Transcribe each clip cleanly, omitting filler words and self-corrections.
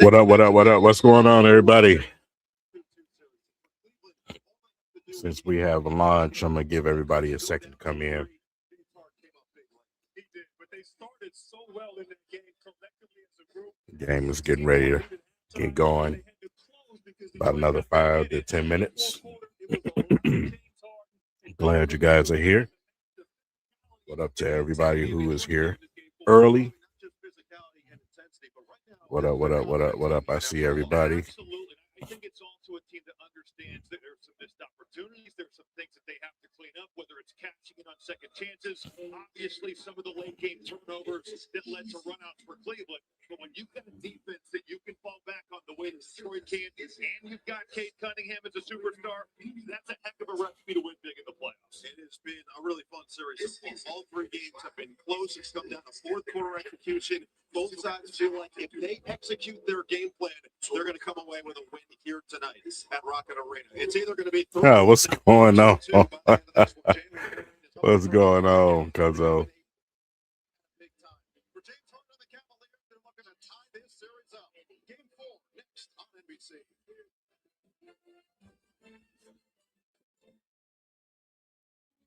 What up, what up, what up? What's going on, everybody? Since we have lunch, I'm going to give everybody a second to come in. The game is getting ready to get going. About another 5 to 10 minutes. Glad you guys are here. What up to everybody who is here early? What up, what up, what up, what up? I see everybody. I think it's also a team that understands that there's some missed opportunities. There's some things that they have to clean up, whether it's catching it on second chances. Obviously, some of the late game turnovers that led to runouts for Cleveland. But when you've got a defense that you can fall back on the way Detroit can, and you've got Cade Cunningham as a superstar, that's a heck of a recipe to win big in the playoffs. It has been a really fun series. All three games have been close. It's come down to fourth quarter execution. Both sides feel like if they execute their game plan, they're going to come away with a win here tonight at Rocket Arena. It's either going to be what's going on? What's going on, Cuzzo?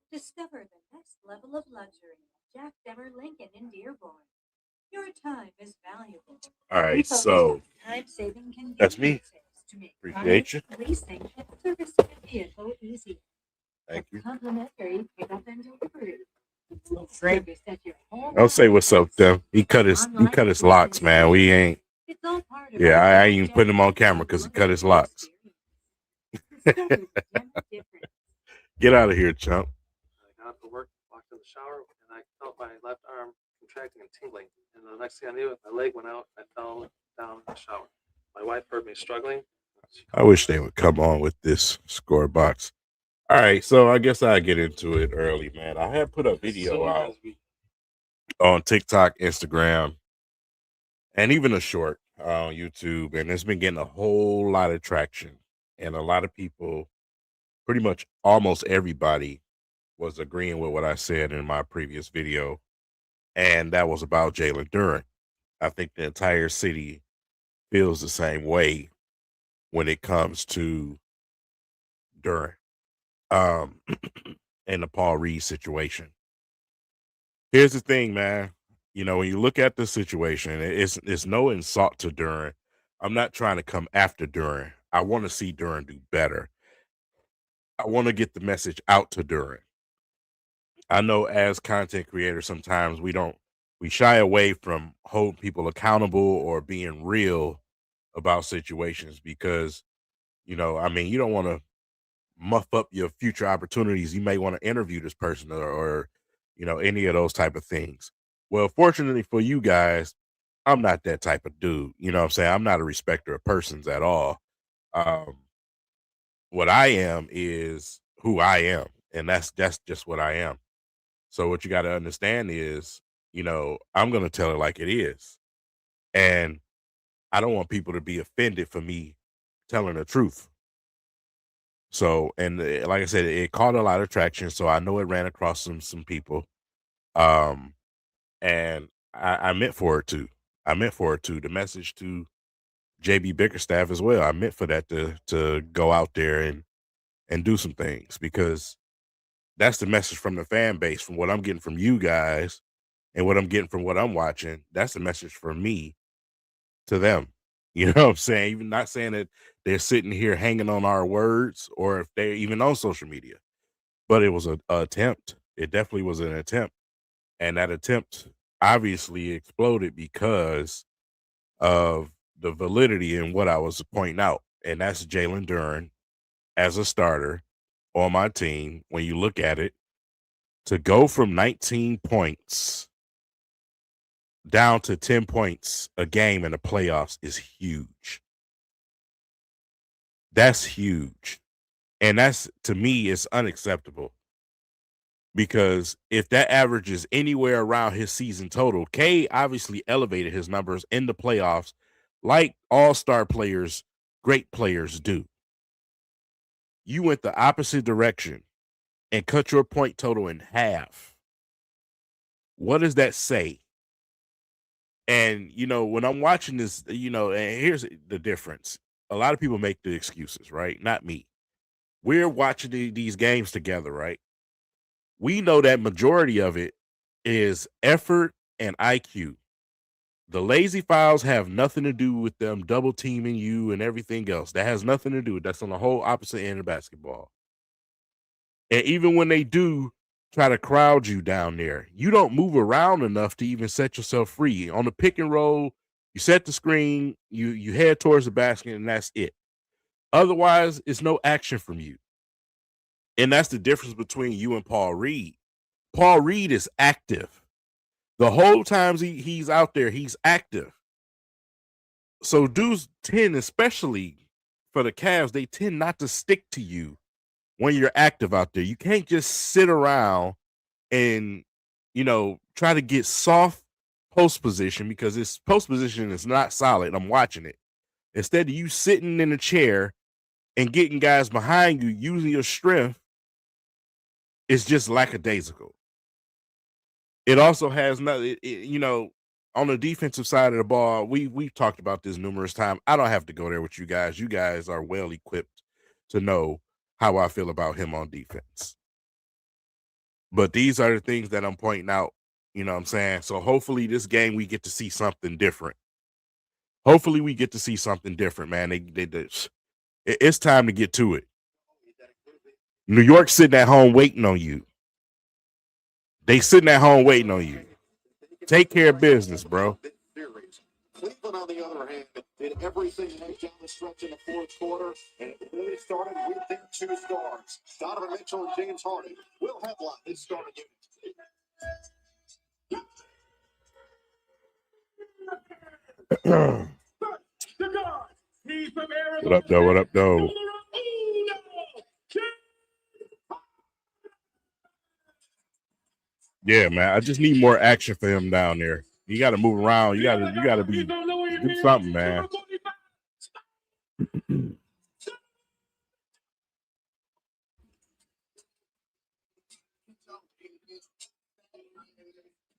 Discover the next level of luxury at Jack Demer Lincoln in Dearborn. Your time is valuable. All right, so time-saving that's me. Appreciate you. Leasing and service vehicle easy. Thank you. Complimentary pickup and delivery. I'll say what's up, Tim. He cut his locks, man. We ain't. Yeah, I ain't even putting him on camera because he cut his locks. Get out of here, chump. I got up to work, walked in the shower, and I felt my left arm contracting and tingling. And the next thing I knew, my leg went out. I fell down in the shower. My wife heard me struggling. I wish they would come on with this score box. All right, so I guess I'll get into it early, man. I have put a video out on TikTok, Instagram, and even a short on YouTube, and it's been getting a whole lot of traction. And a lot of people, pretty much almost everybody, was agreeing with what I said in my previous video, and that was about Jaylen Duren. I think the entire city feels the same way when it comes to Duren and the Paul Reed situation. Here's the thing, man. You know, when you look at the situation, it's no insult to Duren. I'm not trying to come after Duren. I want to see Duren do better. I want to get the message out to Duren. I know as content creators, sometimes we shy away from holding people accountable or being real about situations because, you know, I mean, you don't want to muff up your future opportunities. You may want to interview this person or, you know, any of those type of things. Well, fortunately for you guys, I'm not that type of dude. You know what I'm saying? I'm not a respecter of persons at all. What I am is who I am, and that's just what I am. So what you got to understand is, you know, I'm going to tell it like it is. And I don't want people to be offended for me telling the truth. So, and like I said, it caught a lot of traction. So I know it ran across some people. And I meant for it to. I meant for it to. The message to JB Bickerstaff as well. I meant for that to go out there and do some things, because that's the message from the fan base, from what I'm getting from you guys and what I'm getting from what I'm watching. That's the message from me to them. You know what I'm saying? Even not saying that they're sitting here hanging on our words or if they're even on social media, but it was an attempt. It definitely was an attempt. And that attempt obviously exploded because of the validity in what I was pointing out. And that's Jaylen Duren as a starter on my team. When you look at it, to go from 19 points down to 10 points a game in the playoffs is huge. That's huge. And that's, to me, it's unacceptable. Because if that averages anywhere around his season total, Cade obviously elevated his numbers in the playoffs like all-star players, great players do. You went the opposite direction and cut your point total in half. What does that say? And, when I'm watching this, and here's the difference. A lot of people make the excuses, right? Not me. We're watching these games together, right? We know that majority of it is effort and IQ. The lazy fouls have nothing to do with them double teaming you and everything else. That has nothing to do with that's on the whole opposite end of basketball. And even when they do try to crowd you down there, you don't move around enough to even set yourself free. On the pick and roll, you set the screen, you head towards the basket, and that's it. Otherwise, it's no action from you. And that's the difference between you and Paul Reed. Paul Reed is active. The whole time he's out there, he's active. So dudes tend, especially for the Cavs, they tend not to stick to you when you're active out there. You can't just sit around and, try to get soft post position because this post position is not solid. I'm watching it. Instead of you sitting in a chair and getting guys behind you using your strength, it's just lackadaisical. It also has nothing, on the defensive side of the ball, we've talked about this numerous times. I don't have to go there with you guys. You guys are well equipped to know how I feel about him on defense. But these are the things that I'm pointing out, you know what I'm saying? So hopefully this game we get to see something different. Hopefully we get to see something different, man. It's time to get to it. New York sitting at home waiting on you. They sitting at home waiting on you. Take care of business, bro. Cleveland, on the other hand, did everything right down the stretch in the fourth quarter, and it really started with their two stars. Donovan Mitchell and James Harden will headline this starting unit. What up, though? What up, though? Yeah, man. I just need more action for him down there. You got to move around. You got to do something, man.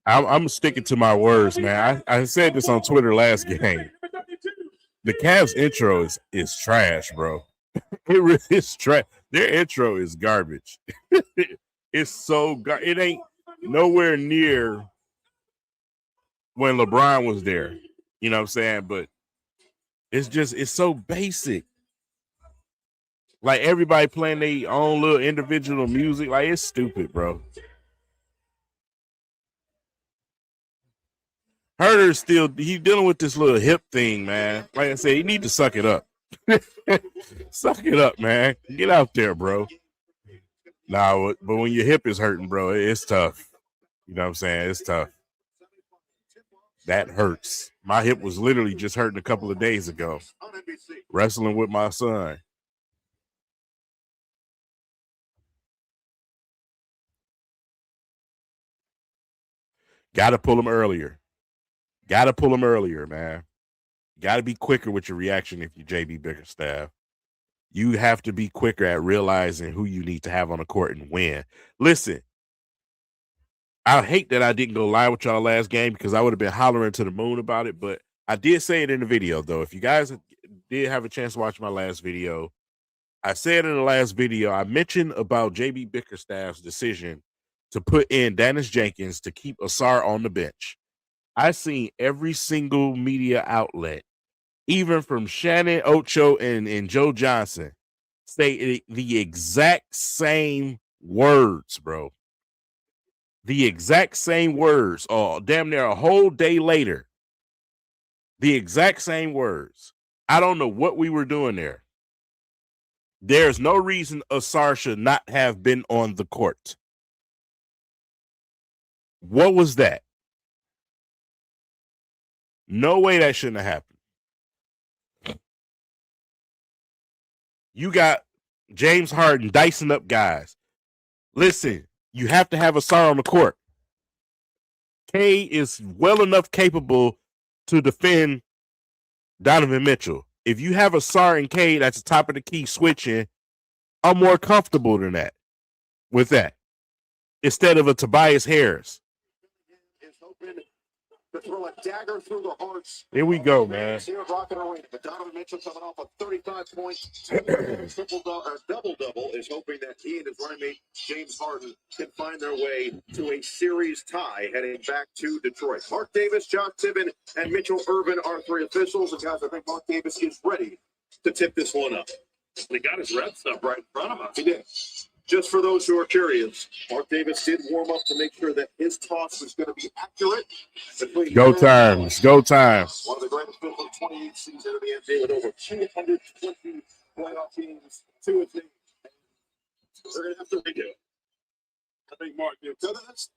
I'm sticking to my words, man. I said this on Twitter last game. The Cavs intro is trash, bro. It really is trash. Their intro is garbage. It's so it ain't nowhere near when LeBron was there. You know what I'm saying? But it's so basic. Like everybody playing their own little individual music. Like it's stupid, bro. Herder's he's dealing with this little hip thing, man. Like I said, he need to suck it up. Suck it up, man. Get out there, bro. Nah, but when your hip is hurting, bro, it's tough. You know what I'm saying? It's tough. That hurts. My hip was literally just hurting a couple of days ago. Wrestling with my son. Got to pull him earlier. Got to pull him earlier, man. Got to be quicker with your reaction if you're JB Bickerstaff. You have to be quicker at realizing who you need to have on the court and when. Listen, I hate that I didn't go live with y'all last game because I would have been hollering to the moon about it, but I did say it in the video, though. If you guys did have a chance to watch my last video, I said in the last video, I mentioned about JB Bickerstaff's decision to put in Dennis Jenkins to keep Asar on the bench. I seen every single media outlet, even from Shannon Ocho and Joe Johnson, say the exact same words, bro. The exact same words, damn near a whole day later. The exact same words. I don't know what we were doing there. There's no reason Asar should not have been on the court. What was that? No way that shouldn't have happened. You got James Harden dicing up guys. Listen, you have to have a star on the court. Cade is well enough capable to defend Donovan Mitchell. If you have a star in Cade at the top of the key switching, I'm more comfortable than that with that instead of a Tobias Harris. Is hoping to throw a dagger through the hearts. Here we go, man. But Donovan Mitchell coming off a 35 points, double-double is hoping that he and his running mate James Harden can find their way to a series tie heading back to Detroit. Mark Davis, Josh Tibbin, and Mitchell Irvin are three officials. And guys, I think Mark Davis is ready to tip this one up. He got his reps up right in front of us. He did. Just for those who are curious, Mark Davis did warm up to make sure that his toss was going to be accurate. Go time. It's go time. One of the greatest of the 28th season of the NBA with over 220 playoff games to his name. They're going to have to redo it. I think Mark did. So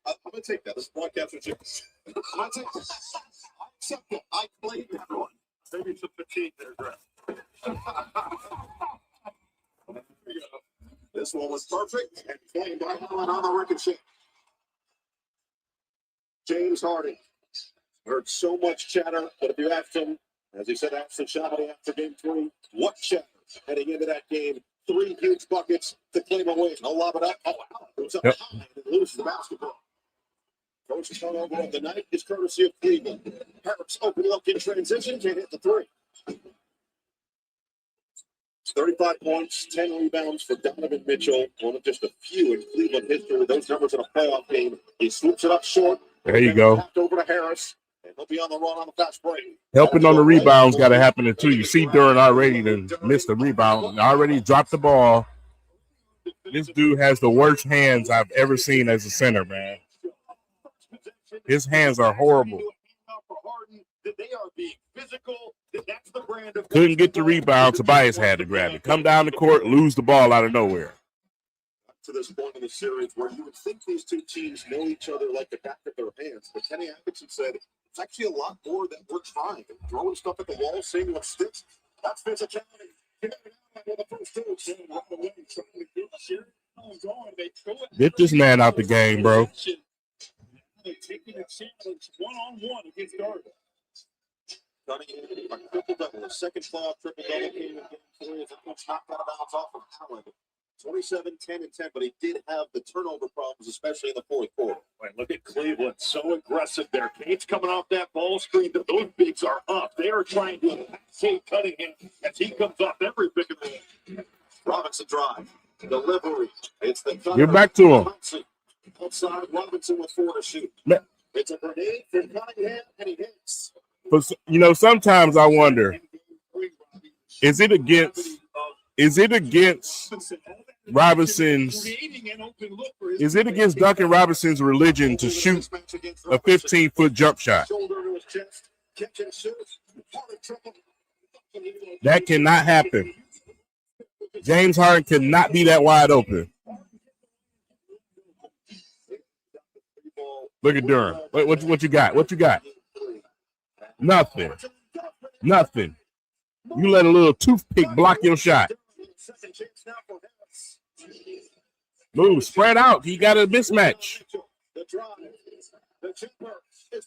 I'm going to take that. This broadcast was just. I'm going to take this. I accept it. I played that one. Maybe some fatigue there, Greg. There you go. This one was perfect and playing by Allen on the ricochet. James Harden heard so much chatter, but if you asked him, as he said, Ashton Shabbat after game 3, what chatter heading into that game? 3 huge buckets to claim a win. No lob it up. Oh, wow. It was up high and loses the basketball. First turnover of the night is courtesy of Cleveland. Harris open look in transition, can't hit the 3. 35 points, 10 rebounds for Donovan Mitchell. One of just a few in Cleveland history with those numbers in a playoff game. He swoops it up short. There you go. Over to Harris, and he'll be on the run on the fast break. Helping on the rebounds got to happen too. You see Duren already missed the rebound. Already dropped the ball. This dude has the worst hands I've ever seen as a center, man. His hands are horrible. Couldn't get the rebound. Tobias had to grab it. Come down the court, lose the ball out of nowhere. To this point in the series where you would think these two teams know each other like the back of their hands. But Kenny Atkinson said it's actually a lot more that we're trying. Throwing stuff at the wall, seeing what sticks. That's physicality. Get this man out the game, bro. Taking a challenge one-on-one against Darby. Cunningham, a triple-double. The second playoff triple-double came in game 3 as the coach knocked out of bounds off of Allen. 27, 10, and 10, but he did have the turnover problems, especially in the fourth quarter. Right, look at Cleveland, so aggressive there. Cade's coming off that ball screen. Those bigs are up. They are trying to attack Cade Cunningham as he comes off every pick and roll. Robinson drive, delivery. It's the Get back to him. Outside, Robinson with 4 to shoot. It's a grenade for Cunningham, and he hits. But, you know, sometimes I wonder, is it against Robinson's, is it against Duncan Robinson's religion to shoot a 15-foot jump shot? That cannot happen. James Harden cannot be that wide open. Look at Duren. What you got? What you got? Nothing. Nothing. You let a little toothpick block your shot. Move, spread out. You got a mismatch.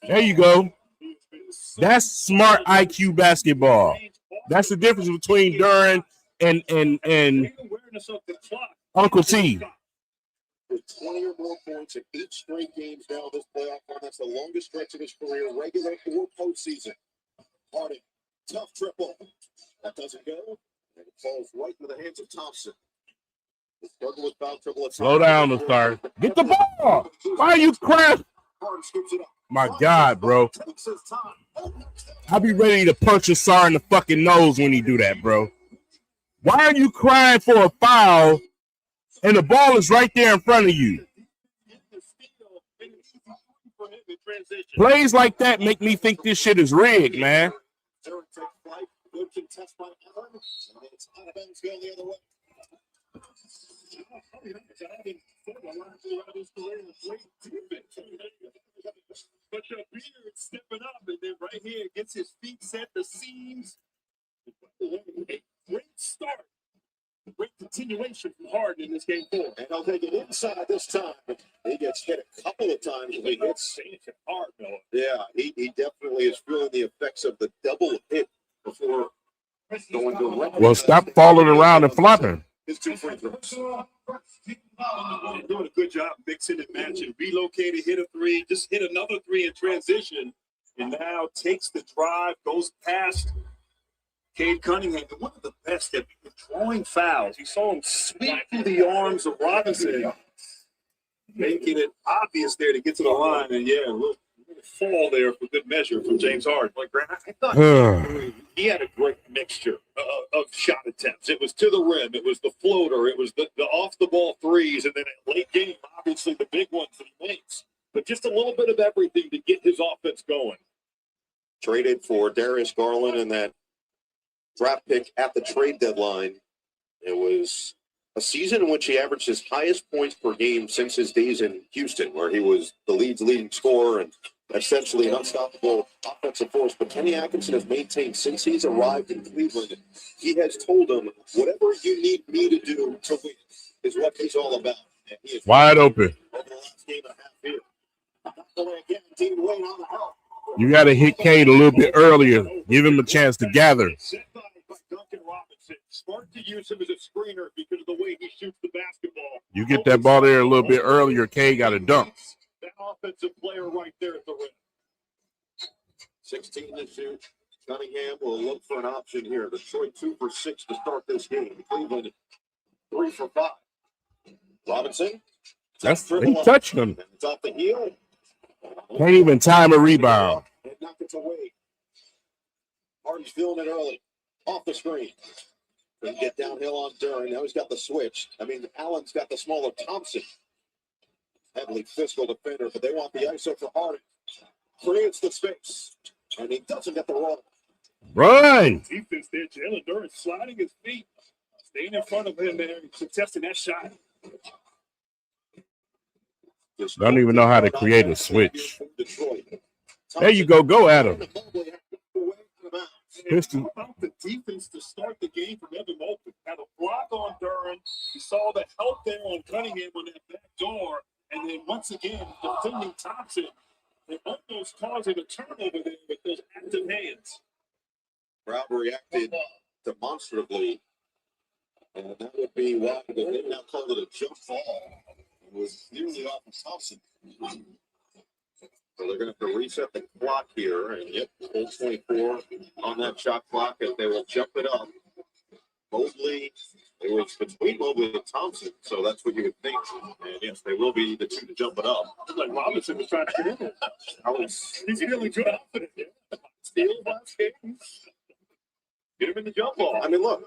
There you go. That's smart IQ basketball. That's the difference between Duren and Uncle T. With 20 or more points in 8 straight games now this playoff run. That's the longest stretch of his career, regular or postseason. Harden, tough triple. That doesn't go. And it falls right into the hands of Thompson. Struggle with foul triple. Slow down, the start. Get the ball. Why are you crap? Harden scoops it up. My God, bro. I'll be ready to punch a Sar in the fucking nose when he do that, bro. Why are you crying for a foul and the ball is right there in front of you? Plays like that make me think this shit is rigged, man. But the beard stepping up, and then right here gets his feet set, the seams. A great start continuation from Harden in this game 4. And he'll take it inside this time. He gets hit a couple of times. He hits hard, Miller. Yeah, he definitely is feeling the effects of the double hit before going directly. Well, stop falling around and flopping. His 2 free throws. Doing a good job mixing and matching. Relocated, hit a 3, just hit another 3 in transition, and now takes the drive, goes past Cade Cunningham, one of the best at drawing fouls. You saw him sweep through the arms of Robinson, making it obvious there to get to the line. And yeah, a little fall there for good measure from James Harden. Like Grant, I thought he had a great mixture of shot attempts. It was to the rim, it was the floater, it was the off the ball threes, and then at late game, obviously the big ones that he makes. But just a little bit of everything to get his offense going. Traded for Darius Garland and that draft pick at the trade deadline. It was a season in which he averaged his highest points per game since his days in Houston, where he was the league's leading scorer and essentially an unstoppable offensive force. But Kenny Atkinson has maintained since he's arrived in Cleveland, he has told him, whatever you need me to do to win is what he's all about. And he is Wide open. over the last game and a half here. Guaranteed win on the help. You got to hit Cade a little bit earlier. Give him a chance to gather. Set by Duncan Robinson. Smart to use him as a screener because of the way he shoots the basketball. You get that ball there a little bit earlier, Cade got a dunk. That offensive player right there at the rim. 16 to shoot. Cunningham will look for an option here. Detroit 2 for 6 to start this game. Cleveland 3 for 5. Robinson. He touched him. It's off the heel. Can't even time a rebound. And knock it away. Harden's feeling it early. Off the screen. Then get downhill on Duren. Now he's got the switch. I mean, Allen's got the smaller Thompson. Heavily physical defender, but they want the ISO for Harden. Creates the space. And he doesn't get the run. Run. Defense there. Jaylen Duren sliding his feet. Staying in front of him there. Contesting that shot. Don't even know how to create a switch. There you go. Go at him. Pistons. About the defense to start the game from Evan Moulton. Had a block on Duren. You saw the help there on Cunningham on that back door. And then once again, defending Thompson. They almost causing a turnover there with those active hands. Crowd reacted demonstratively. And that would be why they now call it a jump ball. It was nearly off of Thompson. So they're going to have to reset the clock here. And yep, full 24 on that shot clock as they will jump it up. Mobley, it was between Mobley and Thompson, so that's what you would think. And yes, they will be the two to jump it up. It's like Robinson was trying to get in there. He's feeling good confident. Steal last game. Get him in the jump ball. I mean, look,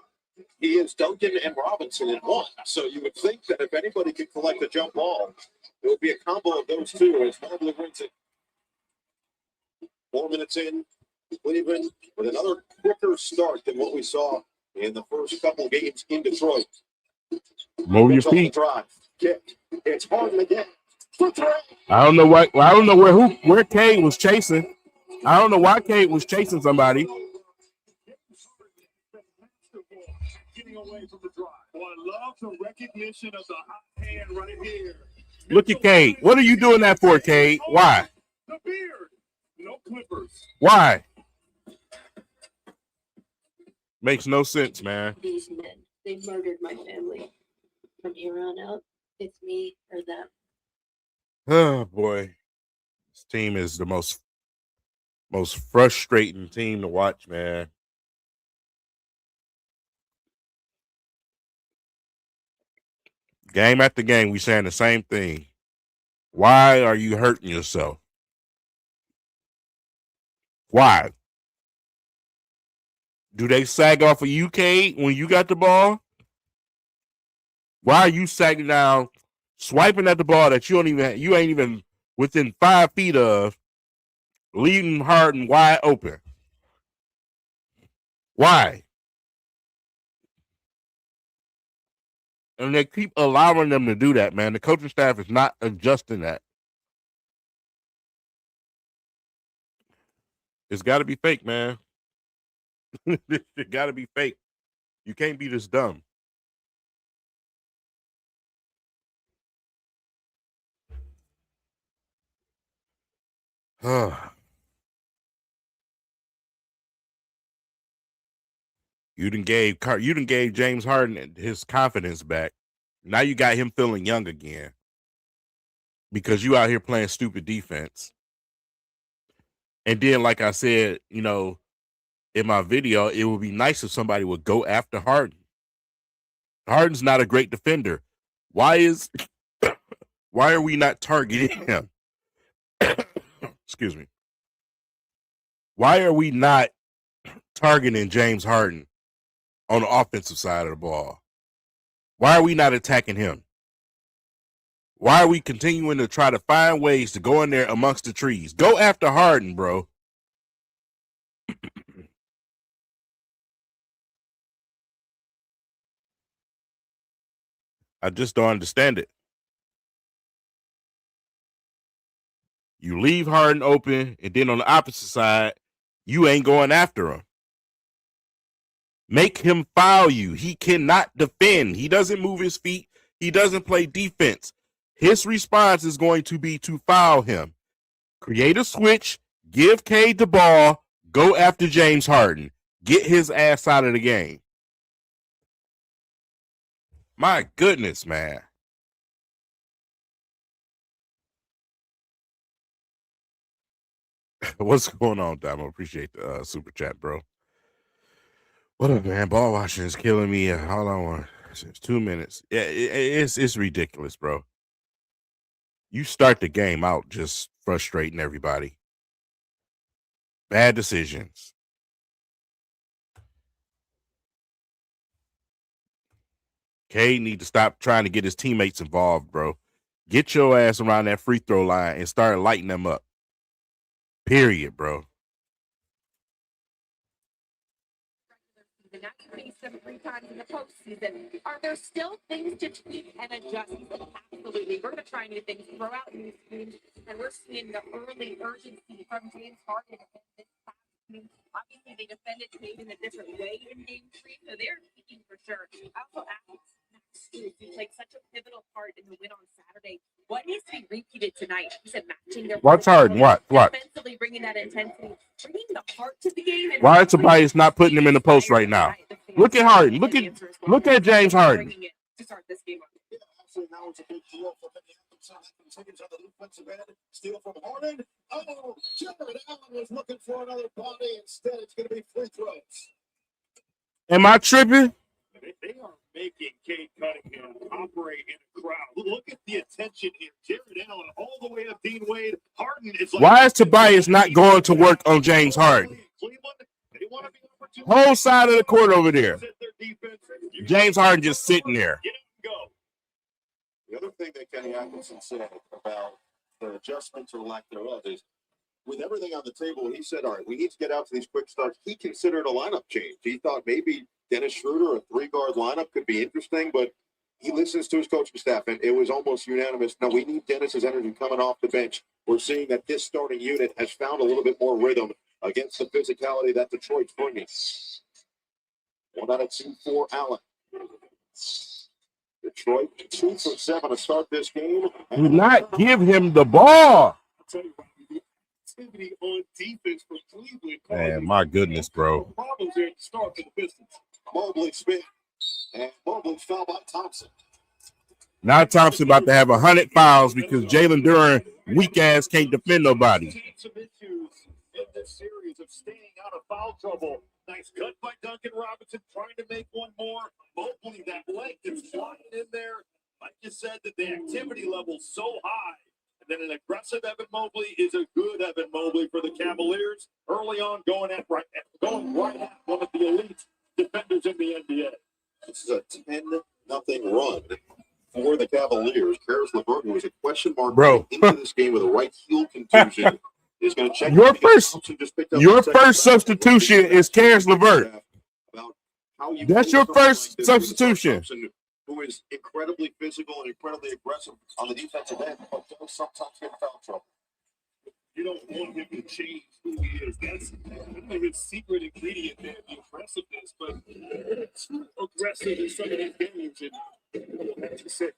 he is Duncan and Robinson in one. So you would think that if anybody could collect a jump ball, it would be a combo of those two as Mobley wins it. 4 minutes in, Cleveland with another quicker start than what we saw in the first couple games in Detroit. Move your feet. Drive. Kick. It's Harden again. I don't know what. I don't know where Cade was chasing. I don't know why Cade was chasing somebody. Getting away from the drive. Well, I love the recognition of the hot hand right here. Look at Cade. What are you doing that for, Cade? Why? The beard. No clippers. Why? Makes no sense, man. These men, they murdered my family. From here on out, it's me or them. Oh boy, this team is the most frustrating team to watch, man. Game after game, we saying the same thing. Why are you hurting yourself? Why? Do they sag off of you, Cade, when you got the ball? Why are you sagging down, swiping at the ball that you ain't even within 5 feet of, leaving Harden wide open? Why? And they keep allowing them to do that, man. The coaching staff is not adjusting that. It's got to be fake, man. It got to be fake. You can't be this dumb. You done gave James Harden his confidence back. Now you got him feeling young again because you out here playing stupid defense. And then, like I said, in my video, it would be nice if somebody would go after Harden. Harden's not a great defender. Why are we not targeting him? Excuse me. Why are we not targeting James Harden on the offensive side of the ball? Why are we not attacking him? Why are we continuing to try to find ways to go in there amongst the trees? Go after Harden, bro. I just don't understand it. You leave Harden open, and then on the opposite side, you ain't going after him. Make him foul you. He cannot defend. He doesn't move his feet. He doesn't play defense. His response is going to be to foul him. Create a switch, give Cade the ball, go after James Harden. Get his ass out of the game. My goodness, man. What's going on, Damo? Appreciate the super chat, bro. What up, man? Ball watching is killing me. All I want is 2 minutes. Yeah, it's ridiculous, bro. You start the game out just frustrating everybody. Bad decisions. Cade need to stop trying to get his teammates involved, bro. Get your ass around that free throw line and start lighting them up. Period, bro. That's faced them 3 times in the postseason. Are there still things to tweak and adjust? Absolutely. We're going to try new things, throw out new schemes, and we're seeing the early urgency from James Harden in this past game. Obviously, they defended Cade in a different way in Game 3, so they're tweaking for sure. I also asked who played such a pivotal part in the win on Saturday. What needs to be repeated tonight? He said matching their What's Harden? What? Defensively bringing that intensity, bringing the heart to the game. Why is Tobias not putting him in the post right now? Look at Harden. Look at James Harden. To start this game. Yeah, absolutely. Now it's a big deal for the continues on the defensive end. Steal from Harden. Oh, Jalen was looking for another body. Instead, it's going to be free throws. Am I tripping? They are making Cade Cunningham operate in a crowd. Look at the attention here. Jared Allen all the way up Dean Wade. Harden is like, why is Tobias not going to work on James Harden? Whole side of the court over there. James Harden just sitting there. The other thing that Kenny Atkinson said about the adjustments or lack thereof is, with everything on the table, he said, all right, we need to get out to these quick starts. He considered a lineup change. He thought maybe Dennis Schroeder, a 3-guard lineup, could be interesting, but he listens to his coaching staff, and it was almost unanimous. No, we need Dennis's energy coming off the bench. We're seeing that this starting unit has found a little bit more rhythm against the physicality that Detroit's bringing. 1 out of 2 for Allen. Detroit 2 for 7 to start this game. Do not give him the ball. On defense for Cleveland. Man, my goodness, bro. Problems there at the start for the Pistons. Mobley spin. And Mobley foul by Thompson. Now Thompson about to have 100 fouls because Jaylen Duren, weak ass, can't defend nobody. Some issues in this series of staying out of foul trouble. Nice cut by Duncan Robinson, trying to make one more. Mobley, that leg is flying in there. Like you said, that the activity level's so high. And then an aggressive Evan Mobley is a good Evan Mobley for the Cavaliers. Early on, going right at one of the elite defenders in the NBA. This is a 10-0 run for the Cavaliers. Karis LeVert, who was a question mark into this game with a right heel contusion, is going to check. Your first substitution is Karis LeVert. That's your first substitution. Who is incredibly physical and incredibly aggressive on the defensive end, but does sometimes get foul trouble. You don't want him to change who he is. That's his secret ingredient there, the aggressiveness, but it's aggressive in some of these games. And that's just it.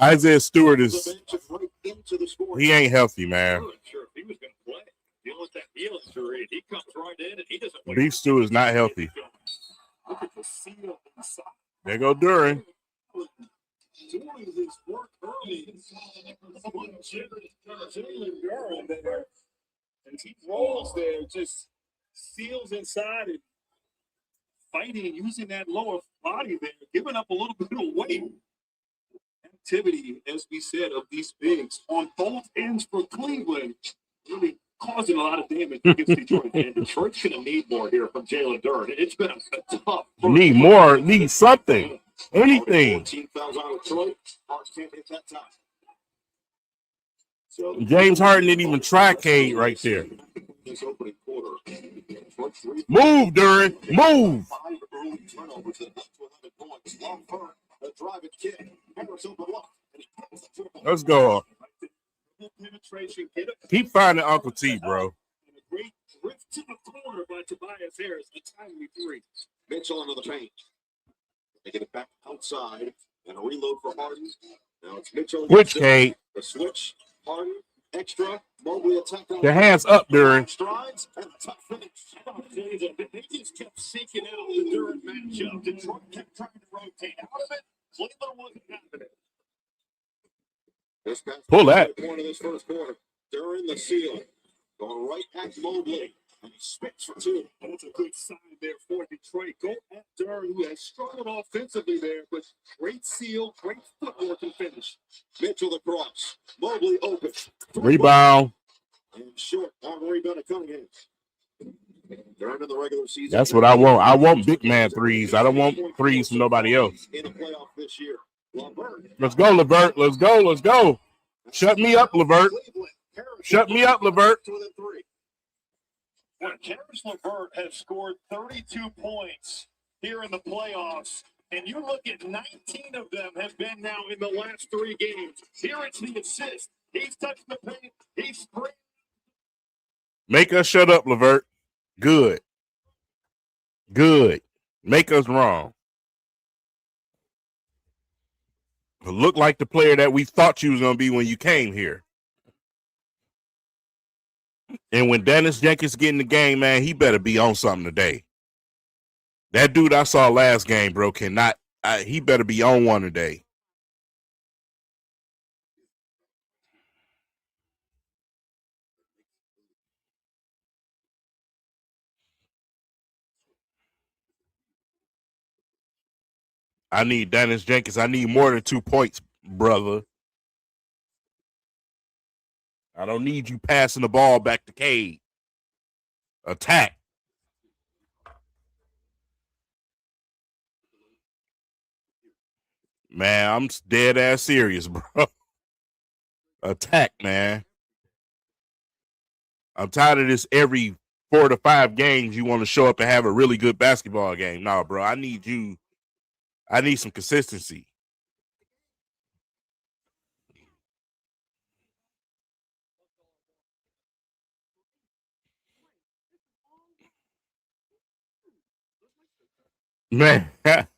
Isaiah Stewart is he ain't healthy, man. Jaylen Duren, he comes right in and he doesn't wait. Beef stew is not healthy. Look at the seal inside. There go Duren. Doing his work early. Jaylen Duren there. And he rolls there, just seals inside and fighting, using that lower body there, giving up a little bit of weight. Activity, as we said, of these bigs on both ends for Cleveland, really causing a lot of damage against Detroit. And Detroit's going to need more here from Jaylen Duren. It's been a tough. Need more. Need something. Anything. 14 fouls on Detroit. Hawks can't hit that time. So James Harden didn't even try Cade right there. this opening quarter. Move, Duren. Move. 5 early turnovers that led to 11 points. Long burn, a drive and kick. Harris open lock. Let's go. Penetration, get it. Keep finding Uncle T, bro. And a great drift to the corner by Tobias Harris. A timely three. Mitchell into the paint. They get it back outside and a reload for Harden. Now it's Mitchell. Which Cade? The switch. Harden. Extra. Mobley attack. Your hands up, Duren. Strides and a tough finish. They just kept seeking out the Duren matchup. Detroit kept trying to rotate out of it. Cleveland wasn't having it. This pass Pull that. Point of this first quarter. Duren the seal. Going right at Mobley. And he spits for 2. And that's a good sign there for Detroit. Go at Duren, who has struggled offensively there, but great seal, great footwork and finish. Mitchell the cross. Mobley open. Rebound. And short on the rebound to Cunningham. During the regular season. That's what I want. I want big man threes. I don't want threes from nobody else. In a playoff this year. Let's go, Levert. Let's go. Let's go. Shut me up, Levert. Shut me up, Levert. Caris LeVert has scored 32 points here in the playoffs, and you look at 19 of them have been now in the last 3 games. Here it's the assist. He's touching the paint. He's spraying. Make us shut up, Levert. Good. Good. Make us wrong. Look like the player that we thought you was going to be when you came here. And when Dennis Jenkins get in the game, man, he better be on something today. That dude I saw last game, bro, he better be on one today. I need Dennis Jenkins. I need more than 2 points, brother. I don't need you passing the ball back to Cade. Attack. Man, I'm dead ass serious, bro. Attack, man. I'm tired of this every 4 to 5 games you want to show up and have a really good basketball game. No, bro, I need some consistency. Man. And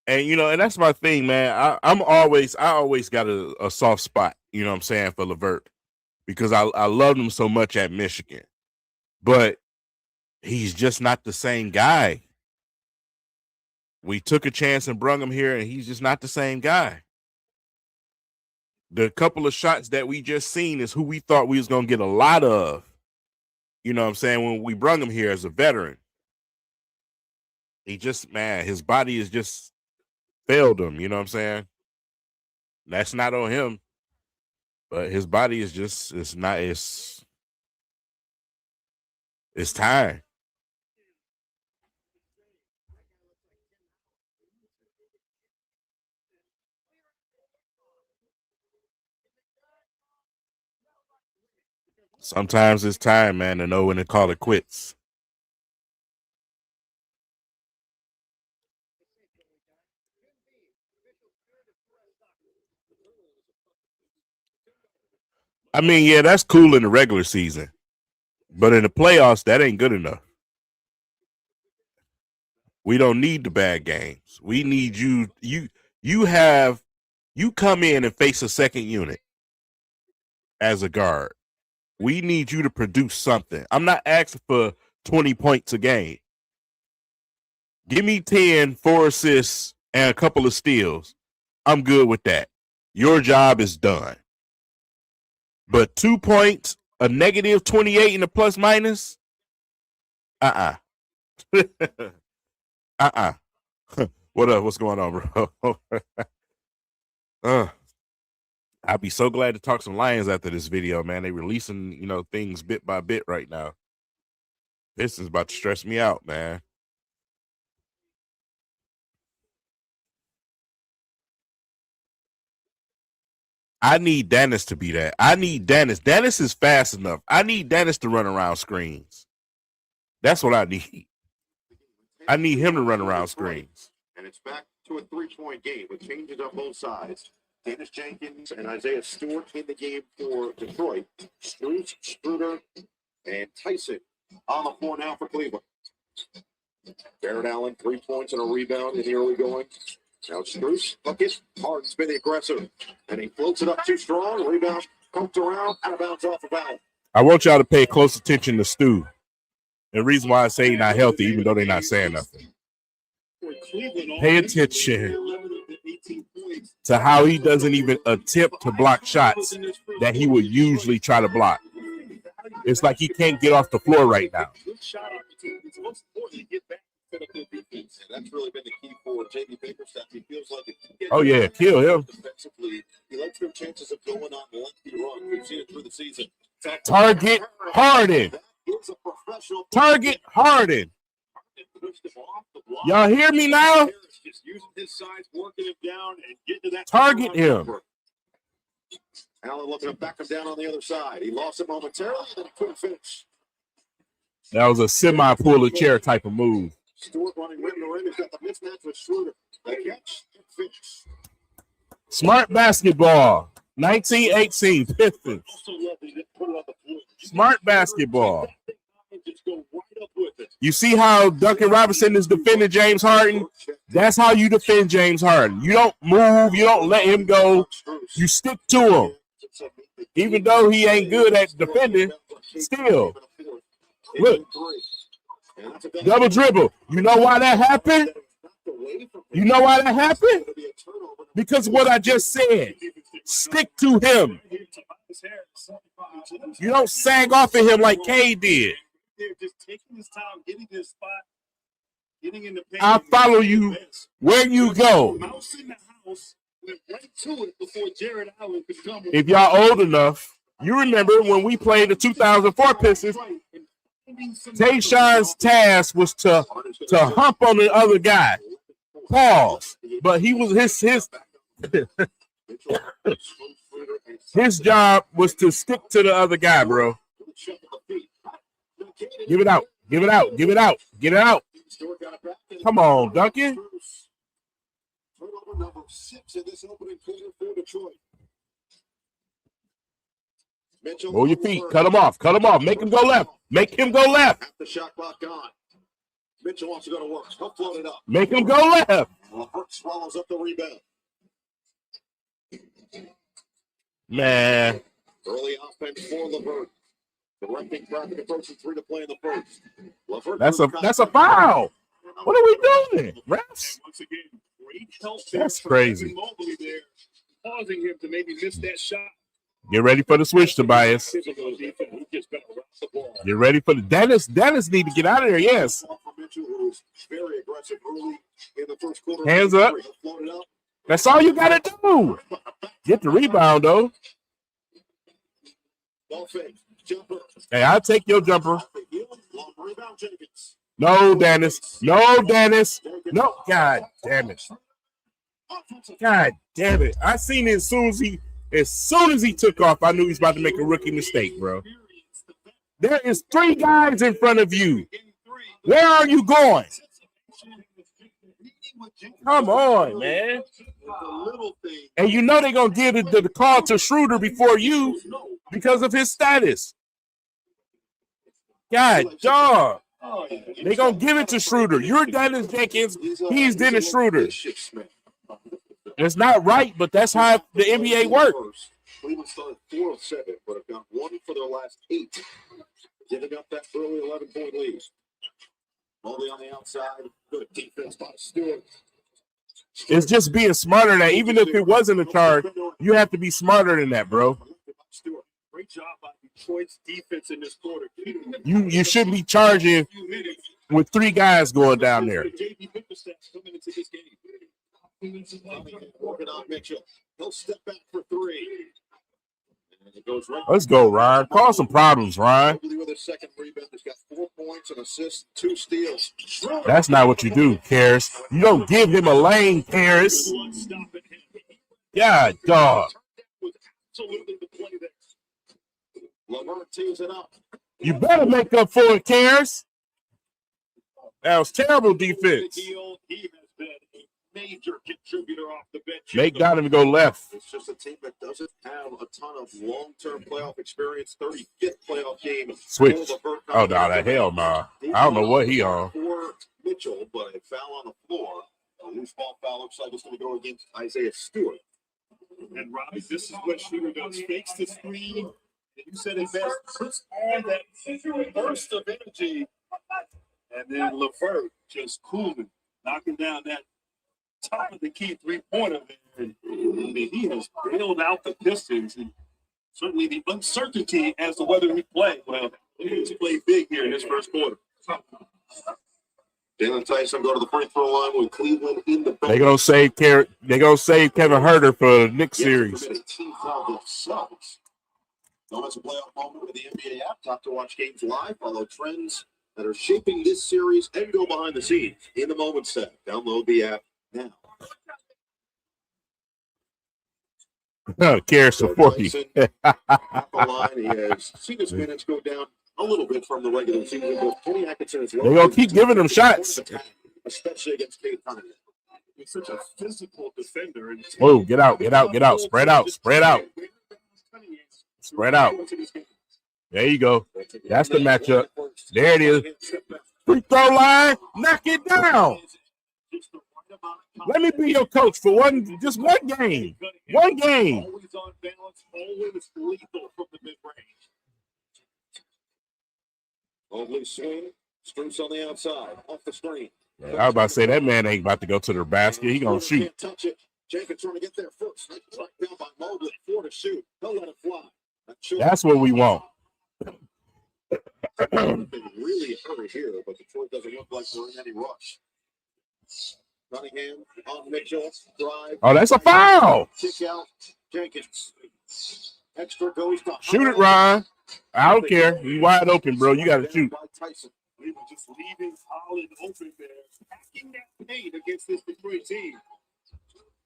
and that's my thing, man. I always got a soft spot, you know what I'm saying, for LeVert. Because I loved him so much at Michigan. But he's just not the same guy. We took a chance and brung him here, and he's just not the same guy. The couple of shots that we just seen is who we thought we was going to get a lot of. You know what I'm saying? When we brung him here as a veteran. He just, man, his body is just failed him. You know what I'm saying? That's not on him. But his body is just, it's time. Sometimes it's time, man, to know when to call it quits. I mean, yeah, that's cool in the regular season. But in the playoffs, that ain't good enough. We don't need the bad games. We need you. You come in and face a second unit as a guard. We need you to produce something. I'm not asking for 20 points a game. Give me 10, 4 assists, and a couple of steals. I'm good with that. Your job is done. But 2 points, a negative 28 and a plus minus? Uh-uh. Uh-uh. What up? What's going on, bro? I'd be so glad to talk some Lions after this video, man. They releasing, things bit by bit right now. This is about to stress me out, man. I need Dennis to be that. I need Dennis. Dennis is fast enough. I need Dennis to run around screens. That's what I need. I need him to run around screens. And it's back to a 3-point game with changes on both sides. Dennis Jenkins and Isaiah Stewart in the game for Detroit. Strus, Struder, and Tyson on the floor now for Cleveland. Barrett Allen, 3 points and a rebound in the early going. Now Strus, bucket, Harden's been aggressive, and he floats it up too strong. Rebound, poked around, out of bounds off the foul. I want y'all to pay close attention to Stu. The reason why I say he's not healthy, even though they're not saying nothing. Pay attention to how he doesn't even attempt to block shots that he would usually try to block. It's like he can't get off the floor right now. That's really been the key for JB Bickerstaff. He feels like oh yeah, kill him. Defensively, he likes their chances of going on a lengthy run. We've seen it through the season. Target Harden. Target Harden. Y'all hear me now? Target him. Allen looking to back him down on the other side. He lost it momentarily, and he couldn't finish. That was a semi-pull a chair type of move. Stewart running rim to rim. He's got the mismatch with Schroeder. The catch and finish. Smart basketball. 1918 Pistons. Smart basketball. You see how Duncan Robinson is defending James Harden? That's how you defend James Harden. You don't move. You don't let him go. You stick to him. Even though he ain't good at defending, still. Look. Double dribble. You know why that happened? You know why that happened? Because of what I just said. Stick to him. You don't sag off at him like Cade did. I'll follow you where you go. If y'all old enough, you remember when we played the 2004 Pistons, Tayshaun's task was to hump on the other guy. Pause. But he was his job was to stick to the other guy, bro. Give it out. Give it out. Give it out. Get it out. Come on, Duncan. Roll your feet. Cut him off. Cut him off. Make him go left. Make him go left. The shot clock gone. Mitchell wants to go to work. He'll float it up. Make him go left. LeVert swallows up the rebound. Man. Early offense for LeVert. Directing traffic approaching 3 to play in the first. LeVert that's a foul. What are we doing, refs? That's crazy. Causing him to maybe miss that shot. Get ready for the switch, Tobias. Get ready for the Dennis need to get out of there. Yes. Hands up. That's all you gotta do. Get the rebound though. Hey, I'll take your jumper. No, Dennis. No, Dennis. No. God damn it. God damn it. I seen it as soon as he took off, I knew he was about to make a rookie mistake, bro. There is 3 guys in front of you. Where are you going? Come on, man. And you know they're going to give the call to Schroeder before you because of his status. God, dog. They're going to give it to Schroeder. You're Dennis Jenkins. He's Dennis Schroeder. It's not right, but that's how the NBA works. Cleveland started 4 of 7, but have got 1 for their last 8, giving up that early 11-point lead. Mobley on the outside. Good defense by Stewart. It's just being smarter than that. Even if it wasn't a charge, you have to be smarter than that, bro. Stewart, great job by Detroit's defense in this quarter. You shouldn't be charging with 3 guys going down there. JB Bickerstaff coming into this game. Working on Mitchell. He'll step back for 3. And it goes right. Let's go, Ryan. Cause some problems, Ryan. Mobley with his second rebound. He's got 4 points, an assist, 2 steals. That's not what you do, Karras. You don't give him a lane, Karras. God, dog. Absolutely the play there. Lavert tees it up. You better make up for it, Karras. That was terrible defense. He has been a major contributor off the bench. Make Donovan go left. It's just a team that doesn't have a ton of long-term playoff experience. 35th playoff game. Switch. Oh, no, the hell nah. I don't know what he on. For Mitchell, but it foul on the floor. A loose ball foul looks like it's going to go against Isaiah Stewart. And Robbie, this is what Shooter does. Fakes the screen. And you said it best. Puts on that burst of energy. And then Levert just cooling, knocking down that top of the key 3-pointer. And he has bailed out the Pistons. And certainly the uncertainty as to whether he played. Well, he's played big here in this first quarter. Jalen Tyson go to the free throw line with Cleveland in the They're gonna save Kevin Huerter for the Knicks series. Team foul themselves. Known as a playoff moment with the NBA app. Top to watch games live. Follow trends that are shaping this series and go behind the scenes in the moment set. Download the app now. Karras for 40. At the line, he has seen his minutes go down a little bit from the regular season, but Kenny Atkinson is They're gonna keep giving them shots. Especially against Cade Cunningham. He's such a physical defender. And Whoa, get out. Spread out. Spread out. There you go. That's the matchup. There it is. Free throw line. Knock it down. Let me be your coach for just one game. One game. Always on balance, always lethal from the mid-range. Mobley swing. Stroops on the outside. Off the screen. Yeah, I was about to say that man ain't about to go to the basket. He gonna shoot. Can't touch it. Jenkins trying to get there first. Right down by Mobley. 4 to shoot. He'll let it fly. That's what we want. Really hurry here, but Detroit doesn't look like they're in any rush. Cunningham on Mitchell. Drive. Oh, that's a foul. Kick out. Jenkins. Extra goes to Shoot it, Ryan. I don't care. You wide open, bro. You got to shoot. Tyson. We were just leaving Holland open there, packing that paint against this Detroit team.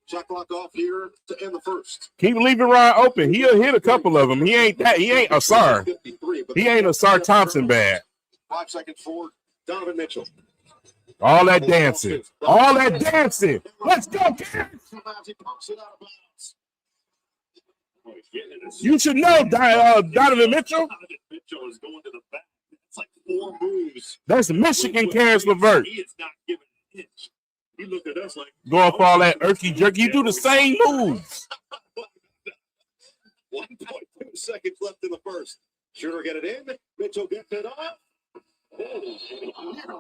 Shot clock off here to end the first. Keep leaving Ryan open. He'll hit a couple of them. He ain't Asar. He ain't Asar Thompson bad. 5 seconds forward. Donovan Mitchell. All that dancing. All that dancing. Let's go, Karras. He pumps it out of bounds. You should know Donovan Mitchell. Mitchell is going to the back. It's like 4 moves. That's Michigan Karras LeVert. He is not giving an inch. He looked at us like Going for all that irky jerky. You do the same moves. 1.2 seconds left in the first. Shooter get it in. Mitchell gets it off.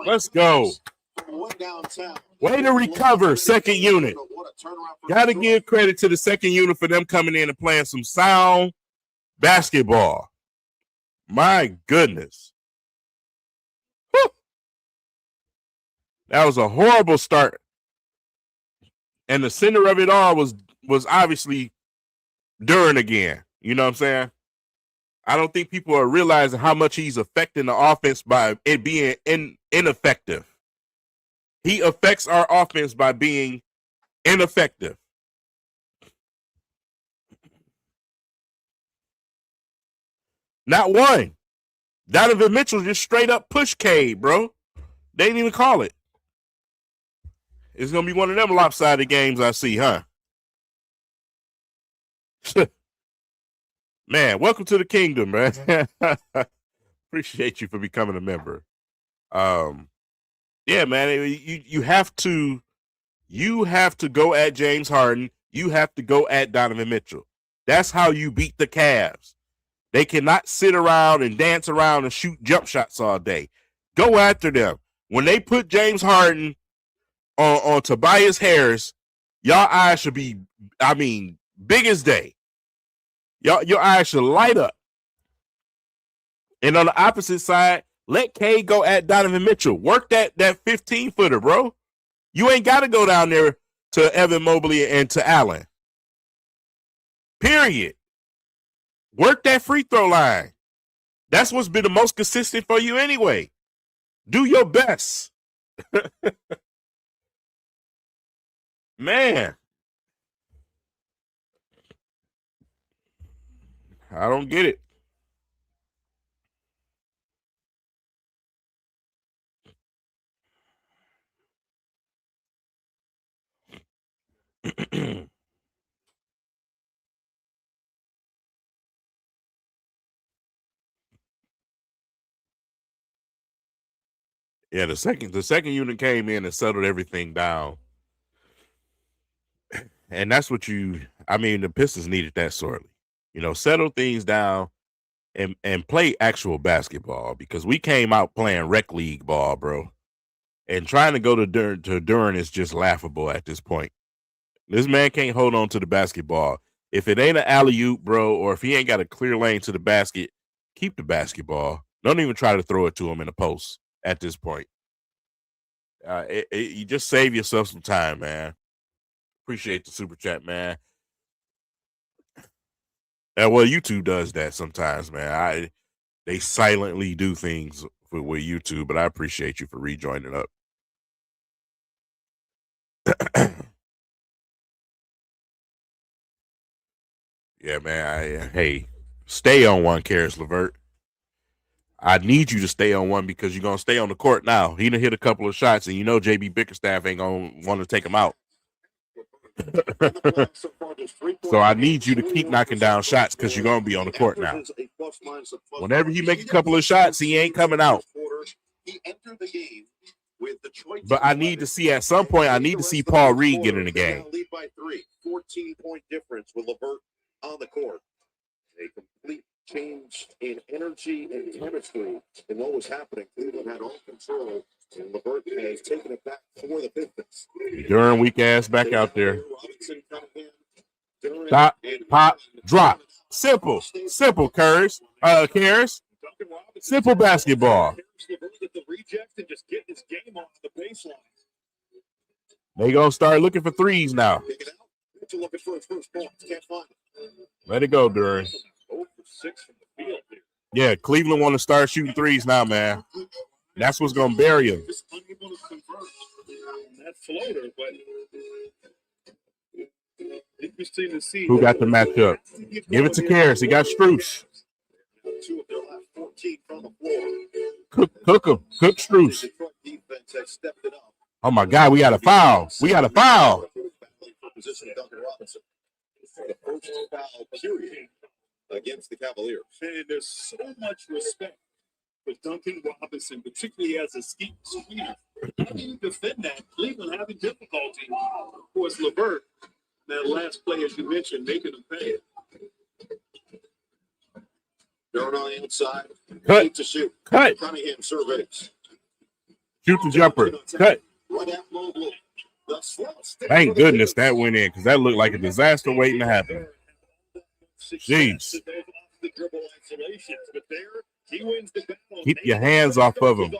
Let's go. Way downtown. Way to recover, second unit. Got to give credit to the second unit for them coming in and playing some sound basketball. My goodness. Whew. That was a horrible start. And the center of it all was obviously Duren again. You know what I'm saying? I don't think people are realizing how much he's affecting the offense by it being ineffective. He affects our offense by being ineffective. Not one. Donovan Mitchell just straight up push Cade, bro. They didn't even call it. It's going to be one of them lopsided games I see, huh? Man, welcome to the kingdom, man. Appreciate you for becoming a member. Yeah, man, you have to go at James Harden. You have to go at Donovan Mitchell. That's how you beat the Cavs. They cannot sit around and dance around and shoot jump shots all day. Go after them. When they put James Harden on Tobias Harris, y'all eyes should be, big as day. Your eyes should light up. And on the opposite side, let Cade go at Donovan Mitchell. Work that 15-footer, bro. You ain't got to go down there to Evan Mobley and to Allen. Period. Work that free throw line. That's what's been the most consistent for you anyway. Do your best. Man. I don't get it. Yeah, the second unit came in and settled everything down. And that's what the Pistons needed that sorely. Settle things down and play actual basketball, because we came out playing rec league ball, bro. And trying to go to Duren is just laughable at this point. This man can't hold on to the basketball. If it ain't an alley-oop, bro, or if he ain't got a clear lane to the basket, keep the basketball. Don't even try to throw it to him in the post at this point. You just save yourself some time, man. Appreciate the super chat, man. Well, YouTube does that sometimes, man. They silently do things with YouTube, but I appreciate you for rejoining up. Yeah, man. Hey, stay on one, Karis LeVert. I need you to stay on one, because you're going to stay on the court now. He done hit a couple of shots, and JB Bickerstaff ain't going to want to take him out. So I need you to keep knocking down shots, because you're going to be on the court now. Whenever you make a couple of shots, he ain't coming out. But I need to see, at some point, Paul Reed get in the game. Lead by 3, 14-point difference with LeVert on the court. A complete change in energy and chemistry in what was happening. Cleveland had all control, and LeVert has taken it back for the Pistons. Duren weak ass back out there. Stop, pop, drop. Simple, Karis. Simple basketball. They gonna start looking for threes now. Let it go, Duren. Yeah, Cleveland want to start shooting threes now, man. That's what's gonna bury him. Interesting to see who got the matchup. Give it to Karis. He got Strus. Cook him. Cook Strus. Oh my God, we got a foul. The first foul period against the Cavaliers. And there's so much respect for Duncan Robinson, particularly as a screener. How do you defend that? Cleveland having difficulty. Of course, LeVert, that last play, as you mentioned, making him pay. Duren on the outside. Cut. To shoot. Cut. Cunningham surveys. Shoot the jumper. Cut. Right at Mobley. Thank goodness that went in, because that looked like a disaster waiting to happen. Jeez. Keep your hands off of him.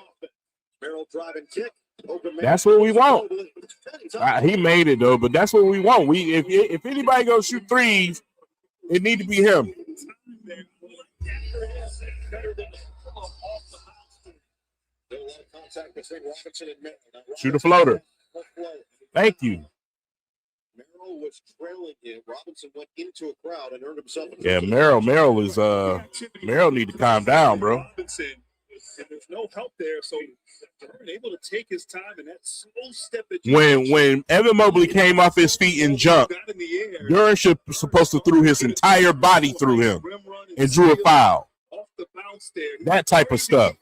That's what we want. He made it, though, but that's what we want. If anybody goes shoot threes, it need to be him. Shoot a floater. Thank you. Merrill was trailing him. Robinson went into a crowd and earned himself. Yeah, Merrill need to calm down, bro. And there's no help there, so they're able to take his time, and that slow step that when Evan Mobley came off his feet and jumped, Duren supposed to threw his entire body through him and drew a foul. That type of stuff.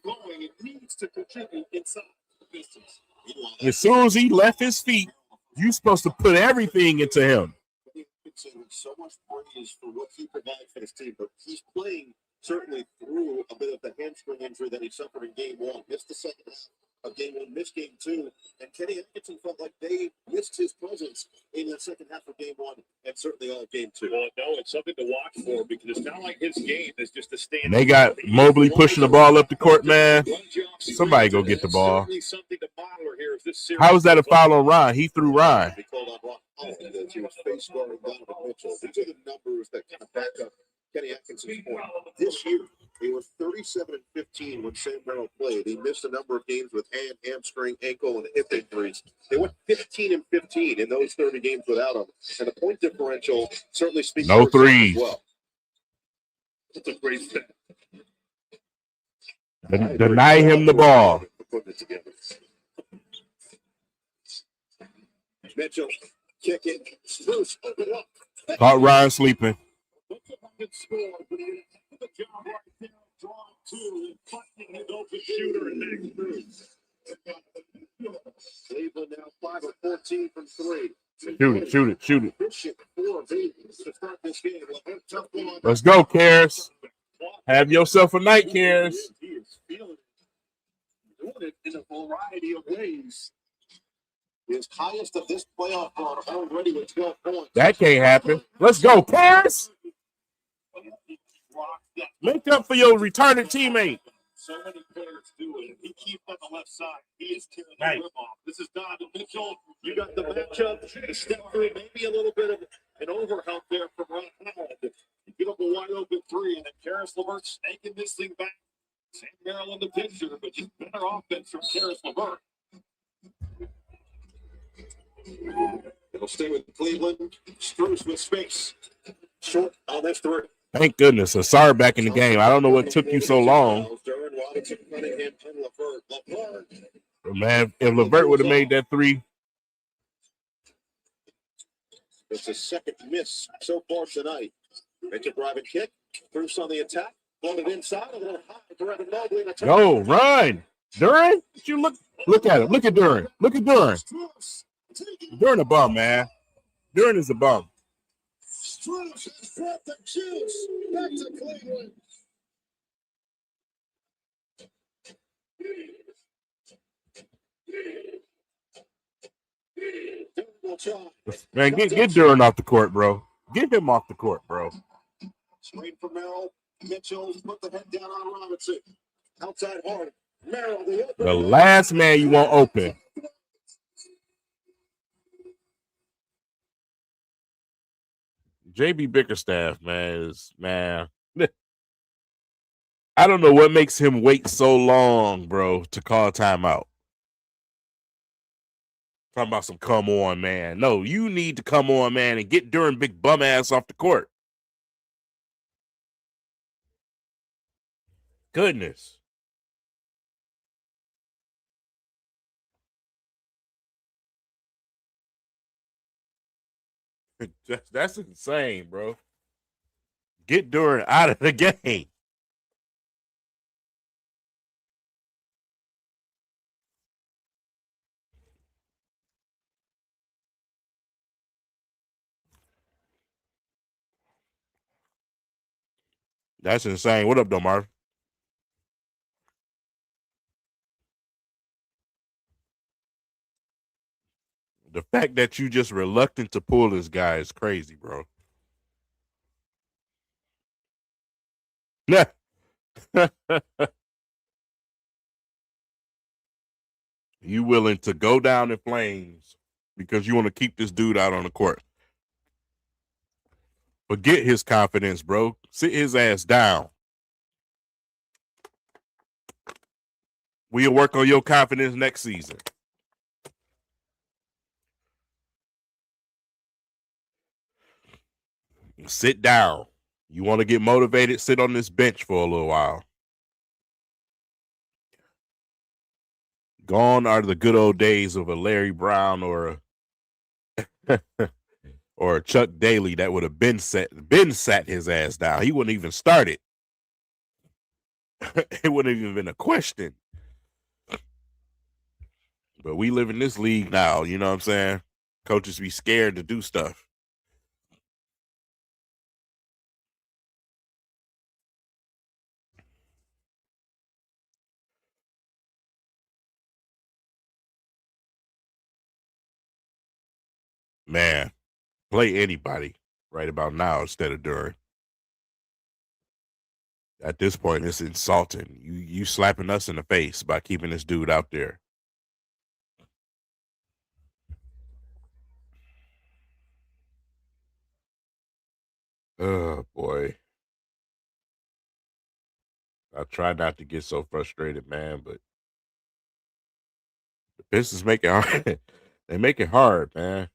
As soon as he left his feet, you're supposed to put everything into him. so much praise for what he provides for his team, but he's playing certainly through a bit of the hamstring injury that he suffered in game one. Missed the second half of game one, missed game two, and Kenny Atkinson felt like they missed his presence in the second half of game one and certainly all of game two. Well, no, it's something to watch for because it's not like his game is just a stand. And they got Mobley pushing the ball up the court, man. Somebody go get the ball. How is that a foul on Ryan? He threw Ryan. He called on Ron Holland as he was face guarding Donovan Mitchell. These are the numbers that kind of back up Kenny Atkinson's point. This year, they were 37-15 when Sam Merrill played. He missed a number of games with hand, hamstring, ankle, and hip injuries. They went 15-15 in those 30 games without him. And the point differential certainly speaks No for itself threes. as well. It's a great stat. Deny him the ball. Putting it together. Mitchell, kick it. Spruce, open it up. Caught Ryan sleeping. Cleveland now 5 of 14 from 3. Shoot it. Bishop 4 of 8 to start this game. Tough one on Let's go, Karis. Have yourself a night, Karis. He is feeling it. Doing it in a variety of ways. His highest of this playoff run already with 12 points. That can't happen. Let's go, Karis. Link up for your returning teammate. So many players do it. He keeps on the left side. He is tearing the rim off. This is Donovan Mitchell. You got the matchup, the step through, maybe a little bit of an overhelp there from Ron Holland. You give up a wide open three, and then Karis LeVert snaking this thing back. Sam Merrill in the picture, but just better offense from Karis LeVert. It'll stay with Cleveland. Spruce with space. Short on this three. Thank goodness. Asar back in the game. I don't know what took you so long. Duren, Robinson, Cunningham, and LeVert. Man, if LeVert would have made that three. It's his second miss so far tonight. Mitchell driving kick. Bruce on the attack. Floated inside. A little high for Evan Mobley. Go, run. Duren? You look at him. Look at Duren. Look at Duren. Duren a bum, man. Duren is a bum. Spruce has brought the juice back to Cleveland. Man, get Duren off the court, bro. Get him off the court, bro. Screen for Merrill. Mitchell put the head down on Robinson. Outside hard. Merrill, the last man you want open. JB Bickerstaff, man. I don't know what makes him wait so long, bro, to call timeout. Talking about some come on, man. No, you need to come on, man, and get Duren big bum ass off the court. Goodness. That's insane, bro. Get Duren out of the game. That's insane. What up, though, Marv? The fact that you just reluctant to pull this guy is crazy, bro. You willing to go down in flames because you want to keep this dude out on the court. Forget his confidence, bro. Sit his ass down. We'll work on your confidence next season. Sit down. You want to get motivated? Sit on this bench for a little while. Gone are the good old days of a Larry Brown or a Chuck Daly that would have been sat his ass down. He wouldn't even start it. It wouldn't even been a question. But we live in this league now, you know what I'm saying? Coaches be scared to do stuff. Man, play anybody right about now instead of Duren. At this point, it's insulting. You slapping us in the face by keeping this dude out there. Oh boy. I try not to get so frustrated, man, but the Pistons make it hard. They make it hard, man.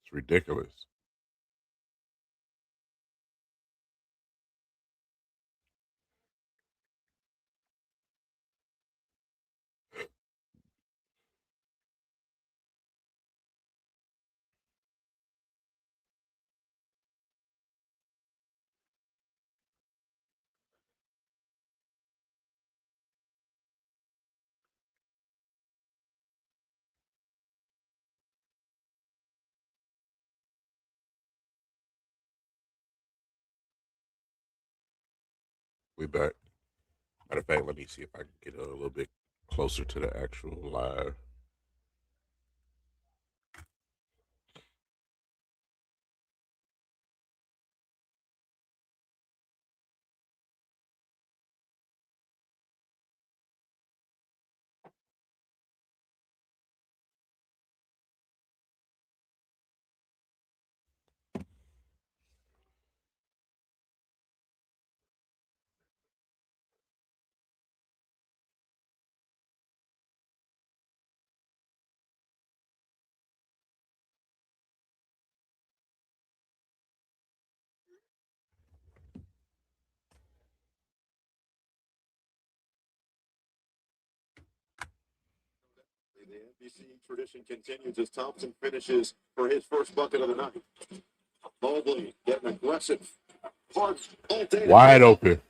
It's ridiculous. We back. Matter of fact, let me see if I can get a little bit closer to the actual live. The NBC tradition continues as Thompson finishes for his first bucket of the night. Mobley getting aggressive. Hard all day. Wide open.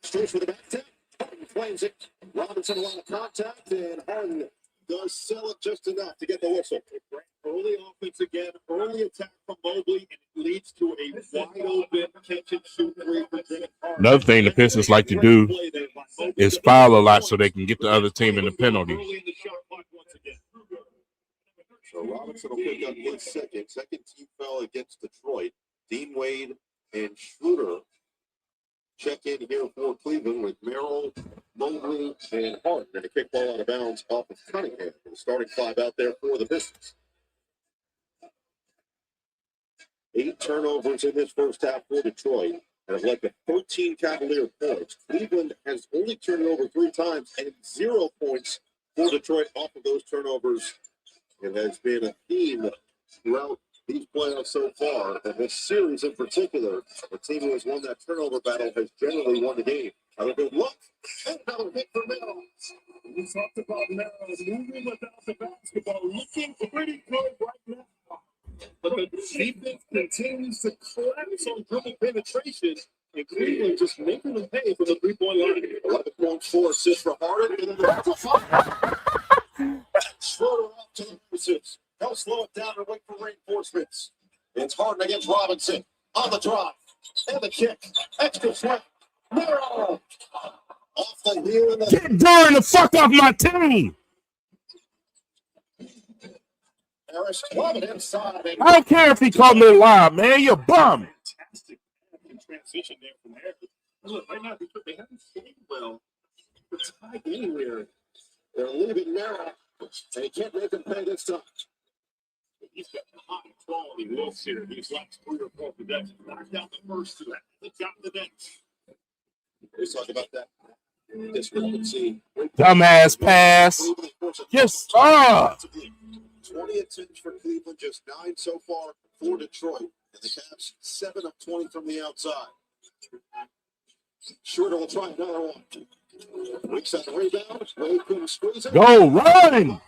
Straight for the back tip. Harden claims it. Robinson a lot of contact, and Harden does sell it just enough to get the whistle. Early offense again, early attack from Mobley, and it leads to a wide open catch and shoot three for Jalen. Another thing the Pistons like to do is foul a lot so they can get the other team in the penalty. Early in the shot clock once again. So Robinson will pick up his second team foul against Detroit. Dean Wade and Schroeder check in here for Cleveland with Merrill, Mobley, and Hart. And a kickball out of bounds off of Cunningham. The starting five out there for the Pistons. 8 turnovers in this first half for Detroit. And have led to 13 Cavalier points. Cleveland has only turned it over 3 times and 0 points for Detroit off of those turnovers. It has been a theme throughout these playoffs so far, and this series in particular. The team who has won that turnover battle has generally won the game. Another good look, and another hit for Merrill. We talked about Merrill moving without the basketball, looking pretty good right now. But the defense continues to collapse on dribble penetration, and Cleveland just making them pay for the 3-point line. 11 points, 4 assists for Harden, and then the fire. Schroeder up to the misses. They'll slow it down and wait for reinforcements. It's Harden against Robinson on the drive and the kick. Extra swing. Merrill off the heel. Get Duren the fuck off my team. Harris club it inside. I don't care if he called me live, man. You're a bum. Fantastic transition there from Harris. Look, might not be good. They haven't played well. It's tied anywhere. They're leaving Merrill, and he can't make him pay this time. He's got high quality looks here. These last 3 or 4 possessions. Knocked out the first 2. He got the next. Let's talk about that discrepancy. Dumbass pass. Yes, sir. 20 attempts for Cleveland, just 9 so far for Detroit. And the Cavs 7 of 20 from the outside. Schroeder will try another one. Weeks on the rebound. Wade couldn't squeeze it. Go run.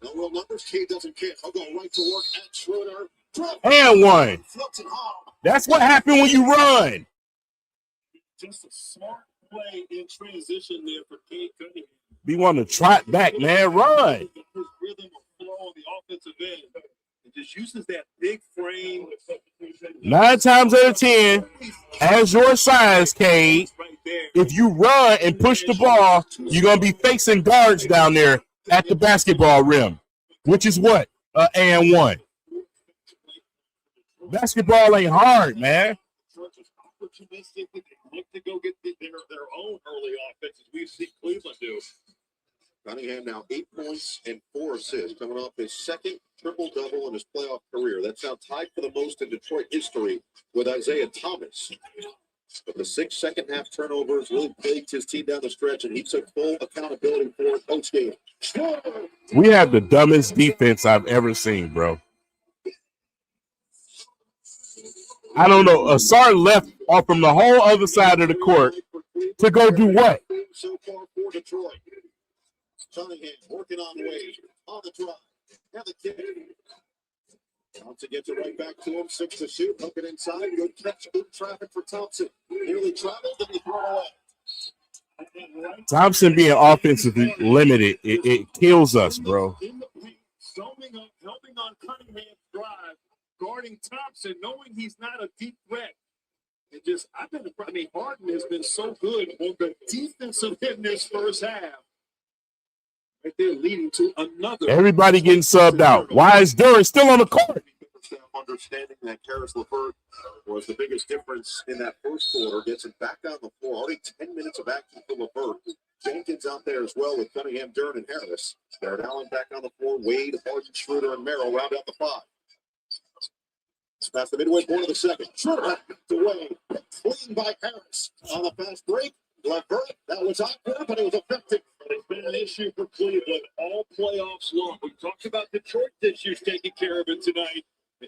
No real numbers. Cade doesn't care. He'll go right to work at Schroeder. And one. Floats it home. That's what happened when you run. Just a smart play in transition there for Cade Cunningham. We want to trot back, man. Run. His rhythm of flow on the offensive end. It just uses that big frame. 9 times out of 10, as your size, Cade, Right there. if you run and push the ball, you're going to be facing guards down there at the basketball rim, which is what? And one. Basketball ain't hard, man. Opportunistic. They look to go get their own early offenses. We've seen Cleveland do. Cunningham now 8 points and 4 assists, coming off his second triple-double in his playoff career. That's now tied for the most in Detroit history with Isaiah Thomas. But the 6 second-half turnovers really plagued his team down the stretch, and he took full accountability for it post-game. We have the dumbest defense I've ever seen, bro. I don't know. Asar left off from the whole other side of the court to go do what? So far for Detroit. Cunningham working on Wade on the drive. Now the kick. Thompson gets it right back to him. 6 to shoot. Hook it inside. Good catch. Good traffic for Thompson. Nearly traveled and he threw it away. Thompson being offensively limited, it kills us, bro. In the paint, zooming up, helping on Cunningham's drive, guarding Thompson, knowing he's not a deep threat. Harden has been so good on the defensive end in this first half. Right there, leading to another. Everybody getting subbed out. Why is Duren still on the court? Understanding that Karis LeVert was the biggest difference in that first quarter, gets him back on the floor. Already 10 minutes of action for LeVert. Jenkins out there as well with Cunningham, Duren, and Harris. Barrett Allen back on the floor. Wade, Harden, Schroeder, and Merrill round out the 5. It's past the midway point of the second. Schroeder away. Clean by Harris on the fast break. LeVert, that was awkward, but it was effective. It's been an issue for Cleveland all playoffs long. We talked about Detroit's issues taking care of it tonight.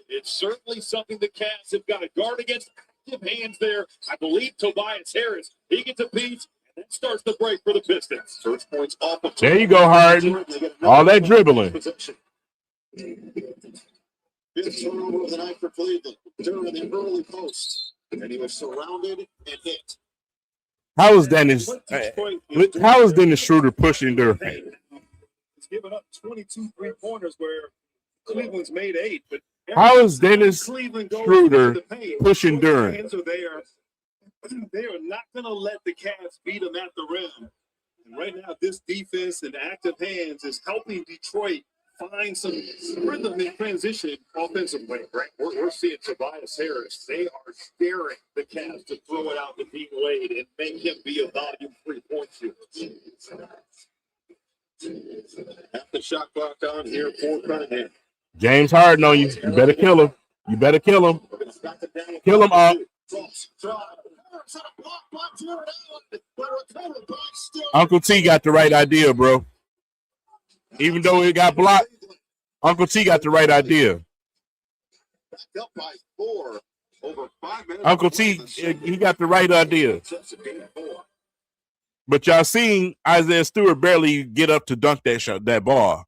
It's certainly something the Cavs have got to guard against. Active hands there. I believe Tobias Harris, he gets a piece, and that starts the break for the Pistons. First points off of There you go, Harden. All that dribbling. Fifth turnover of the night for Cleveland. Duren in the early post, and he was surrounded and hit. How is Dennis Schroeder pushing Duren? He's given up 22 3-pointers where Cleveland's made 8, but How is Dennis Cleveland goes Schroeder into the paint, pushing Duren? hands are there. They are not going to let the Cavs beat them at the rim. And right now, this defense and active hands is helping Detroit find some rhythm in transition offensively. Right? We're seeing Tobias Harris. They are daring the Cavs to throw it out to Dean Wade and make him be a volume 3-point shooter. Half the shot clock on here for Cunningham. James Harden on you. You better kill him. You better kill him. Kill him up. Uncle T got the right idea, bro. Even though it got blocked, Uncle T got the right idea. Up by 4 over 5 minutes. Uncle T, he got the right idea. But y'all seen Isaiah Stewart barely get up to dunk that ball.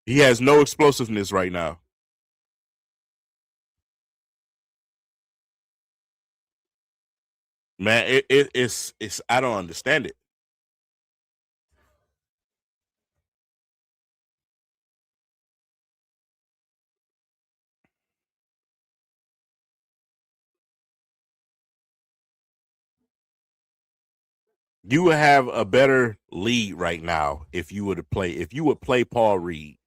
He has no explosiveness right now. Man, it's I don't understand it. You would have a better lead right now if you would play Paul Reed.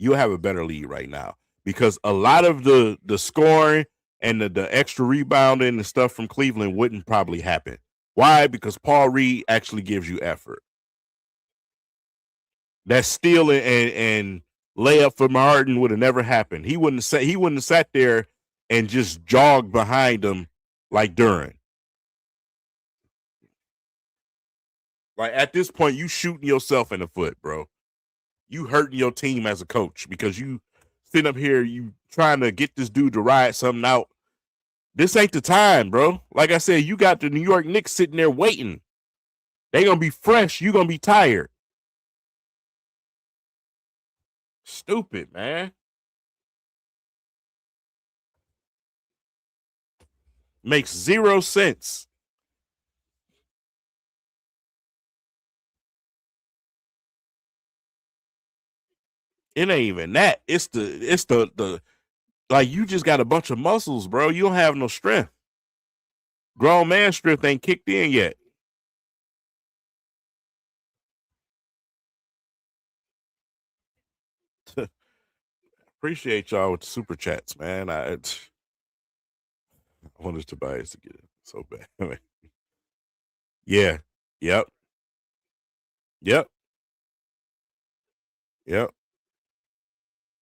You would have a better lead right now because a lot of the scoring and the extra rebounding and stuff from Cleveland wouldn't probably happen. Why? Because Paul Reed actually gives you effort. That steal and layup from Harden would have never happened. He wouldn't have sat there and just jogged behind him like Duren. Like at this point, you shooting yourself in the foot, bro. You hurting your team as a coach because you sitting up here, you trying to get this dude to ride something out. This ain't the time, bro. Like I said, you got the New York Knicks sitting there waiting. They gonna be fresh. You gonna be tired. Stupid, man. Makes 0 sense. It ain't even that. It's the like you just got a bunch of muscles, bro. You don't have no strength. Grown man strength ain't kicked in yet. Appreciate y'all with the super chats, man. I wanted Tobias to get it so bad. Yeah. Yep. Yep. Yep.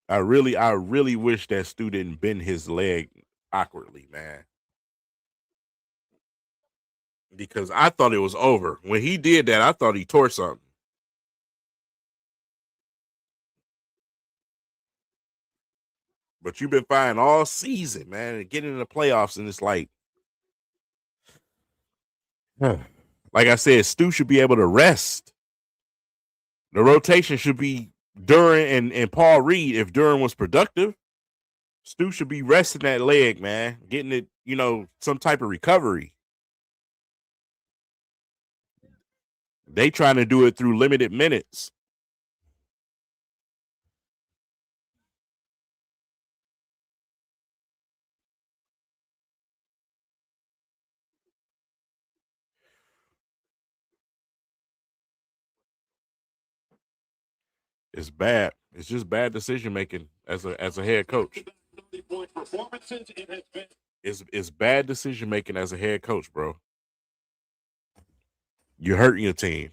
I really wish that Stu didn't bend his leg awkwardly, man. Because I thought it was over. When he did that, I thought he tore something. But you've been fine all season, man, and getting in the playoffs, and it's like I said, Stu should be able to rest. The rotation should be Duren and Paul Reed. If Duren was productive, Stu should be resting that leg, man, getting it, some type of recovery. They trying to do it through limited minutes. It's bad. It's just bad decision making as a head coach. It's bad decision making as a head coach, bro. You're hurting your team.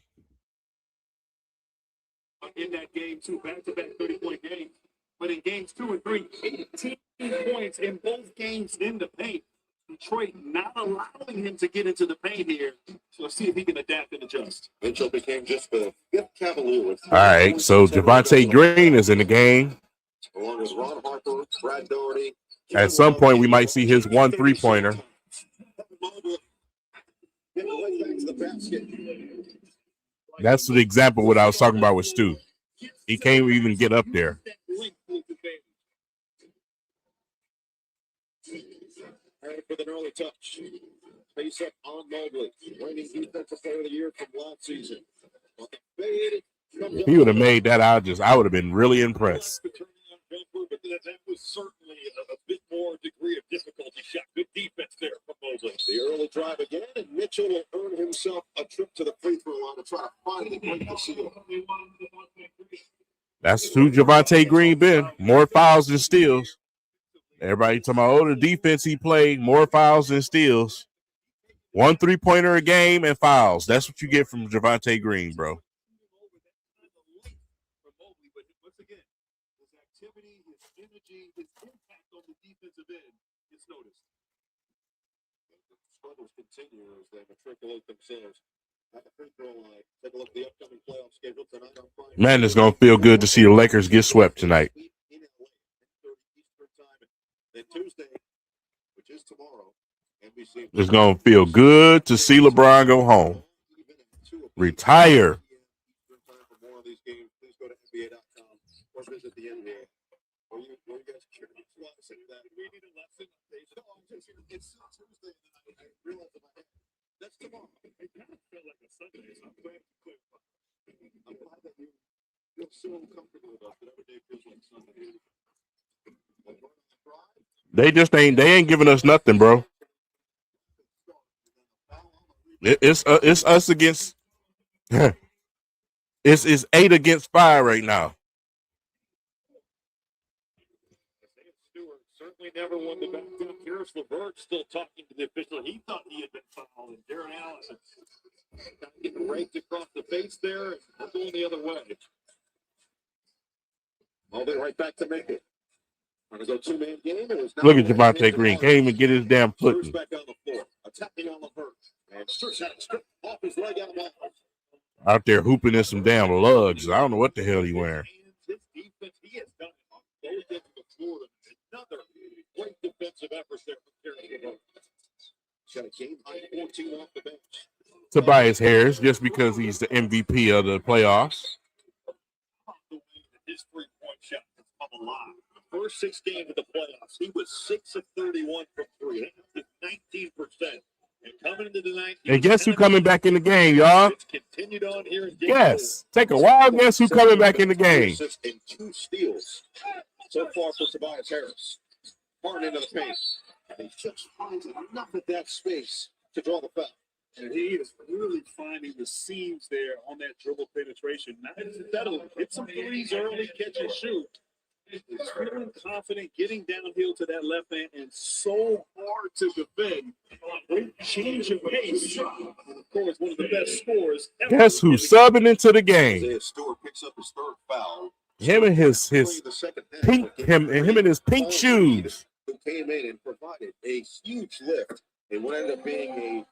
In that game, two back-to-back 30-point games. But in games 2 and 3, 18 points in both games in the paint. Detroit not allowing him to get into the paint here. So let's see if he can adapt and adjust. Mitchell became just the 5th Cavalier. All right, so Javonte Green is in the game. Along with Ron Harper, Brad Doherty. At some point, we might see his 1 3-pointer. That's the example of what I was talking about with Stu. He can't even get up there. With an early touch. Face up on Mobley. Reigning defensive player of the year from last season. If he would have made that, I would have been really impressed. But that was certainly a bit more degree of difficulty shot. Good defense there from Mobley. The early drive again, and Mitchell will earn himself a trip to the free throw line to try to finally break the seal. That's who Javonte Green been. More fouls than steals. Everybody talking about, the defense he played, more fouls than steals. 1 3-pointer a game and fouls. That's what you get from Javonte Green, bro. His impact on the defensive end is noticed. The struggles continue as they matriculate themselves at the free throw line. Take a look at the upcoming playoff schedule tonight on Friday. Man, it's gonna feel good to see the Lakers get swept tonight. Then Tuesday, which is tomorrow, NBC. It's gonna feel good to see LeBron go home. Retire. For more of these games, please go to NBA.com or visit the NBA. Where you guys are curious. We need a lesson. It's Tuesday, and I realized in my head, that's tomorrow. It kind of felt like a Sunday, so I'm glad to clarify. I'm glad that you feel so comfortable about that every day feels like Sunday. They ain't giving us nothing, bro. It's us against it's 8 against 5 right now. Certainly never won the back down. Karis LeVert still talking to the official. He thought he had been fouled, and Darren Allison getting raked across the face there and going the other way. I'll be right back to make it. Going to go 2-man game. Look at Javonte Green. Can't even get his damn foot. Back on the floor. Attacking on LeVert. And stripped off his leg out of bounds. Out there hooping in some damn lugs. I don't know what the hell he wearing. His defense, he has done it on both ends of the floor. Another great defensive effort there from Karis LeVert. He's got a game high 14 off the bench. Tobias Harris, just because he's the MVP of the playoffs. His 3-point shot has come alive. The first 6 games of the playoffs, he was 6 of 31 from 3. That's 19%. And coming into the 19th. And guess who coming back in the game, y'all? It's continued on here in game Guess. Take a wild guess who's coming back in the game. Assists and 2 steals so far for Tobias Harris. Hard into the paint. And he just finds enough of that space to draw the foul. And he is really finding the seams there on that dribble penetration. Not settling. Hit some threes early, catch and shoot. He's feeling confident, getting downhill to that left hand, and so hard to defend. Great change of pace. And of course, one of the best scorers ever. Guess who's subbing into the game? Isaiah Stewart picks up his 3rd foul. Him and his pink him in his pink shoes. Who came in and provided a huge lift in what ended up being a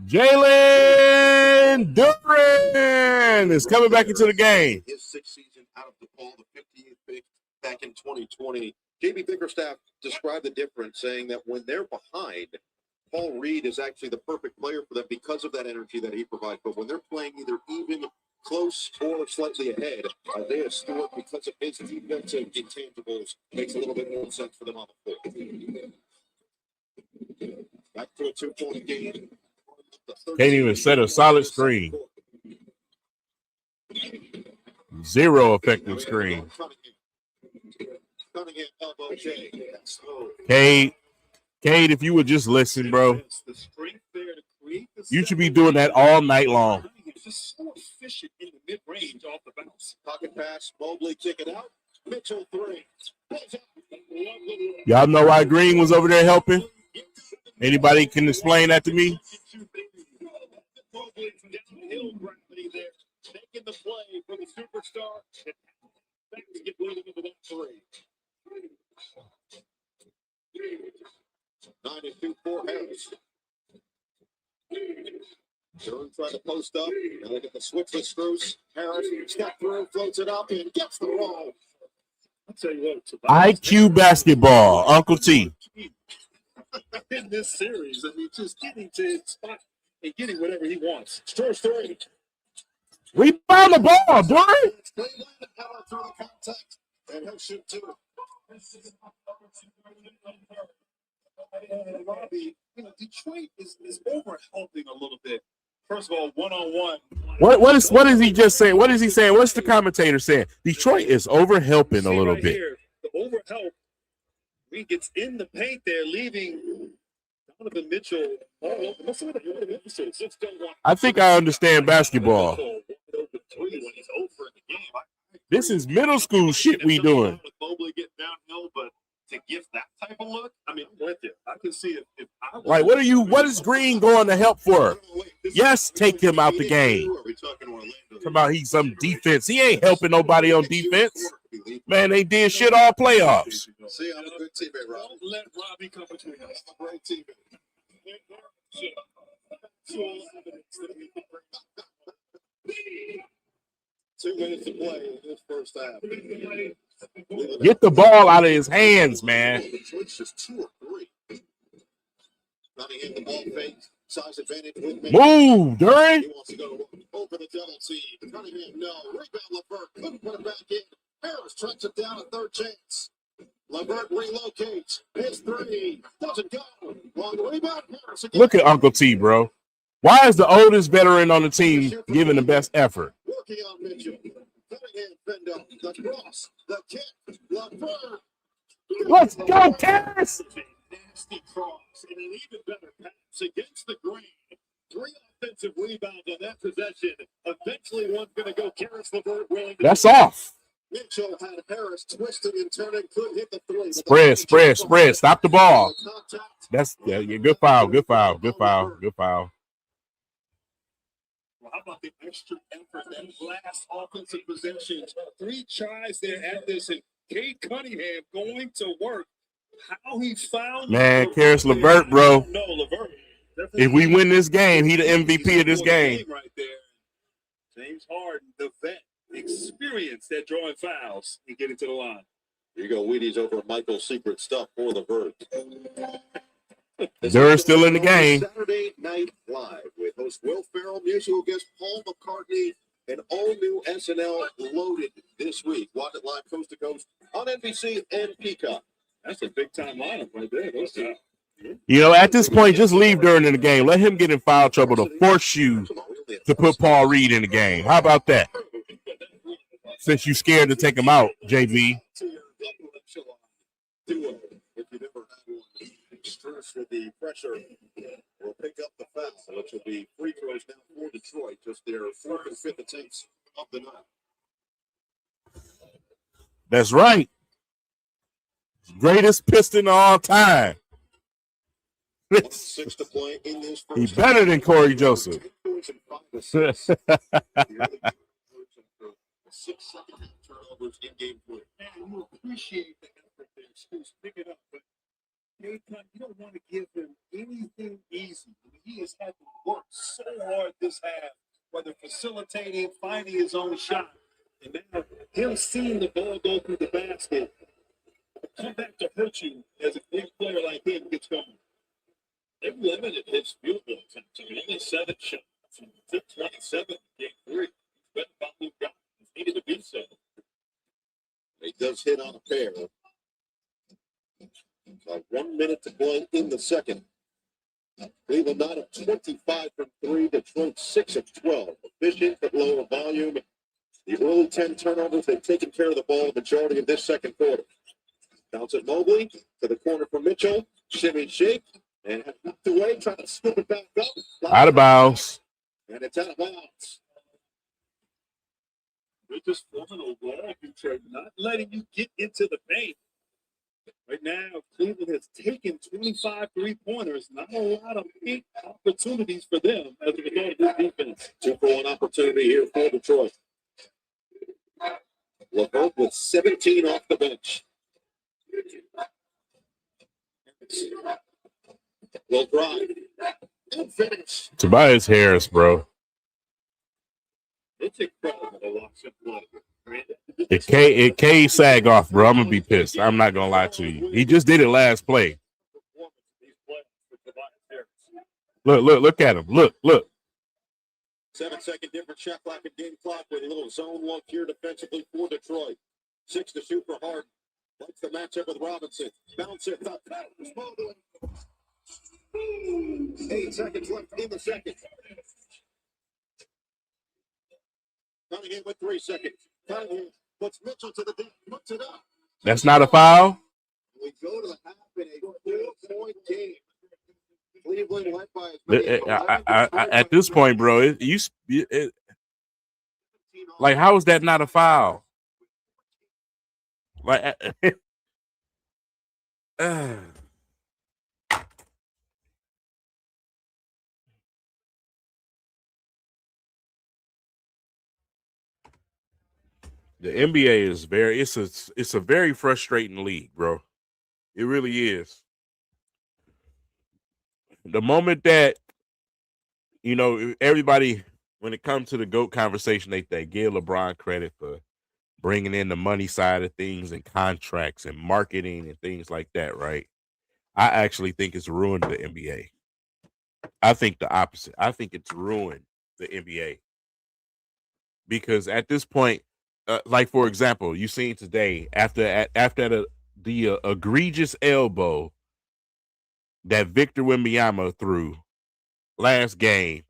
Jaylen Duren is coming back into the game. his 6th season out of DePaul, the 58th pick back in 2020. JB Bickerstaff described the difference, saying that when they're behind, Paul Reed is actually the perfect player for them because of that energy that he provides. But when they're playing either even, close, or slightly ahead, Isaiah Stewart, because of his defensive intangibles, makes a little bit more sense for them on the floor. Back to a 2-point game. Can't even set a solid screen. 0 effective screen. Cunningham, elbow J. Cade, if you would just listen, bro, you should be doing that all night long. He's just so efficient in the mid-range off the bounce. Pocket pass, Mobley kick it out. Mitchell 3. Y'all know why Green was over there helping? Anybody can explain that to me? Downhill gravity there, taking the play for the superstar. Back to get rid of that 3. 9-2 for Harris. Duren trying to post up. Now look at the switch with Spruce. Harris step through, floats it up, and gets the roll. I'll tell you what, Tobias, IQ basketball, Uncle T. in this series, I mean, just getting to his spot and getting whatever he wants. Stretch 3. Rebound the ball, Duren. Cleveland, power through the contact, and he'll shoot 2. Robbie, Detroit is over-helping a little bit. First of all, one-on-one. What is he just saying? What is he saying? What's the commentator saying? Detroit is over-helping a little right bit. Here, the over-help. He gets in the paint there, leaving Donovan Mitchell all over. Most of the episodes just don't want. I think I understand basketball. This is middle school shit we doing. With Mobley getting downhill, but to give that type of look, I mean, I'm with you. I can see if I was Like, what is Green going to help for? Yes, take him out the game. Talking about he's some defense. He ain't helping nobody on defense. Man, they did shit all playoffs. See, I'm a good teammate, Rob. Don't let Robbie come between us. Great teammate. 2 minutes to play in this first half. Get the ball out of his hands, man. Detroit's just 2 or 3. Cunningham, the ball fake, size advantage with me. Move, Duren. He wants to go over the double team. Cunningham, no. Rebound, LeVert. Couldn't put it back in. Harris tracks it down, a 3rd chance. LeVert relocates. His 3 doesn't go. Long rebound. Harris again. Look at Uncle T, bro. Why is the oldest veteran on the team giving the best effort? Working on Mitchell. Cunningham, fend up. The cross. The kick. LeVert. Let's go, Cass. Nasty cross and an even better pass against the grain. 3 offensive rebounds on that possession. Eventually, one's going to go. Karis LeVert willing to. That's off. Mitchell had Harris twisted and turning, couldn't hit the 3. Spread. Stop the ball. That's good foul. Good foul. Well, how about the extra effort, that last offensive possession? 3 tries there at this, and Cade Cunningham going to work. How he found Karis LeVert, bro. No, LeVert. If we win this game, he the MVP of this game. Right there. James Harden, the vet, experienced at drawing fouls and getting to the line. Here you go, Wheaties over Michael's secret stuff for LeVert. Duren's still in the game. Saturday Night Live with host Will Ferrell, musical guest Paul McCartney, and all new SNL loaded this week. Watch it live coast to coast on NBC and Peacock. That's a big time lineup right there. Those guys. You know, at this point, just leave Duren in the game. Let him get in foul trouble to force you to put Paul Reed in the game. How about that? Since you scared to take him out, JV. Duo, if you never had one, Strus with the pressure will pick up the foul, which will be free throws now for Detroit, just their 4th and 5th attempts of the night. That's right. Greatest Piston of all time. 1:06 to play in this first. He's better than Corey Joseph. 6 second turnovers in game 3. Man, you appreciate the effort there, Scoots. Pick it up, but Cade Cunningham, you don't want to give him anything easy. I mean, he has had to work so hard this half, whether facilitating, finding his own shot, and now him seeing the ball go through the basket, come back to hurt you as a big player like him gets going. They've limited his field goal attempts. I mean, only 7 shots from 27 in game 3. But about who got needed to be 7. He does hit on a pair. 1 minute to play in the second. Cleveland 9 of 25 from 3. Detroit 6 of 12. Efficient but lower volume. The early 10 turnovers, they've taken care of the ball the majority of this second quarter. Bounce it Mobley to the corner for Mitchell. Shimmy shake. And knocked away, trying to scoop it back up. Out of bounds. And it's out of bounds. They're just forming a wall, Detroit, not letting you get into the paint. Right now, Cleveland has taken 25 three-pointers. Not a lot of paint opportunities for them as a result of this defense. 2-for-1 opportunity here for Detroit. LeVert with 17 off the bench. Will drive and finish. Tobias Harris, bro. It's incredible to watch him play. I mean, It K sag off, bro. I'm gonna be pissed. I'm not gonna lie to you. He just did it last play. Look at him. Look. 7-second difference, shot clock and game clock with a little zone look here defensively for Detroit. 6 to shoot for Harden. Likes the matchup with Robinson. Bounce it up. 8 seconds left in the second. Cunningham with 3 seconds. Cunningham puts Mitchell to the deep, puts it up. That's not a foul. We go to the half in a 4-point game. Cleveland led by as many as 11 At this point, bro, like, how is that not a foul? Like, the NBA is it's a very frustrating league, bro. It really is. The moment that, you know, everybody, when it comes to the GOAT conversation, they give LeBron credit for bringing in the money side of things and contracts and marketing and things like that, right? I actually think it's ruined the NBA. I think the opposite. I think it's ruined the NBA. Because at this point, like, for example, you seen today, after the egregious elbow that Victor Wembanyama threw last game,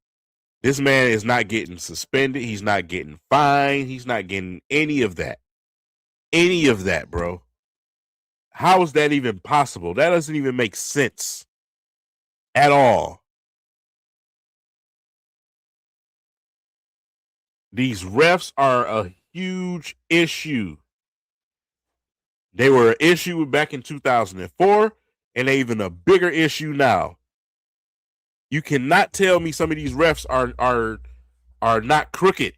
this man is not getting suspended. He's not getting fined. He's not getting any of that. Any of that, bro. How is that even possible? That doesn't even make sense at all. These refs are a huge issue. They were an issue back in 2004, and they're even a bigger issue now. You cannot tell me some of these refs are not crooked.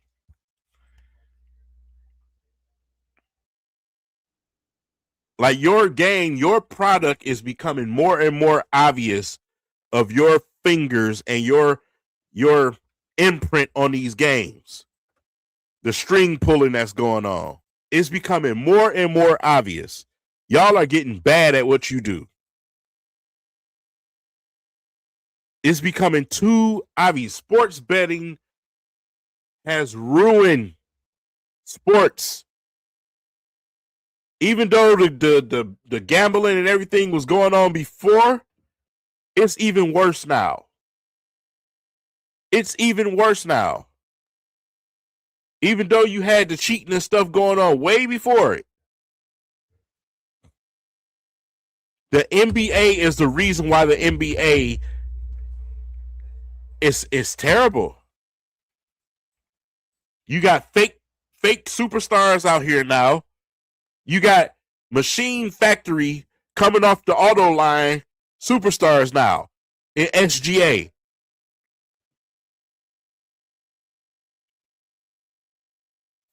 Like, your game, your product is becoming more and more obvious of your fingers and your imprint on these games. The string pulling that's going on. It's becoming more and more obvious. Y'all are getting bad at what you do. It's becoming too obvious. Sports betting has ruined sports. Even though the gambling and everything was going on before, it's even worse now. It's even worse now. Even though you had the cheating and stuff going on way before it. The NBA is the reason why the NBA is terrible. You got fake superstars out here now. You got Machine Factory coming off the auto line superstars now in SGA.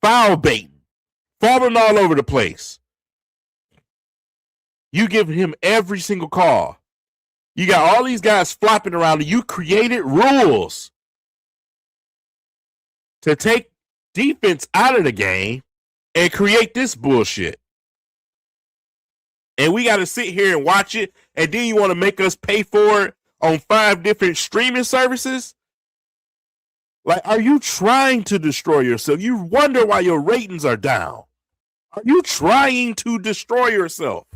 Foul baiting, falling all over the place. You give him every single call. You got all these guys flopping around, and you created rules to take defense out of the game and create this bullshit. And we got to sit here and watch it, and then you want to make us pay for it on 5 different streaming services? Like, are you trying to destroy yourself? You wonder why your ratings are down. Are you trying to destroy yourself?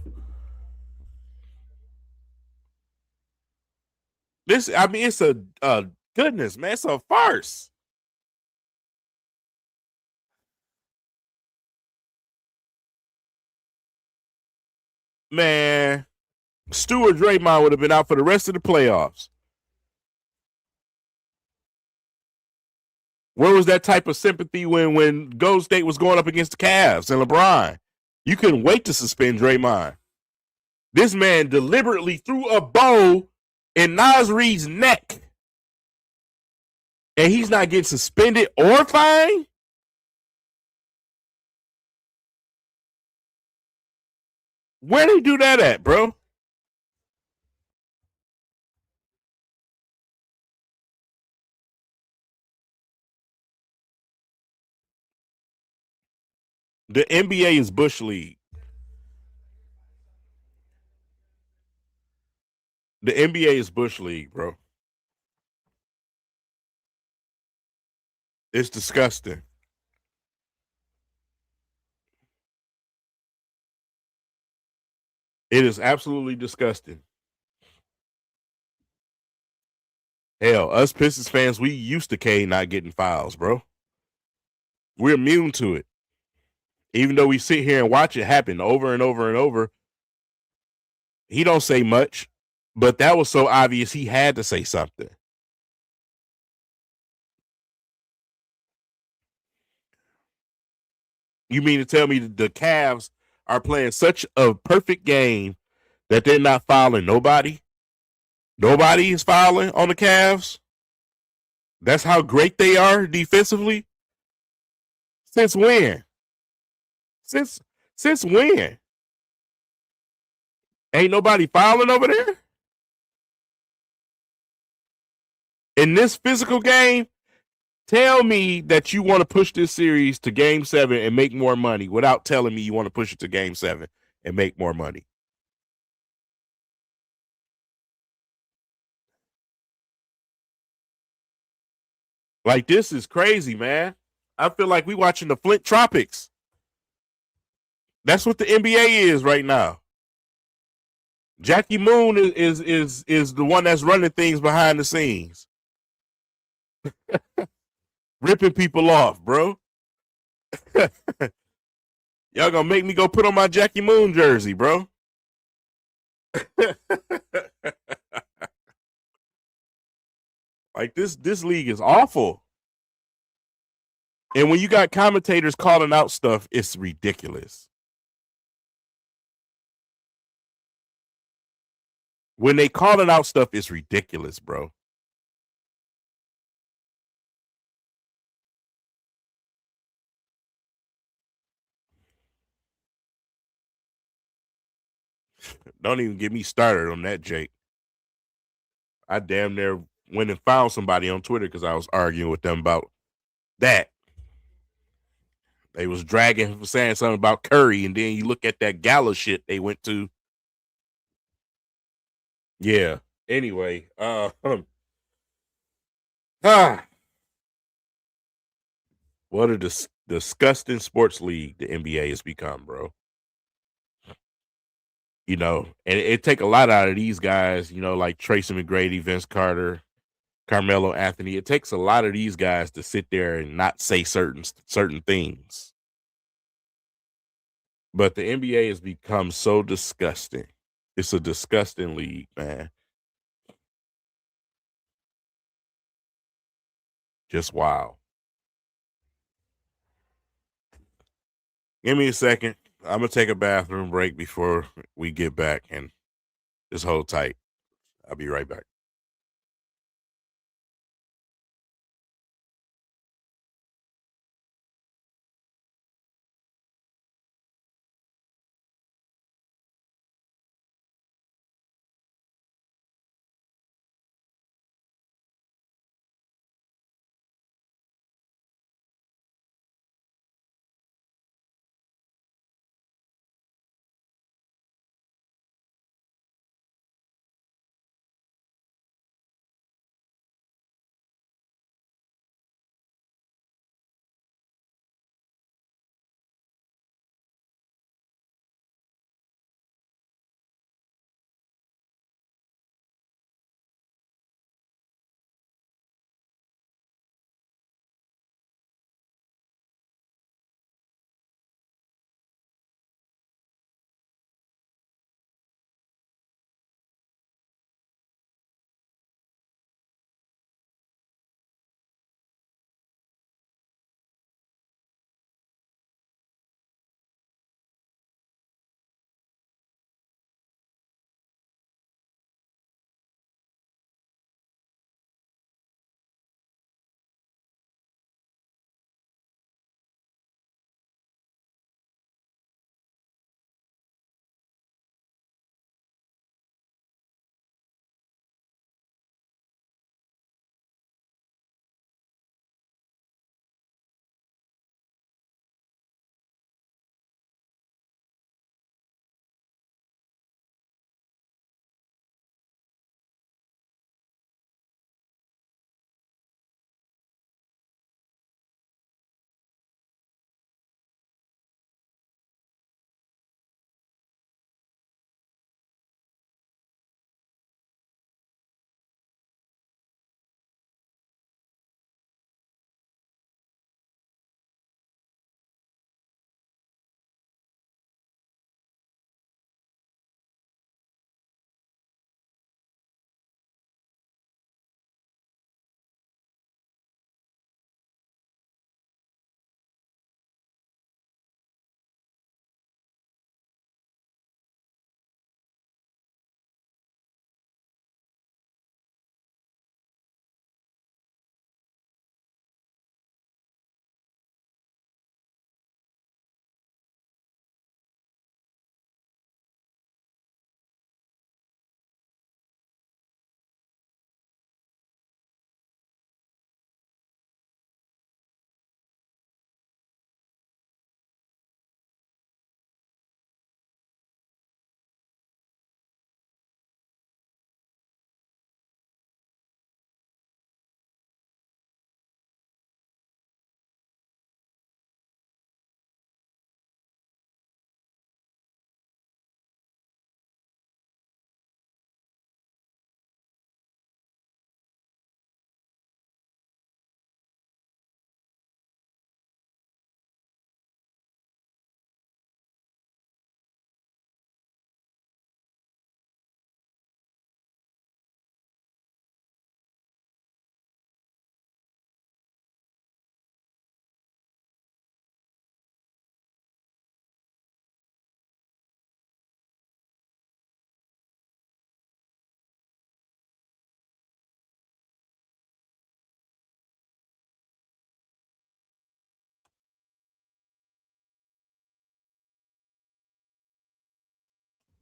It's a goodness, man. It's a farce. Man, Stuart Draymond would have been out for the rest of the playoffs. Where was that type of sympathy when Golden State was going up against the Cavs and LeBron? You couldn't wait to suspend Draymond. This man deliberately threw a bow in Naz Reid's neck. And he's not getting suspended or fined? Where they do that at, bro? The NBA is Bush League. The NBA is Bush League, bro. It's disgusting. It is absolutely disgusting. Hell, us Pistons fans, we used to Cade not getting fouls, bro. We're immune to it. Even though we sit here and watch it happen over and over and over, he don't say much, but that was so obvious he had to say something. You mean to tell me the Cavs are playing such a perfect game that they're not fouling nobody? Nobody is fouling on the Cavs? That's how great they are defensively? Since when? Since when? Ain't nobody fouling over there? In this physical game, tell me that you want to push this series to Game 7 and make more money without telling me you want to push it to Game 7 and make more money. Like, this is crazy, man. I feel like we watching the Flint Tropics. That's what the NBA is right now. Jackie Moon is the one that's running things behind the scenes. Ripping people off, bro. Y'all gonna make me go put on my Jackie Moon jersey, bro. Like, this league is awful. And when you got commentators calling out stuff, it's ridiculous. When they calling out stuff, it's ridiculous, bro. Don't even get me started on that, Jake. I damn near went and found somebody on Twitter because I was arguing with them about that. They was dragging for saying something about Curry, and then you look at that gala shit they went to. Yeah. Anyway, what a disgusting sports league the NBA has become, bro. You know, and it take a lot out of these guys, you know, like Tracy McGrady, Vince Carter, Carmelo Anthony. It takes a lot of these guys to sit there and not say certain things. But the NBA has become so disgusting. It's a disgusting league, man. Just wow. Give me a second. I'm going to take a bathroom break before we get back, and just hold tight. I'll be right back.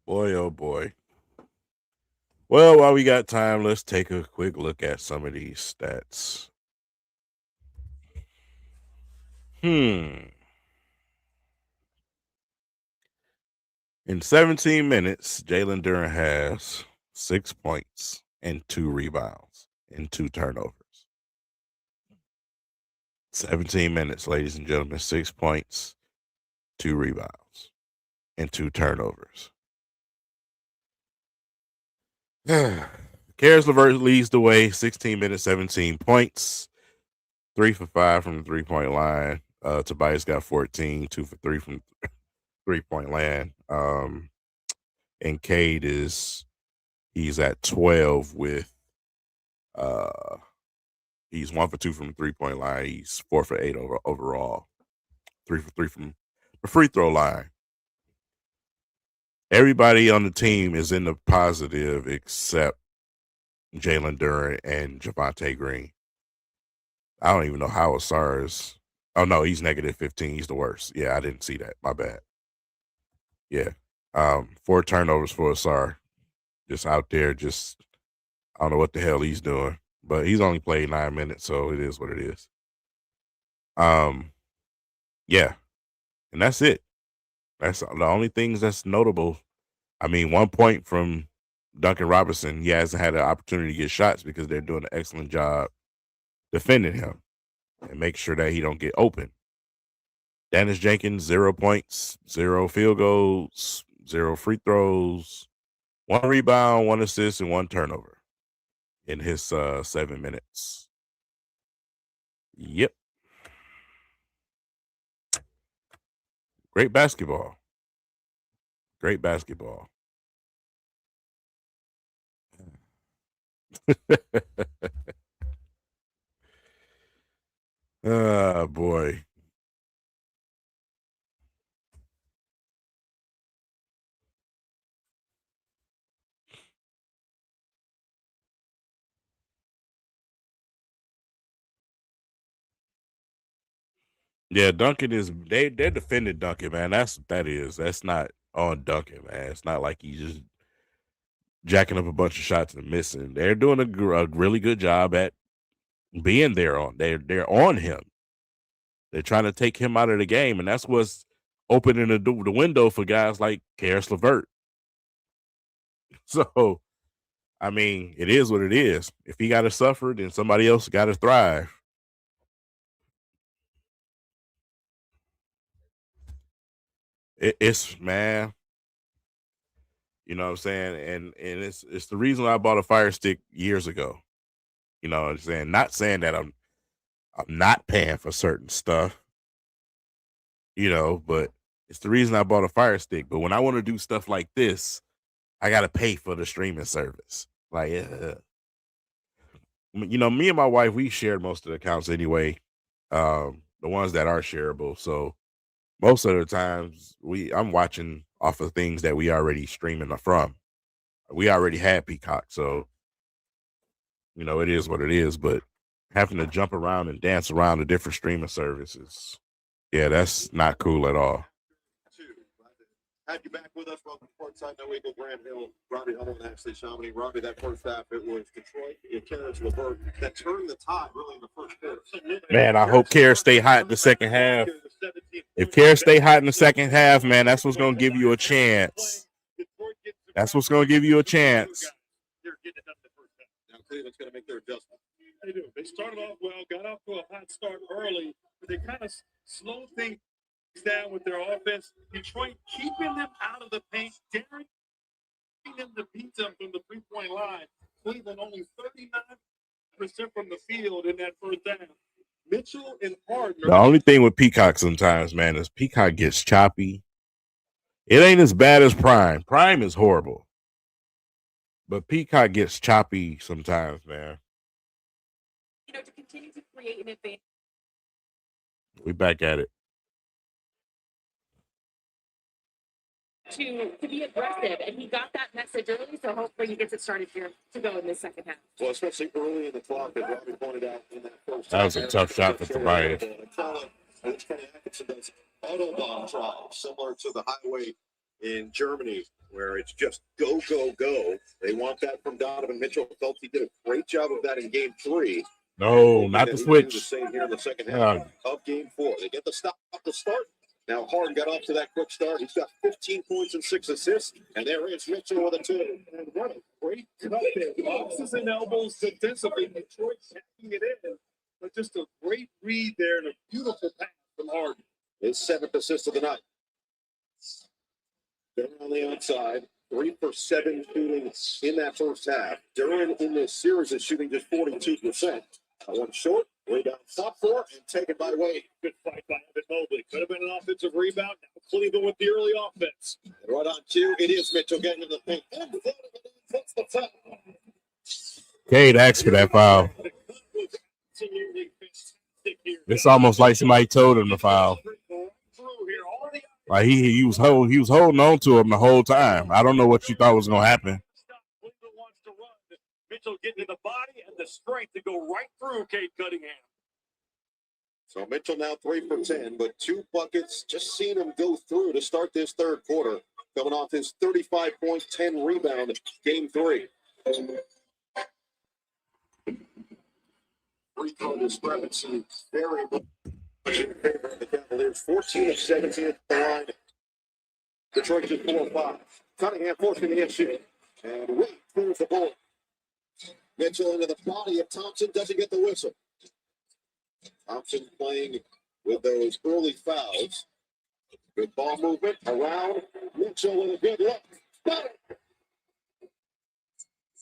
Boy, oh boy. Well, while we got time, let's take a quick look at some of these stats. In 17 minutes, Jaylen Duren has 6 points and 2 rebounds and 2 turnovers. 17 minutes, ladies and gentlemen, 6 points, 2 rebounds, and 2 turnovers. Karis LeVert leads the way, 16 minutes, 17 points, 3 for 5 from the 3-point line. Tobias got 14, 2 for 3 from 3-point land. And Cade he's at 12 with he's 1 for 2 from the 3-point line. He's 4 for 8 overall. 3 for 3 from the free throw line. Everybody on the team is in the positive except Jaylen Duren and Javonte Green. I don't even know how Asar is. Oh, no, he's negative 15. He's the worst. Yeah, I didn't see that. My bad. Yeah. 4 turnovers for Asar. Just out there, I don't know what the hell he's doing. But he's only played 9 minutes, so it is what it is. Yeah. And that's it. That's the only things that's notable. I mean, 1 point from Duncan Robinson. He hasn't had an opportunity to get shots because they're doing an excellent job defending him and make sure that he don't get open. Dennis Jenkins, 0 points, 0 field goals, 0 free throws, 1 rebound, 1 assist, and 1 turnover in his 7 minutes. Yep. Great basketball. Great basketball. Oh, boy. Yeah, Duncan they're defending Duncan, man. That's not on Duncan, man. It's not like he's just jacking up a bunch of shots and missing. They're doing a really good job at being there they're on him. They're trying to take him out of the game, and that's what's opening the window for guys like Karis LeVert. So, I mean, it is what it is. If he got to suffer, then somebody else got to thrive. It's man, you know what I'm saying, and it's the reason I bought a Fire Stick years ago. You know what I'm saying? Not saying that I'm not paying for certain stuff, but it's the reason I bought a Fire Stick. But when I want to do stuff like this, I got to pay for the streaming service. Like, me and my wife, we shared most of the accounts anyway, the ones that are shareable. So most of the times I'm watching off of things that we already streaming from. We already had Peacock, so it is what it is. But having to jump around and dance around the different streaming services, yeah, that's not cool at all. Had you back with us. Welcome to Courtside. No Eagle, Grant Hill, Robbie Hummel, and Ashley Chamonix. Robbie, that first half, it was Detroit and Karis LeVert that turned the tide really in the first quarter. Man, I hope Karis stay hot in the second half. If Karis stay hot in the second half, man, that's what's going to give you a chance. That's what's going to give you a chance. Now Cleveland's going to make their adjustment. They do. They started off well, got off to a hot start early, but they kind of slowed things down with their offense. Detroit keeping them out of the paint, daring them to beat them from the 3-point line. Cleveland only 39% from the field in that first half. Mitchell and Harden. The only thing with Peacock sometimes, man, is Peacock gets choppy. It ain't as bad as Prime. Prime is horrible. But Peacock gets choppy sometimes, man. To continue to create an advantage. We back at it. To be aggressive, and he got that message early, so hopefully he gets it started here to go in the second half. Well, especially early in the clock, as Robbie pointed out in that first That was a tough shot for Tobias. Kenny Atkinson does Autobahn drive, similar to the highway in Germany, where it's just go, go, go. They want that from Donovan Mitchell. Felt he did a great job of that in Game 3. No, not the switch. The same here in the second half of Game 4. They get the stop to start. Now Harden got off to that quick start. He's got 15 points and 6 assists. And there is Mitchell with a 2. And what a great cut there. Boxes and elbows defensively. Detroit checking it in. But just a great read there and a beautiful pass from Harden. His 7th assist of the night. They're on the outside. 3 for 7 shooting in that first half. Duren in this series is shooting just 42%. One short, rebound top 4, and taken by Wade. Good fight by Evan Mobley. Could have been an offensive rebound. Now Cleveland with the early offense. And right on cue, it is Mitchell getting in the paint. And that's the foul. Cade asked for that foul. Absolutely fantastic here. It's almost like somebody told him to foul. Like he was holding on to him the whole time. I don't know what you thought was gonna happen. Cleveland wants to run. Mitchell getting to the body and the strength to go right through Cade Cunningham. So Mitchell now 3 for 10, but 2 buckets. Just seeing him go through to start this third quarter. Coming off his 35 point, 10 rebound, game 3. Free throw discrepancy very much in favor of the Cavaliers. 14 of 17 at the line. Detroit just 4 of 5. Cunningham forcing the issue. And Wade clears the ball. Mitchell into the body of Thompson, doesn't get the whistle. Thompson playing with those early fouls. Good ball movement around. Mitchell with a good look. Got it.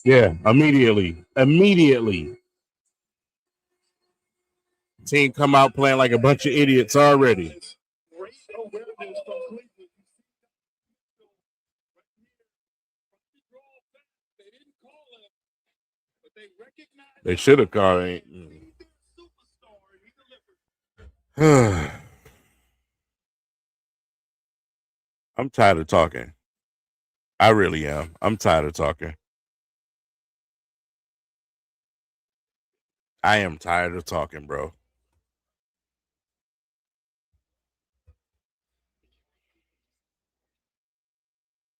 Yeah, immediately. Team come out playing like a bunch of idiots already. Great awareness from Cleveland. They didn't call him, but they recognized They should have called it. superstar. He delivered. I'm tired of talking. I really am. I'm tired of talking. I am tired of talking, bro.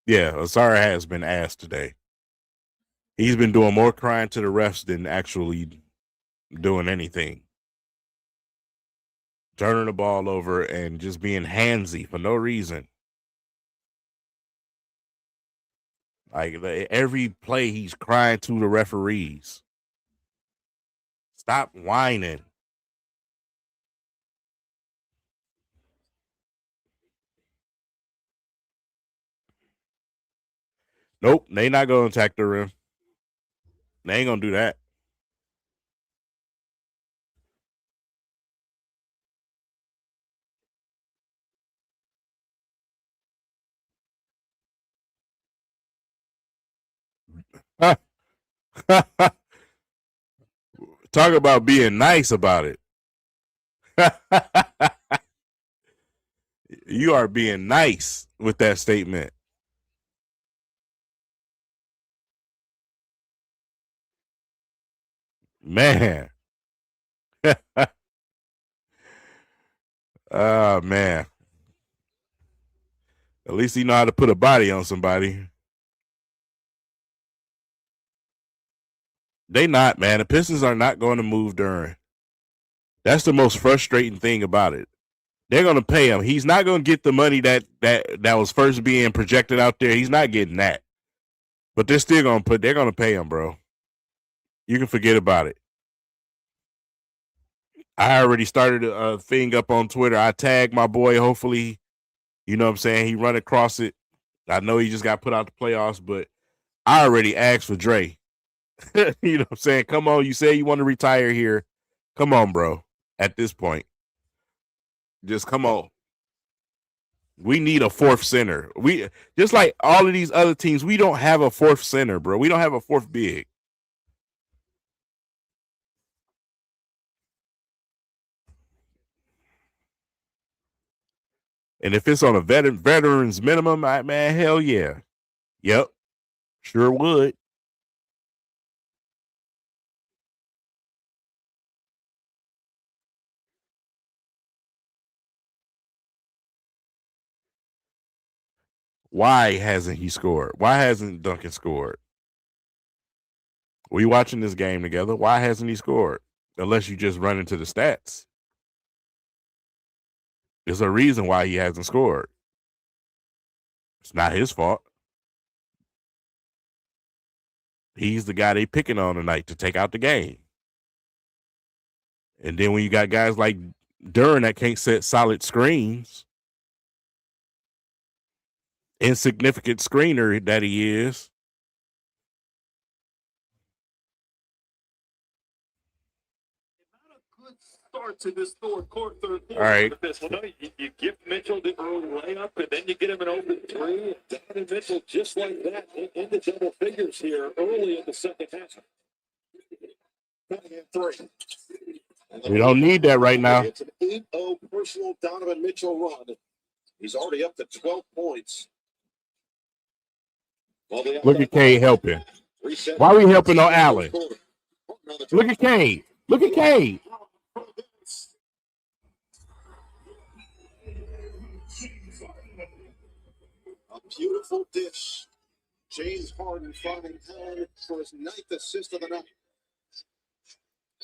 Yeah, Osara has been asked today. He's been doing more crying to the refs than actually doing anything. Turning the ball over and just being handsy for no reason. Like every play, he's crying to the referees. Stop whining. Nope, they not going to attack the rim. They ain't going to do that. Talk about being nice about it. You are being nice with that statement. Man. Oh, man. At least he know how to put a body on somebody. They not, man. The Pistons are not going to move Duren. That's the most frustrating thing about it. They're going to pay him. He's not going to get the money that was first being projected out there. He's not getting that. But they're still going to they're going to pay him, bro. You can forget about it. I already started a thing up on Twitter. I tagged my boy. Hopefully, you know what I'm saying, he run across it. I know he just got put out the playoffs, but I already asked for Dre. You know what I'm saying? Come on, you say you want to retire here. Come on, bro. At this point, just come on. We need a fourth center. We just like all of these other teams, we don't have a fourth center, bro. We don't have a fourth big. And if it's on a veterans minimum, man, hell yeah. Yep. Sure would. Why hasn't he scored? Why hasn't Duncan scored? We watching this game together. Why hasn't he scored? Unless you just run into the stats. There's a reason why he hasn't scored. It's not his fault. He's the guy they picking on tonight to take out the game. And then when you got guys like Duren that can't set solid screens, insignificant screener that he is. Not a good start to this third quarter. All right. Well, no, you give Mitchell the early layup, and then you get him an open three. Donovan Mitchell, just like that, into double figures here early in the second half. Cunningham three. We don't need that right now. It's an 8-0 personal Donovan Mitchell run. He's already up to 12 points. Look at Cade helping. Why are we helping on Allen? Look at Cade. Look at Cade. A beautiful dish. James Harden finding Allen for his 9th assist of the night.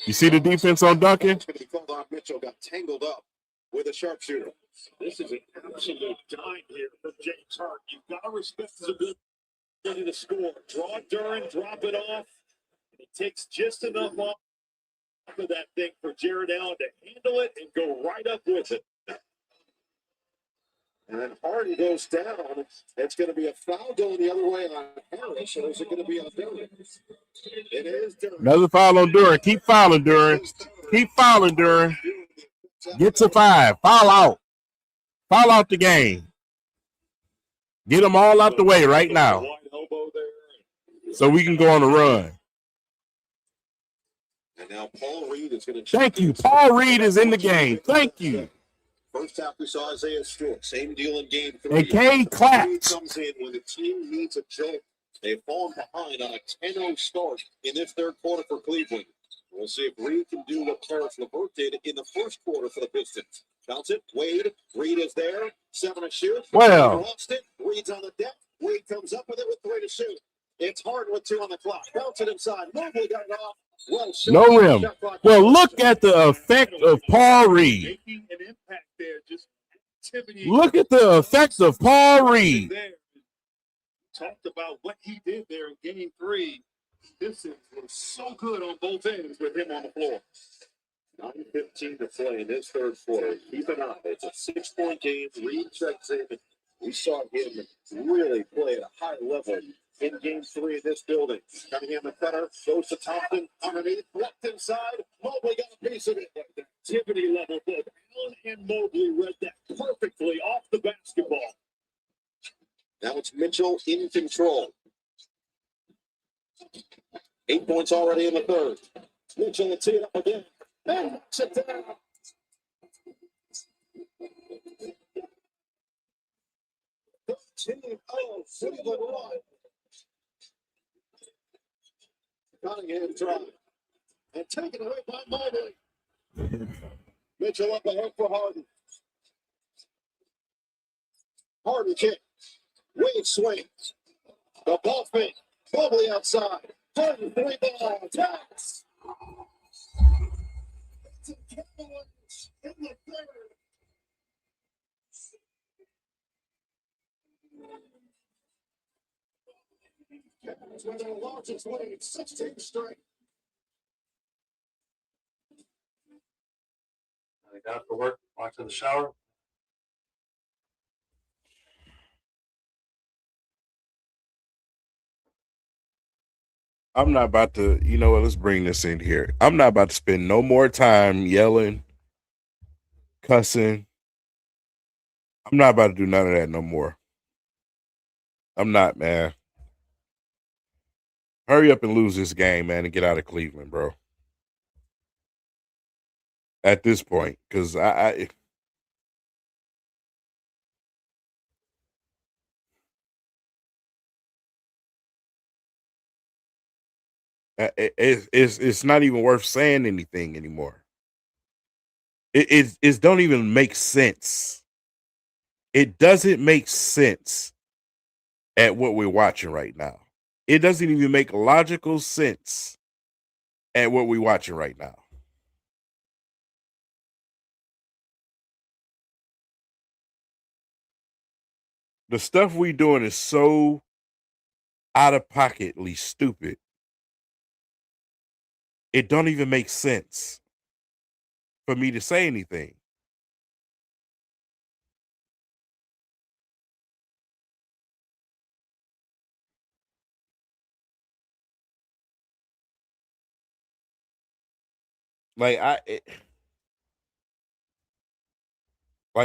You see the defense on Duncan? It's going to be called on. Mitchell got tangled up with a sharpshooter. This is an absolute dime here from James Harden. You've got to respect his ability to score. Draw Duren, drop it off. He takes just enough off of that thing for Jared Allen to handle it and go right up with it. And then Harden goes down. It's going to be a foul going the other way on Harris, or is it going to be on Duren? It is Duren. Another foul on Duren. Keep fouling, Duren. Keep fouling, Duren. Get to 5. Foul out. Foul out the game. Get them all out the way right now so we can go on a run. And now Paul Reed is going to. Thank you. Paul Reed is in the game. Thank you. First half, we saw Isaiah Stewart. Same deal in game 3. And Cade clapped. Comes in when the team needs a jolt. They've fallen behind on a 10-0 start in this third quarter for Cleveland. We'll see if Reed can do what Paris LeVert did in the first quarter for the Pistons. Bounce it. Wade. Reed is there. 7 to shoot. Well. Lost it. Reed's on the deck. Wade comes up with it with 3 to shoot. It's Harden with 2 on the clock. Bounce it inside. Mobley got it off. Well, no rim. Well, look at the effect of Paul Reed. Making an impact there. Just activity. Look at the effect of Paul Reed. Talked about what he did there in game 3. Pistons were so good on both ends with him on the floor. 9:15 to play in this third quarter. Keep an eye. It's a 6-point game. Reed checks in. We saw him really play at a high level in game 3 in this building. Cunningham the cutter, goes to Thompson underneath, left inside. Mobley got a piece of it. The activity level, both Allen and Mobley read that perfectly off the basketball. Now it's Mitchell in control. 8 points already in the third. Mitchell will tee it up again. And knocks it down. Cleveland run. Cunningham drive. And taken away by Mobley. Mitchell up ahead for Harden. Harden kick. Wade swings. The ball fake. Mobley outside. Harden 3-ball. Tax. In the third. Cavs with their largest lead, 16 straight. I got up for work, walked to the shower. I'm not about to, you know what, let's bring this in here. I'm not about to spend no more time yelling, cussing. I'm not about to do none of that no more. I'm not, man. Hurry up and lose this game, man, and get out of Cleveland, bro. At this point, because it's not even worth saying anything anymore. It don't even make sense. It doesn't make sense at what we're watching right now. It doesn't even make logical sense at what we're watching right now. The stuff we doing is so out of pocketly stupid. It don't even make sense for me to say anything. Like,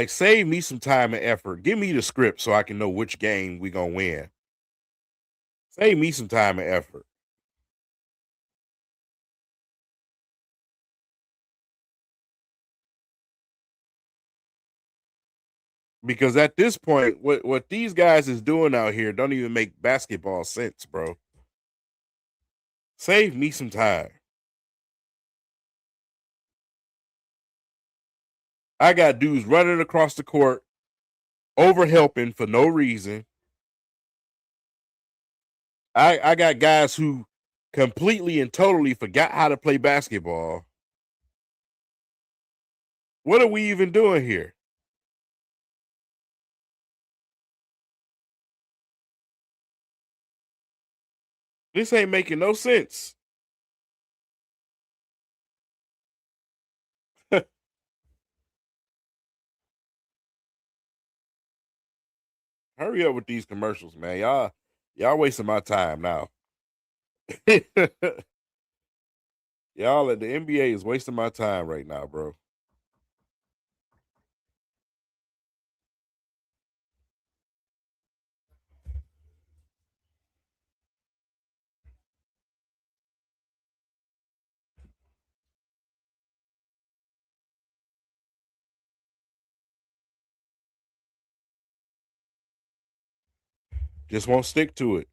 save me some time and effort. Give me the script so I can know which game we gonna win. Save me some time and effort. Because at this point, what these guys is doing out here don't even make basketball sense, bro. Save me some time. I got dudes running across the court, over helping for no reason. I got guys who completely and totally forgot how to play basketball. What are we even doing here? This ain't making no sense. Hurry up with these commercials, man. Y'all wasting my time now. Y'all at the NBA is wasting my time right now, bro. Just won't stick to it.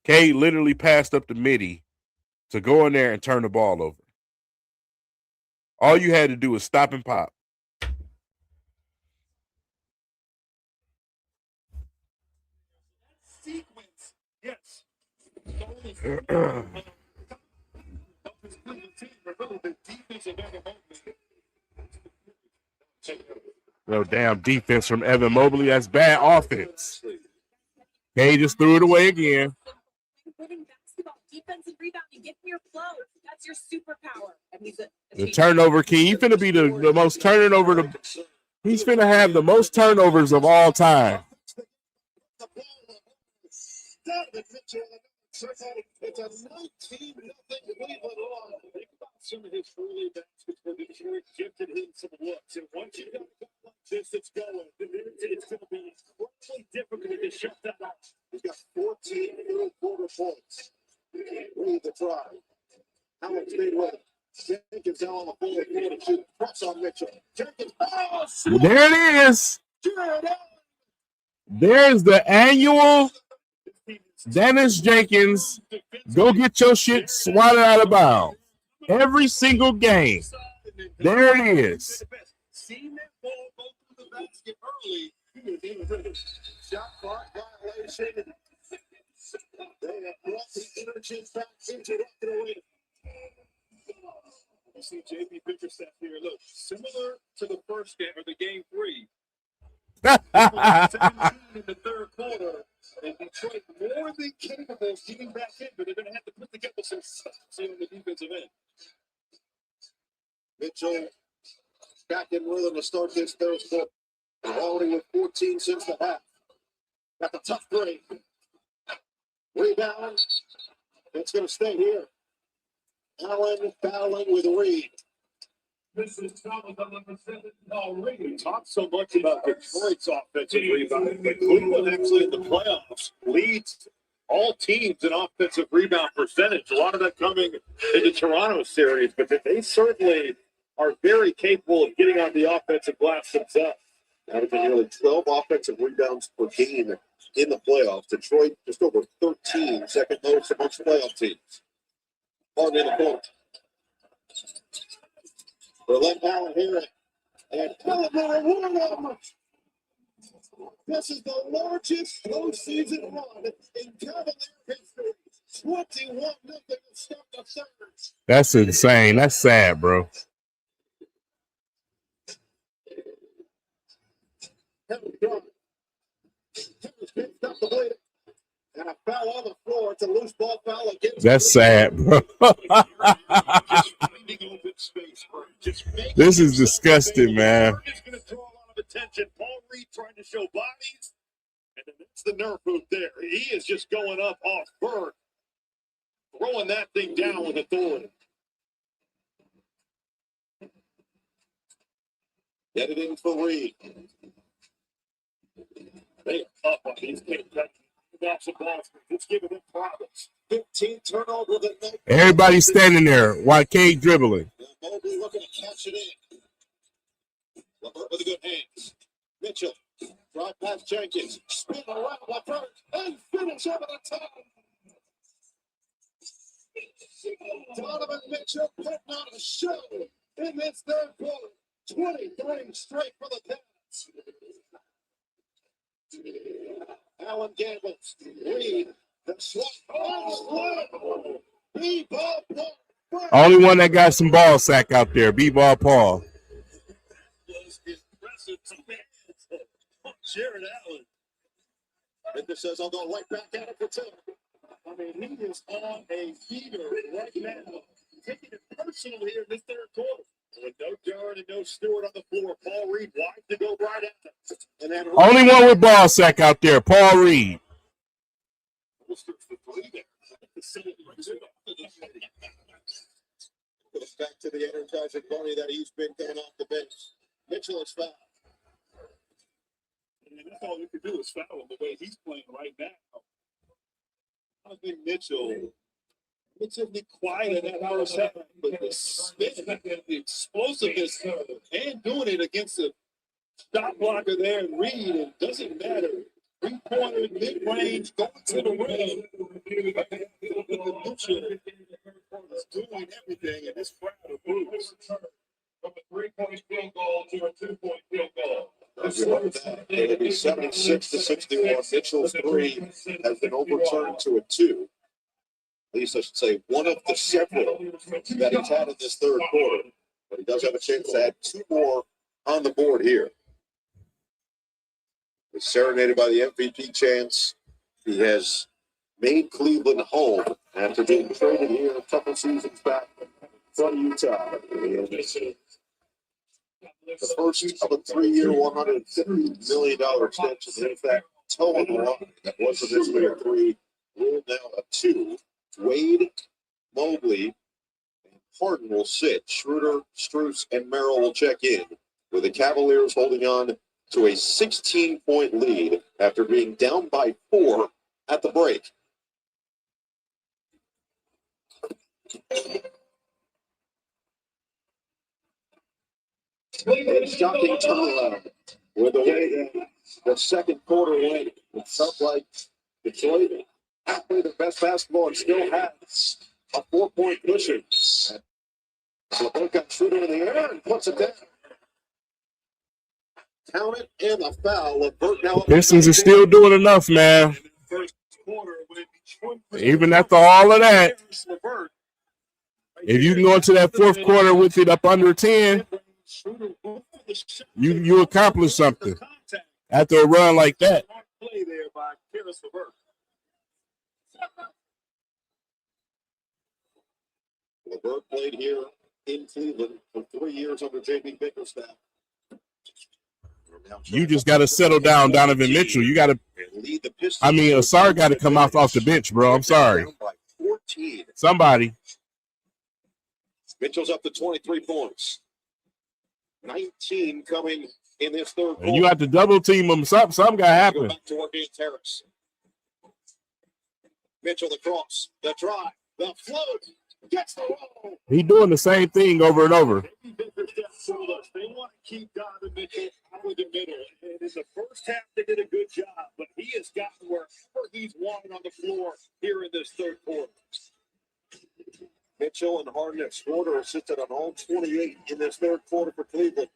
Cade literally passed up the midi to go in there and turn the ball over. All you had to do was stop and pop. Sequence, yes. No damn defense from Evan Mobley. That's bad offense. Cade just threw it away again. Winning basketball, defense and rebounding, get in your flow. That's your superpower. And he's The turnover king. He's finna be the most turning over. He's finna have the most turnovers of all time. Donovan Mitchell, it's a 19-0 Cleveland run. Think about some of his early baskets where Detroit gifted him some looks. And once you got a guy like this, it's going. It's going to be incredibly difficult to shut that off. He's got 14 middle quarter points. Read the try. Howard stayed with it. Jenkins now on the floor. To shoot. Press on Mitchell. Jenkins. Oh, there it is. There's the annual Dennis Jenkins, go get your shit swatted out of bounds. Every single game. There it is. Seen that ball go through the basket early. Shot clock violation. They have brought the energy back into the arena. You see JB Bickerstaff here. Look, similar to the first game or the game 3. 17 in the third quarter, and Detroit more than capable of getting back in, but they're going to have to put together some stuff on the defensive end. Mitchell back in rhythm to start this third quarter. Already with 14 since the half. Got the tough break. Rebound. It's going to stay here. Allen fouling with Reed. This is we talked so much about Detroit's offensive rebounding, but Cleveland actually in the playoffs leads all teams in offensive rebound percentage. A lot of that coming in the Toronto series, but they certainly are very capable of getting on the offensive glass themselves. Averaging nearly 12 offensive rebounds per game in the playoffs. Detroit just over 13, second most amongst playoff teams. On in the court. Berlin Allen here. And this is the largest postseason run in Cavalier history. 21-0 to start the third. That's insane. That's sad, bro. And a foul on the floor. It's a loose ball foul against. That's sad, bro. This is disgusting, man. It's going to draw a lot of attention. Paul Reed trying to show bodies. And then that's the Nerf move there. He is just going up off Bird. Throwing that thing down with authority. Get it in for Reed. They are up on these kids. That's a ball. It's giving them problems. 15 turnover the night. Everybody's standing there while Cade dribbling. Mobley looking to catch it in. LeVert with the good hands. Mitchell, drive past Jenkins, spin around LeVert, and finish over the top. Donovan Mitchell putting on a show in this third quarter. 23 straight for the Pistons. Allen gambles. Reed, the swipe. B-ball. Only one that got some ball sack out there, B-ball Paul. Impressive to fans. Jared Allen. Victor says, I'll go right back at it for 2. I mean, he is on a heater right now, taking it personal here in this third quarter. With no Duren and no Stewart on the floor, Paul Reed wide to go right at them. And then Only one with ball sack out there, Paul Reed. Back to the energizing bunny that he's been getting off the bench. Mitchell is fouled. And that's all you can do is foul him the way he's playing right now. I think Mitchell, relatively quiet in that first half, but the spin, the explosiveness, and doing it against a shot blocker there and Reed, it doesn't matter. 3-pointer, mid-range, going to the rim. Mitchell is doing everything, and this crowd approves. From a 3-point field goal to a 2-point field goal. It'll be 76-61. Mitchell's 3 has been overturned to a 2. At least I should say one of the several that he's had in this third quarter. But he does have a chance to add 2 more on the board here. He's serenaded by the MVP chance. He has made Cleveland home after being traded here a couple seasons back from Utah. The first of a 3-year, $150 million extension. In fact, towing the line that was initially a 3, ruled now a 2. Wade, Mobley, and Harden will sit. Schroeder, Strus, and Merrill will check in, with the Cavaliers holding on to a 16-point lead after being down by 4 at the break. A shocking turnaround with the way that the second quarter went. It felt like Detroit played the best basketball and still has a 4-point cushion. LeVert got Schroeder in the air and puts it down. Count it and a foul. LeVert now. Pistons are still doing enough, man. First quarter, when Detroit was Even after all of that, if you can go into that fourth quarter with it up under 10, you accomplish something after a run like that. Play there by Karis LeVert. LeVert played here in Cleveland for 3 years under JB Bickerstaff. You just got to settle down, Donovan Mitchell. You got to. I mean, Asar got to come off the bench, bro. I'm sorry. Somebody. Mitchell's up to 23 points. 19 coming in this third quarter. And you have to double team him. Something got to happen. Go back to work in Terrace. Mitchell the cross, the drive, the float, gets the roll. He's doing the same thing over and over. They want to keep Donovan Mitchell out of the middle. And in the first half, they did a good job, but he has gotten wherever he's wanted on the floor here in this third quarter. Mitchell and Harden have scored or assisted on all 28 in this third quarter for Cleveland.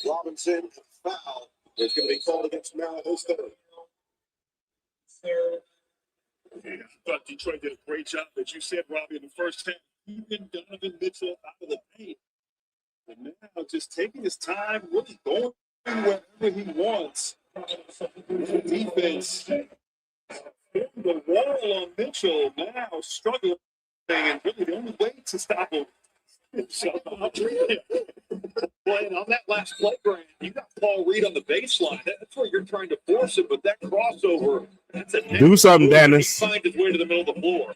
Robinson, foul, is going to be called against Merrill this third. I thought Detroit did a great job, as you said, Robbie, in the first half, keeping Donovan Mitchell out of the paint. And now just taking his time, really going wherever he wants. Defense, the wall on Mitchell now struggling, and really the only way to stop him. Playing on that last play, Brand, you got Paul Reed on the baseline. That's where you're trying to force it, but that crossover, that's a Do something, Dennis. He finds his way to the middle of the floor.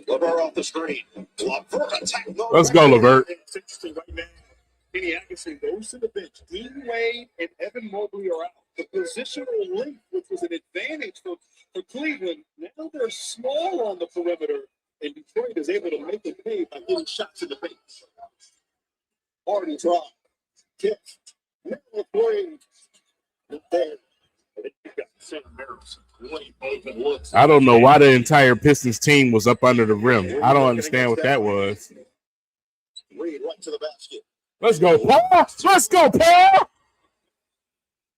LeVert off the screen. Let's go, Levert. It's interesting right now. Kenny Atkinson goes to the bench. Dean Wade and Evan Mobley are out. The positional length, which was an advantage for Cleveland, now they're small on the perimeter, and Detroit is able to make it pay by getting shots in the face. Hardy drive. Kick. Middle play. There. I don't know why the entire Pistons team was up under the rim. I don't understand what that was. Reed right to the basket. Let's go, Paul. Let's go, Paul.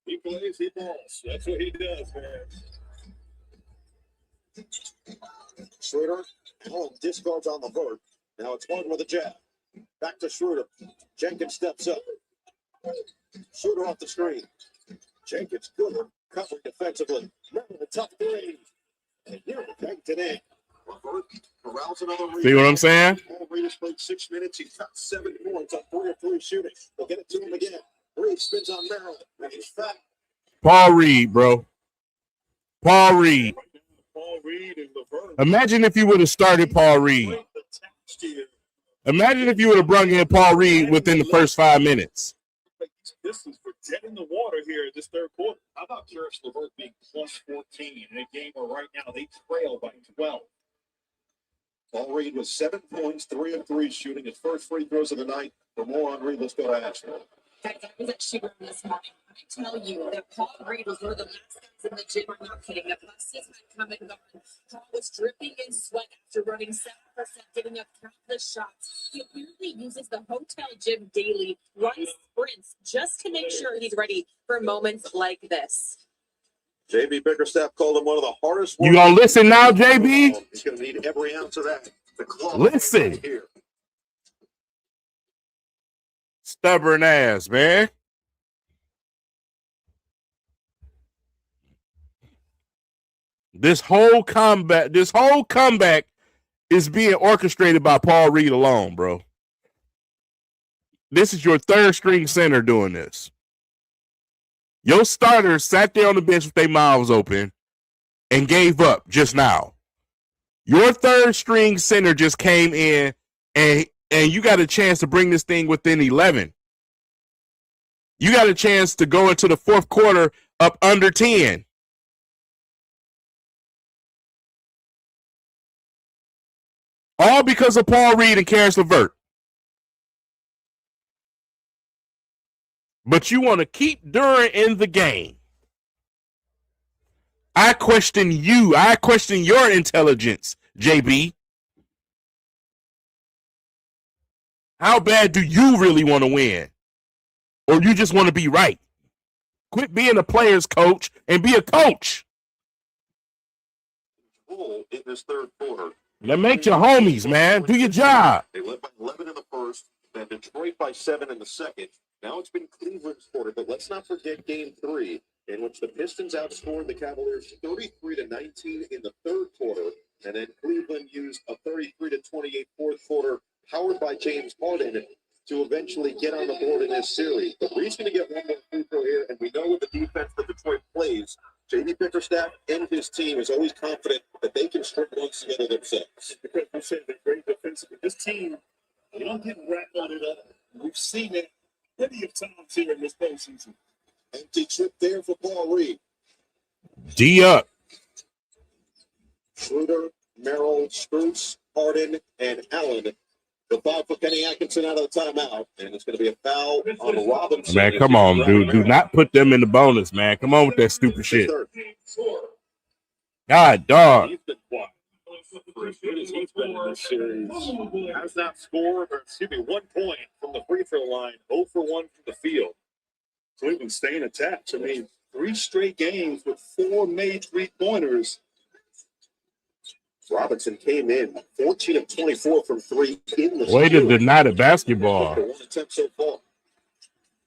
He plays, he balls. That's what he does, man. Schroeder, discards on the vert. Now it's Martin with a jab. Back to Schroeder. Jenkins steps up. Schroeder off the screen. Jenkins good covering defensively. Remember the tough three. And here banked it in. See what I'm saying? Paul Reed has played 6 minutes. He's got 7 points on 3 of 3 shooting. They'll get it to him again. Reed spins on Merrill. And he's fat. Paul Reed, bro. Paul Reed. Paul Reed and Levert. Imagine if you would have started Paul Reed. Imagine if you would have brought in Paul Reed within the first 5 minutes. This is for dead in the water here in this third quarter. How about Karis LeVert being plus 14 in a game where right now they trail by 12? Paul Reed with 7 points, 3 of 3 shooting. His first free throws of the night. For more on Reed, let's go to Ashton. Guys, I was at Sugar this morning. I tell you that Paul Reed was one of the last guys in the gym. I'm not kidding. The buses had come and gone. Paul was dripping in sweat after running 7%, giving up countless shots. He apparently uses the hotel gym daily, runs sprints just to make sure he's ready for moments like this. JB Bickerstaff called him one of the hardest. You gonna listen now, JB? He's going to need every ounce of that. Listen. Right here. Stubborn ass, man. This whole comeback is being orchestrated by Paul Reed alone, bro. This is your third string center doing this. Your starters sat there on the bench with their mouths open and gave up just now. Your third string center just came in and you got a chance to bring this thing within 11. You got a chance to go into the fourth quarter up under 10. All because of Paul Reed and Karis LeVert. But you want to keep Duren in the game. I question you. I question your intelligence, JB. How bad do you really want to win? Or you just want to be right? Quit being a player's coach and be a coach. In this third quarter. Now make your homies, man. Do your job. They led by 11 in the first, then Detroit by 7 in the second. Now it's been Cleveland's quarter, but let's not forget Game 3, in which the Pistons outscored the Cavaliers 33-19 in the third quarter, and then Cleveland used a 33-28 fourth quarter, powered by James Harden, to eventually get on the board in this series. But Reed's going to get one more free throw here, and we know with the defense that Detroit plays, J.D. Bickerstaff and his team is always confident that they can string points together themselves. Because you said they're great defensively. This team, they don't get wrapped on it up. We've seen it plenty of times here in this postseason. Empty trip there for Paul Reed. D up. Schroeder, Merrill, Spruce, Harden, and Allen. The foul for Kenny Atkinson out of the timeout, and it's going to be a foul on Robinson. Man, come on, dude. Do not put them in the bonus, man. Come on with that stupid shit. God, dog. He's been quiet. For as good as he's been in this series, has not scored, or 1 point from the free throw line, 0 for 1 from the field. Cleveland staying attached. I mean, 3 straight games with 4 made 3-pointers. Robinson came in 14 of 24 from 3 in the Way to deny the basketball. 1 attempt so far.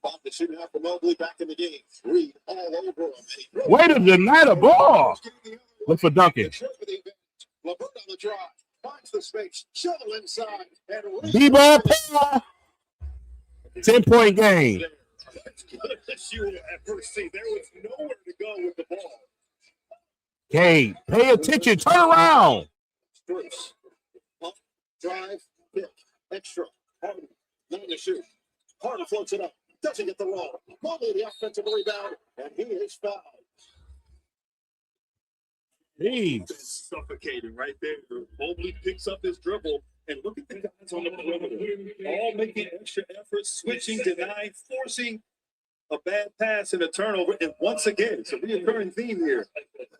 Bob the shooting out for Mobley back in the game. Reed all over him. Way to deny the ball. Look for Duncan. LeVert on the drive. Finds the space. Shovel inside. And D-ball power. 10-point game. As you at first see, there was nowhere to go with the ball. Cade, pay attention. Turn around. Bruce. Pump, drive, Extra. Harden, not to shoot. Harden floats it up. Doesn't get the roll. Mobley the offensive rebound, and he is fouled. Jeez. Suffocating right there. Mobley picks up his dribble, and look at the guys on the perimeter. All making extra efforts, switching, denying, forcing a bad pass and a turnover. And once again, it's a reoccurring theme here.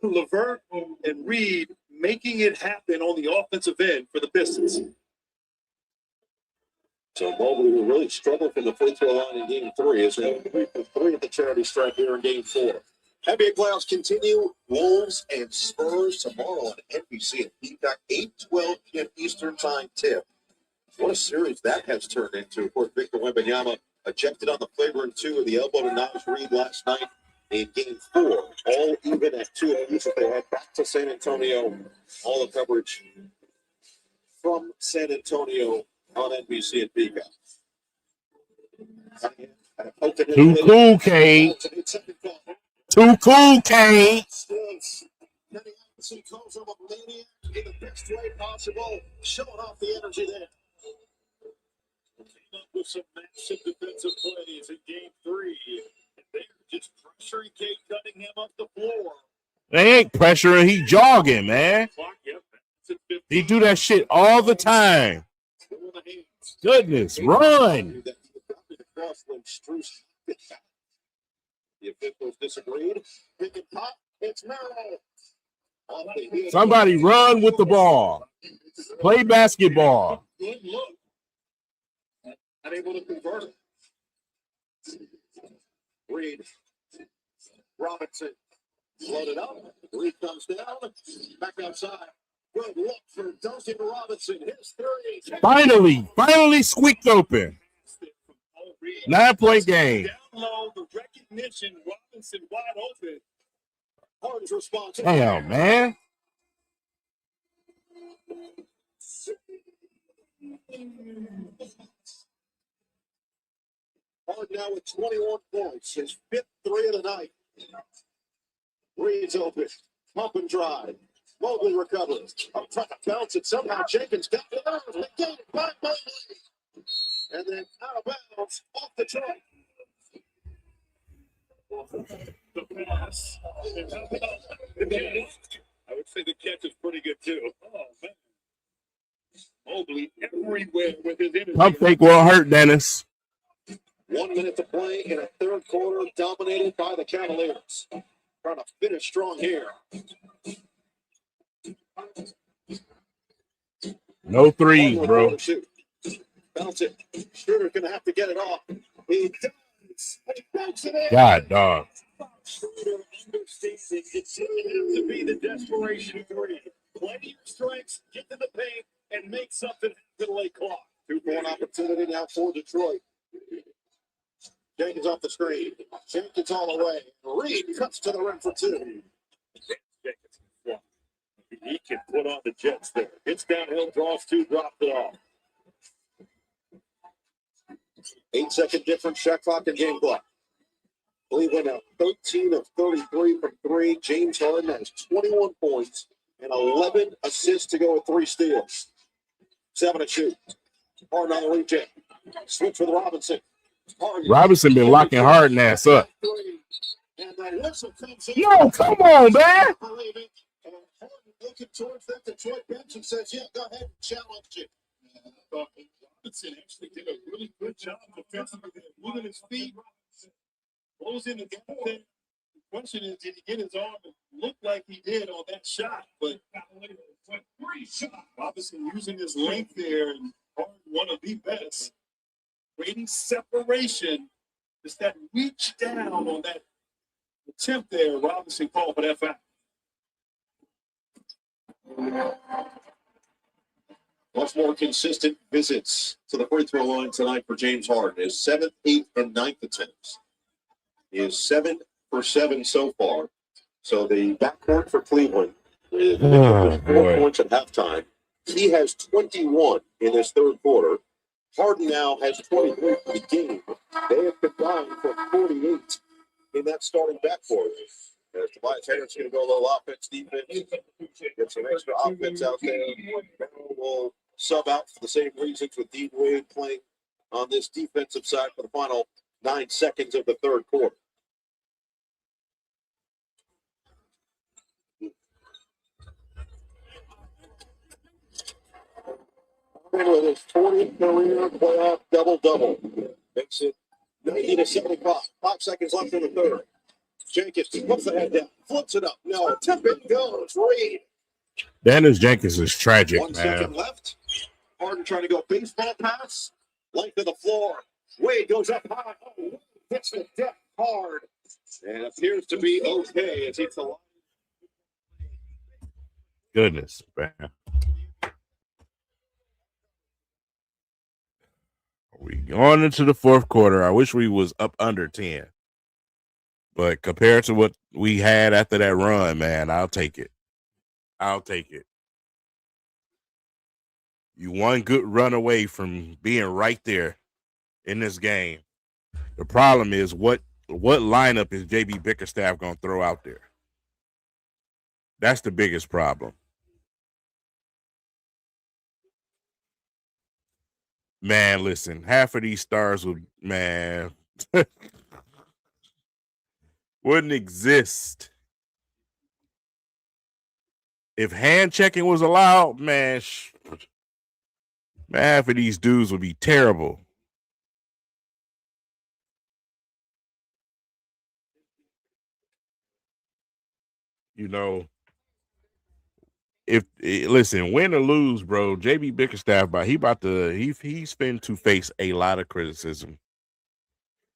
LeVert and Reed making it happen on the offensive end for the Pistons. So Mobley will really struggle from the free throw line in game 3 as they 3 for 3 at the charity stripe here in game 4. NBA playoffs continue. Wolves and Spurs tomorrow on NBC and Peacock, 8:12 p.m. Eastern time tip. What a series that has turned into. Of course, Victor Wembanyama ejected on the flagrant 2 of the elbow to Niles Reed last night in game 4. All even at 2 apiece as they head back to San Antonio. All the coverage from San Antonio on NBC and Peacock. Too cool, Cade. Too cool, Cade. Kenny Anderson calls him a maniac in the best way possible, showing off the energy there. Came up with some massive defensive plays in game 3. And they're just pressuring Cade Cunningham up the floor. They ain't pressuring. He jogging, man. Clock, yep, that's at 15. He do that shit all the time. Still in the hands. Goodness, run. The officials disagreed. Pick and pop. It's Merrill. Somebody run with the ball. Play basketball. Good look. Unable to convert it. Reed. Robinson. Loaded up. Reed comes down. Back outside. Good look for Duncan Robinson. His 3. Finally squeaked open. 9-point game. Down low, the recognition. Robinson wide open. Harden's response. Damn, man. Harden now with 21 points. His 5th 3 of the night. Reed's open. Pump and drive. Mobley recovers. Up trying to bounce it. Somehow Jenkins got it out. They gain it by Mobley. And then out of bounds off the track. The pass. I would say the catch is pretty good too. Oh man. Mobley everywhere with his energy. Pump fake won't hurt, Dennis. 1 minute to play in a third quarter dominated by the Cavaliers. Trying to finish strong here. No threes, bro. Bounce it. Schroeder's going to have to get it off. He does. He banks it in. God, dog. Schroeder understanding it's going to have to be the desperation 3. Plenty of strikes, get to the paint, and make something happen late clock. 2-point opportunity now for Detroit. Jenkins off the screen. Jenkins all the way. Reed cuts to the rim for 2. He can put on the Jets there. Hits downhill, draws 2, drops it off. 8-second difference, shot clock and game clock. Cleveland out 13 of 33 from 3. James Harden has 21 points and 11 assists to go with 3 steals. 7 to shoot. Harden on the reject. Switch with Robinson. Robinson been locking Harden ass up. And the whistle comes in. Yo, come on, man. And Harden looking towards that Detroit bench and says, yeah, go ahead and challenge it. Robinson actually did a really good job defensively, moving his feet, closing the gap there. The question is, did he get his arm? It looked like he did on that shot, but Robinson using his length there and one of the best. Creating separation. Just that reach down on that attempt there. Robinson called for that foul. Much more consistent visits to the free throw line tonight for James Harden. His 7th, 8th, and 9th attempts. He is 7 for 7 so far. So the backcourt for Cleveland with 4 points at halftime. He has 21 in this third quarter. Harden now has 23 for the game. They have combined for 48 in that starting backcourt. As Tobias Harris going to go a little offense, defense, get some extra offense out there. Merrill will sub out for the same reasons with Dean Wade playing on this defensive side for the final 9 seconds of the third quarter. With his 40th career playoff double-double. Makes it 90-75. 5 seconds left in the third. Jenkins puts the head down, flips it up. No, tip it goes. Reed. Dennis Jenkins is tragic, 1 man. second left. Harden trying to go baseball pass. Length of the floor. Wade goes up high. Oh, hits the deck hard. And appears to be okay as he's alive. Goodness, man. We going into the fourth quarter. I wish we was up under 10. But compared to what we had after that run, man, I'll take it. I'll take it. You one good run away from being right there in this game. The problem is what lineup is JB Bickerstaff going to throw out there? That's the biggest problem. Man, listen, half of these stars would, man, wouldn't exist. If hand checking was allowed, man, half of these dudes would be terrible. You know, listen, win or lose, bro, JB Bickerstaff, he's finna to face a lot of criticism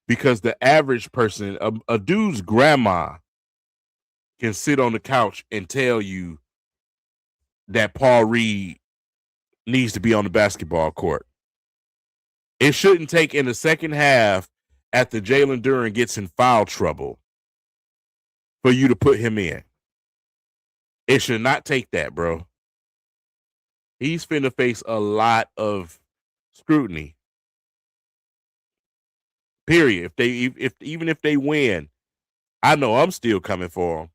because the average person, a dude's grandma, can sit on the couch and tell you that Paul Reed needs to be on the basketball court. It shouldn't take in the second half after Jaylen Duren gets in foul trouble for you to put him in. It should not take that, bro. He's finna face a lot of scrutiny. Period. Even if they win, I know I'm still coming for them.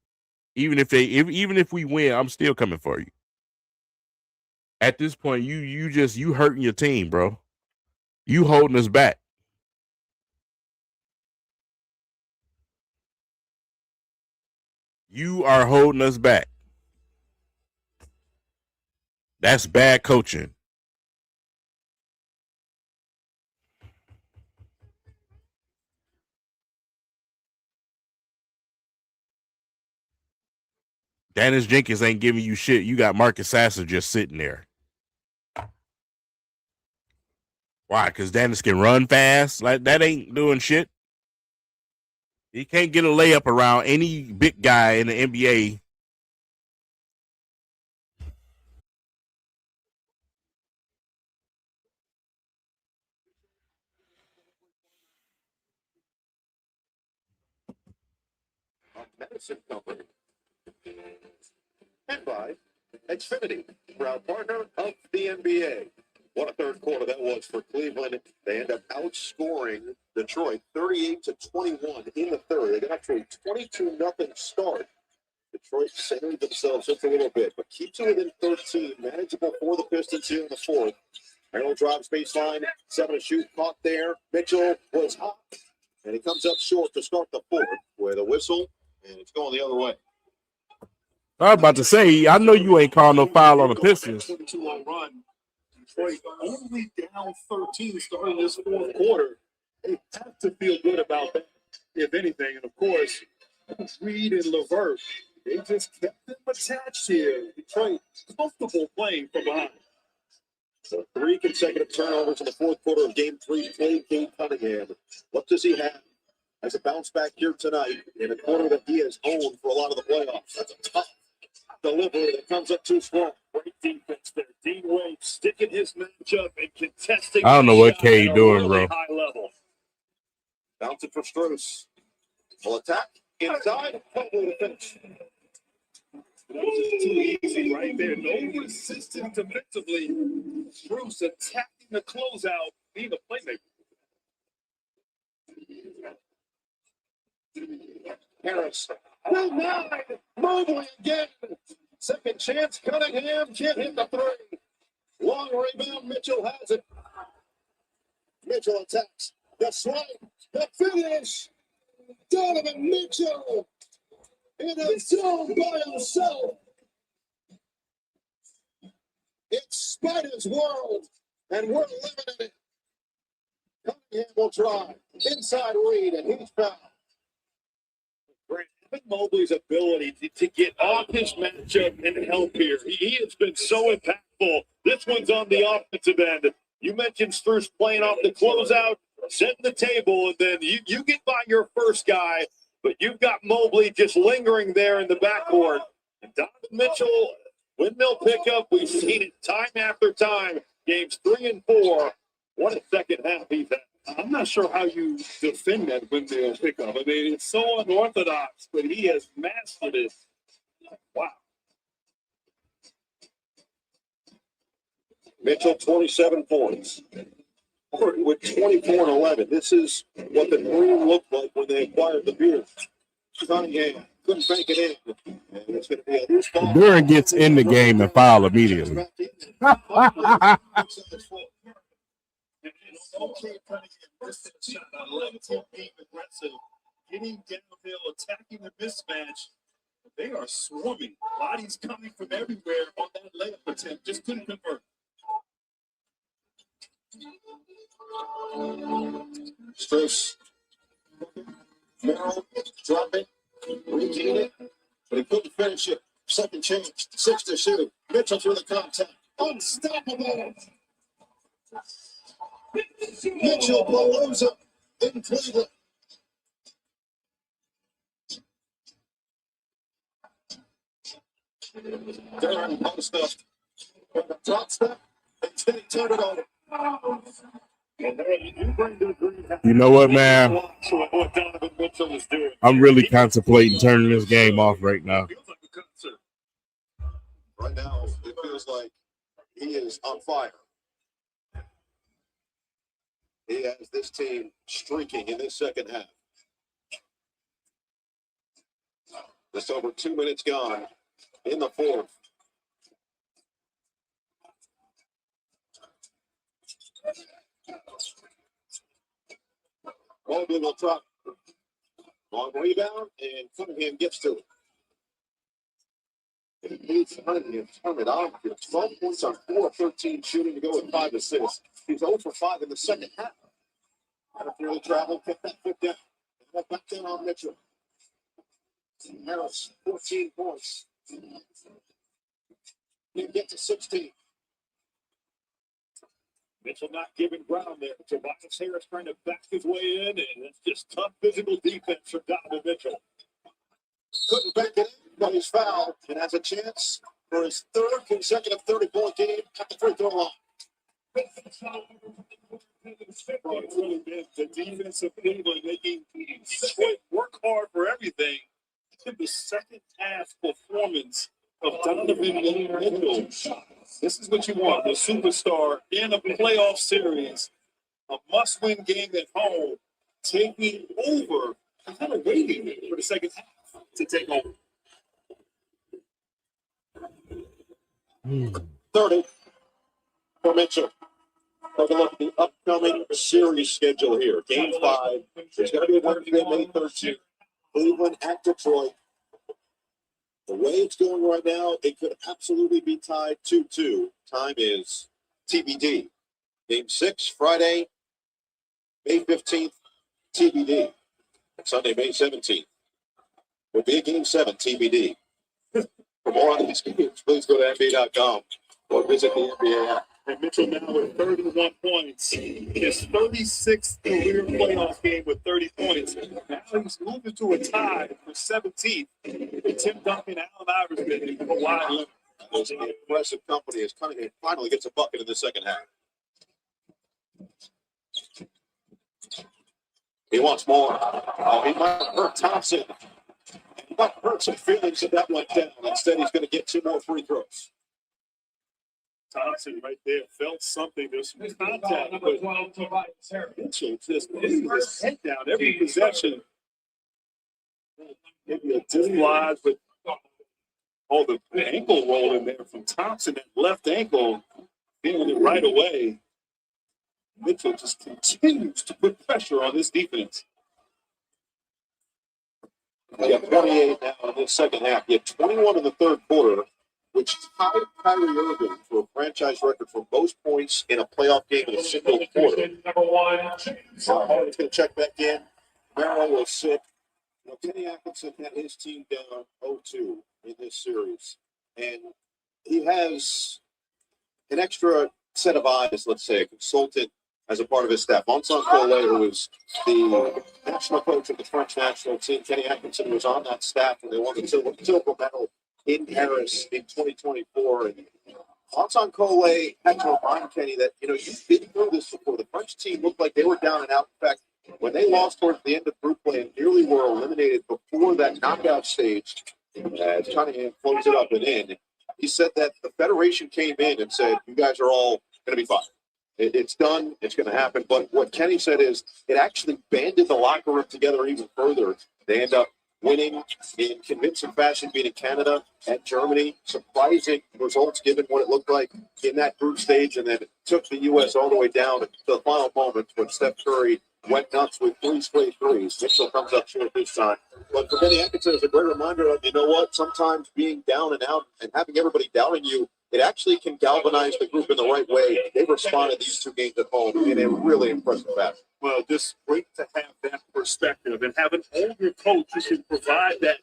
Even if we win, I'm still coming for you. At this point, you hurting your team, bro. You holding us back. You are holding us back. That's bad coaching. Dennis Jenkins ain't giving you shit. You got Marcus Sasser just sitting there. Why? Because Dennis can run fast? Like, that ain't doing shit. He can't get a layup around any big guy in the NBA. Medicine Company. And by Xfinity, proud partner of the NBA. What a third quarter that was for Cleveland. They end up outscoring Detroit 38-21 in the third. They got up to a 22-0 start. Detroit centered themselves just a little bit, but keeps it within 13. Manageable for the Pistons here in the fourth. Arnold drives baseline, 7 to shoot, caught there. Mitchell was hot, and he comes up short to start the fourth with a whistle, and it's going the other way. I was about to say, I know you ain't calling no foul on the Pistons. 22-0 run. Detroit only down 13 starting this fourth quarter. They have to feel good about that, if anything. And of course, Reed and LeVert, they just kept them attached here. Detroit comfortable playing from behind. So 3 consecutive turnovers in the fourth quarter of Game 3. Playing Cade Cunningham. What does he have as a bounce back here tonight in a quarter that he has owned for a lot of the playoffs? That's a tough delivery that comes up too strong. Great defense there. Dean Wade sticking his matchup and contesting. I don't know what shot Cade at a doing, really bro. high level. Bounce it for Strus. Will attack inside. Probably to finish. That was too easy right there. No resistance defensively. Strus attacking the closeout, being a playmaker. Harris. Well, 9. Mobley again. Second chance. Cunningham can't hit the 3. Long rebound. Mitchell has it. Mitchell attacks. The swipe. The finish. Donovan Mitchell in a zone by himself. It's Spider's world, and we're living in it. Cunningham will drive. Inside read, and he's fouled. Evan Mobley's ability to get off his matchup and help here. He has been so impactful. This one's on the offensive end. You mentioned Spurs playing off the closeout, setting the table, and then you get by your first guy, but you've got Mobley just lingering there in the backcourt. And Donovan Mitchell, windmill pickup, we've seen it time after time. Games 3 and 4. What a second half he's had. I'm not sure how you defend that windmill pickup. I mean, it's so unorthodox, but he has mastered it. Wow. Mitchell, 27 points. With 24 and 11. This is what the Green looked like when they acquired the beard. Cunningham couldn't bank it in. And it's going to be a loose ball. Duren gets in the game and foul immediately. Cade Cunningham missed a shot. I love him being aggressive, getting downhill, attacking the mismatch. They are swarming. Bodies coming from everywhere on that layup attempt. Just couldn't convert. Strauss. Merrill, drop it, regain it, but he couldn't finish it. Second change, 6-2. Mitchell through the contact. Unstoppable. Mitchell blows up in Cleveland. Duren post up. Drop step. Instead he turned it over. You know what, man? What Donovan Mitchell is doing. I'm really contemplating turning this game off right now. Right now, it feels like he is on fire. He has this team streaking in this second half. Just over 2 minutes gone in the fourth. Mobley will drop. Long rebound, and Cunningham gets to it. And he's Cunningham turn it on. 12 points on 4 of 13 shooting to go with 5 assists. He's 0 for 5 in the second half. After really travel, kick that foot down. And back down on Mitchell. Harris, 14 points. He get to 16. Mitchell not giving ground there. Tobias Harris trying to back his way in, and it's just tough physical defense from Donovan Mitchell. Couldn't back it in, but he's fouled and has a chance for his third consecutive 30-point game at the free throw line. It's really been the defense of Cleveland making Detroit work hard for everything. The second half performance of Donovan Mitchell. This is what you want, the superstar in a playoff series, a must-win game at home, taking over, and kind of waiting for the second half to take over. 30 for Mitchell. Take a look at the upcoming series schedule here. Game 5. It's going to be Wednesday, May 13th. Cleveland at Detroit. The way it's going right now, it could absolutely be tied 2-2. Time is TBD. Game 6, Friday, May 15th, TBD. Sunday, May 17th. Will be a Game 7, TBD. For more on these games, please go to NBA.com or visit the NBA app. And Mitchell now with 31 points. His 36th career playoff game with 30 points. Now he's moving to a tie for 17th with Tim Duncan, Allen Iverson, and Kawhi Leonard. That is an impressive company as Cunningham finally gets a bucket in the second half. He wants more. Oh, he might hurt Thompson. He might hurt some feelings if that went down. Instead, he's going to get 2 more free throws. Thompson right there felt something. There's some contact, but Mitchell just putting his head down every possession. Maybe a dislodge, but the ankle roll in there from Thompson, that left ankle feeling it right away. Mitchell just continues to put pressure on this defense. He got 28 now in the second half. He had 21 in the third quarter, which tied Kyrie Irving for a franchise record for most points in a playoff game in a single quarter. Harden's going to check back in. Merrill will sit. Kenny Atkinson had his team down 0-2 in this series. And he has an extra set of eyes, let's say, a consultant as a part of his staff. Vincent Collet, who is the national coach of the French national team. Kenny Atkinson was on that staff when they won the silver medal in Paris in 2024. And Vincent Collet had to remind Kenny that, you've been through this before. The French team looked like they were down and out. In fact, when they lost towards the end of group play and nearly were eliminated before that knockout stage, as Cunningham closed it up and in, he said that the Federation came in and said, you guys are all going to be fine. It's done. It's going to happen. But what Kenny said is it actually banded the locker room together even further. They end up winning in convincing fashion, beating Canada and Germany. Surprising results given what it looked like in that group stage, and then it took the U.S. all the way down to the final moments when Steph Curry went nuts with 3 straight threes. Mitchell comes up short this time. But for Kenny Atkinson, it's a great reminder of, what, sometimes being down and out and having everybody doubting you, it actually can galvanize the group in the right way. They responded these 2 games at home in a really impressive fashion. Well, just great to have that perspective and have an older coach who can provide that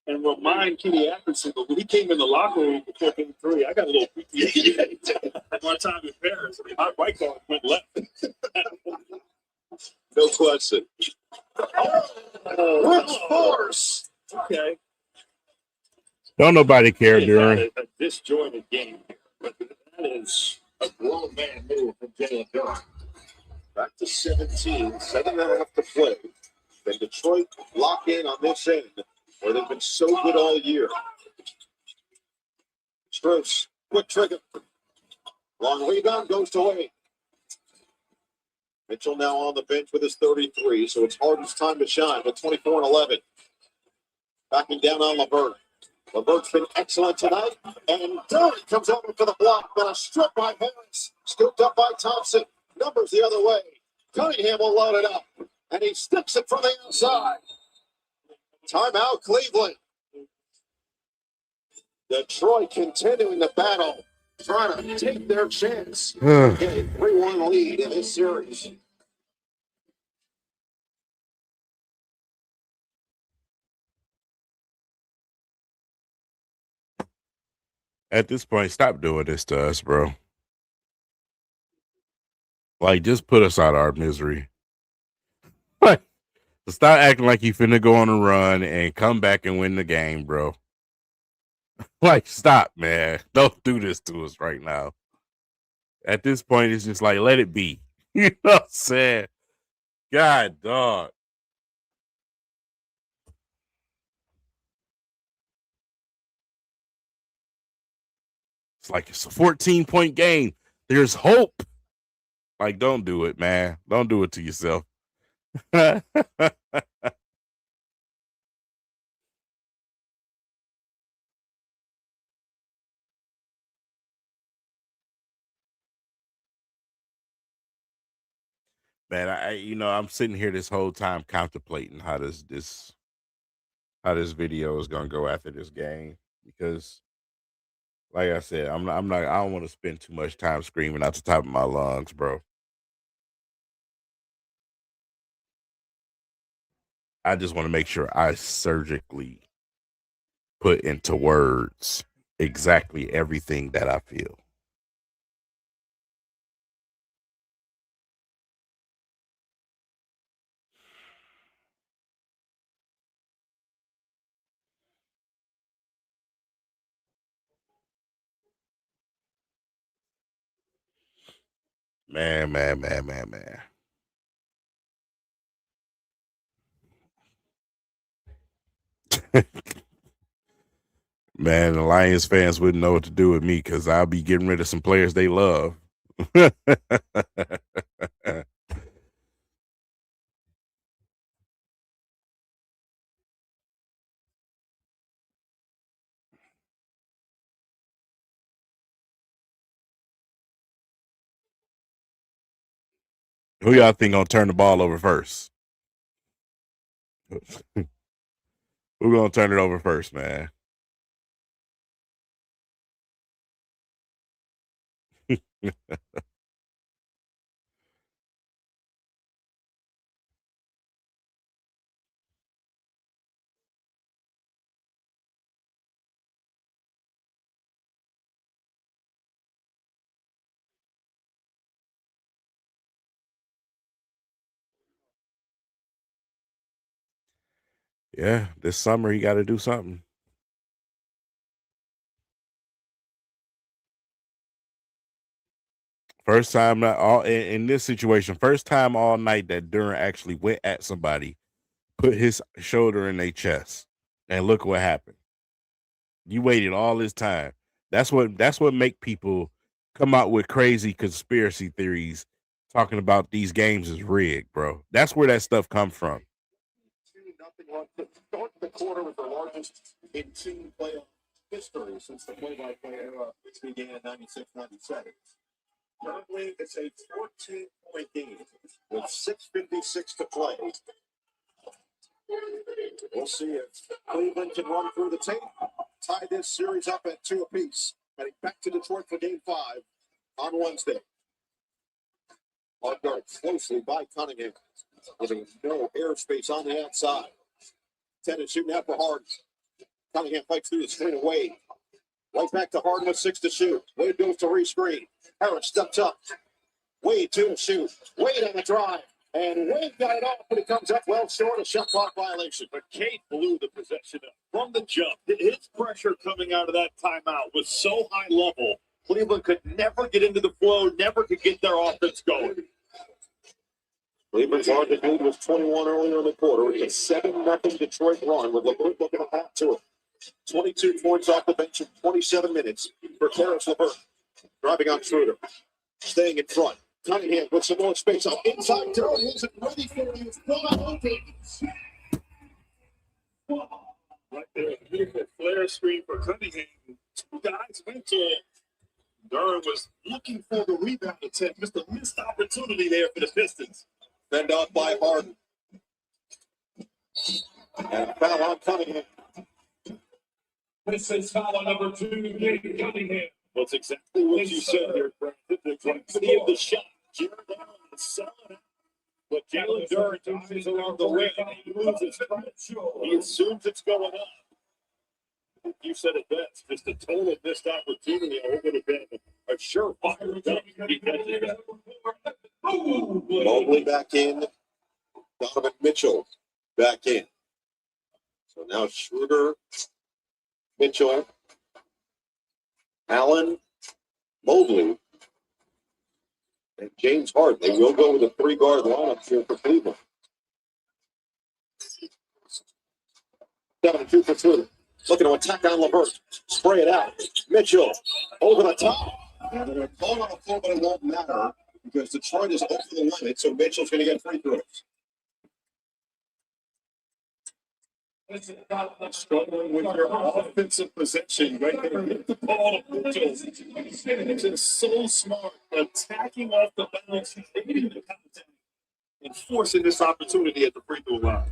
and remind Kenny Atkinson. But when he came in the locker room before Game 3, I got a little PTSD. One time in Paris, my right guard went left. No question. With force. Okay. Don't nobody care, It's not Duren. a disjointed game, but that is a grown man move from Jaylen Duren. Back to 17, 7.5 to play. Then Detroit lock in on this end, where they've been so good all year. Strauss, quick trigger. Long rebound goes to Wade. Mitchell now on the bench with his 33, so it's Harden's time to shine with 24 and 11. Backing down on LeVert. LeVert's been excellent tonight, and Duren comes over for the block, but a strip by Harris, scooped up by Thompson. Numbers the other way. Cunningham will load it up, and he sticks it from the outside. Timeout, Cleveland. Detroit continuing the battle, trying to take their chance. Get a 3-1 lead in this series. At this point, stop doing this to us, bro. Like, just put us out of our misery. Like, stop acting like you finna go on a run and come back and win the game, bro. Like, stop, man. Don't do this to us right now. At this point, it's just like, let it be. You know what I'm saying? God, dog. It's like it's a 14-point game. There's hope. Like, don't do it, man. Don't do it to yourself. Man, I'm sitting here this whole time contemplating how this video is gonna go after this game, because, like I said, I don't want to spend too much time screaming out the top of my lungs, bro. I just want to make sure I surgically put into words exactly everything that I feel. Man. Man, the Lions fans wouldn't know what to do with me, because I'll be getting rid of some players they love. Who y'all think gonna turn the ball over first? Who gonna turn it over first, man? Yeah, this summer he got to do something. First time all in this situation, first time all night that Duren actually went at somebody, put his shoulder in their chest, and look what happened. You waited all this time. That's what make people come out with crazy conspiracy theories talking about these games is rigged, bro. That's where that stuff come from. 2-0 run to start the quarter with the largest in team playoff history since the play-by-play era began in 96-97. Currently, it's a 14-point game with 6:56 to play. We'll see if Cleveland can run through the tape, tie this series up at 2 apiece. Heading back to Detroit for Game 5 on Wednesday. On guard closely by Cunningham, giving no airspace on the outside. 10 and shooting out for Harden. Cunningham fights through the screen of Wade. Right back to Harden with 6 to shoot. Wade goes to rescreen. Harris steps up. Wade 2 to shoot. Wade on the drive. And Wade got it off, but it comes up well short. A shot clock violation. But Cade blew the possession up from the jump. His pressure coming out of that timeout was so high level, Cleveland could never get into the flow, never could get their offense going. Cleveland's hard to lead was 21 earlier in the quarter. It's a 7-0 Detroit run with LeVert looking to hop to it. 22 points off the bench in 27 minutes for Karis LeVert. Driving on Schroeder. Staying in front. Cunningham with some more space up inside. Duren wasn't ready for it. He was wide open. Right there, a beautiful flare screen for Cunningham. Two guys went to him. Duren was looking for the rebound attempt. Just a missed opportunity there for the Pistons. Fend off by Harden. And foul on Cunningham. This is foul number 2, Cade Cunningham. That's exactly what you said here, Brent. The complexity of the shot. Jalen is selling out. But Jaylen Duren eyes are on the way. He moves his front. He assumes it's going on. You said it best. Just a total missed opportunity. It would have been a surefire dunk. He catches that. Mobley back in. Donovan Mitchell back in. So now Schroeder, Mitchell, Allen, Mobley, and James Harden. They will go with a 3-guard lineup here for Cleveland. 7-2 for Schroeder. Looking to attack on LeVert. Spray it out. Mitchell over the top. And they're going to call on the floor, but it won't matter because Detroit is over the limit, so Mitchell's going to get free throws. Struggling with your offensive possession right there. Hit the ball to Mitchell. It's just so smart. Attacking off the bounce, hitting the contact, and forcing this opportunity at the free throw line.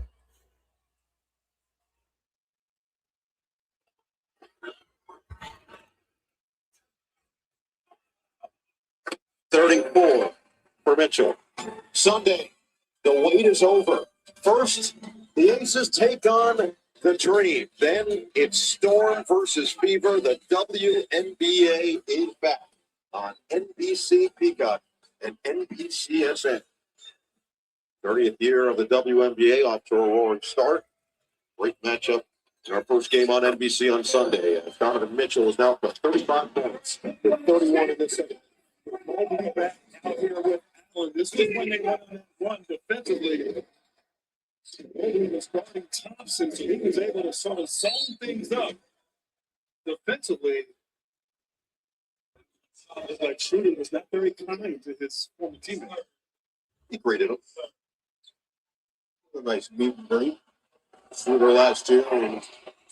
Third and 4 for Mitchell. Sunday, the wait is over. First, the Aces take on the Dream. Then it's Storm versus Fever. The WNBA is back on NBC Peacock and NBCSN. 30th year of the WNBA off to a roaring start. Great matchup in our first game on NBC on Sunday. Donovan Mitchell is now for 35 points with 31 in the second. Mobley back out here with Allen. This is when they went on that run defensively. Mobley was guarding Thompson, so he was able to sort of zone things up defensively. It's like Schroeder was not very kind to his former teammate. He graded him. A nice meet and greet. Schroeder last year in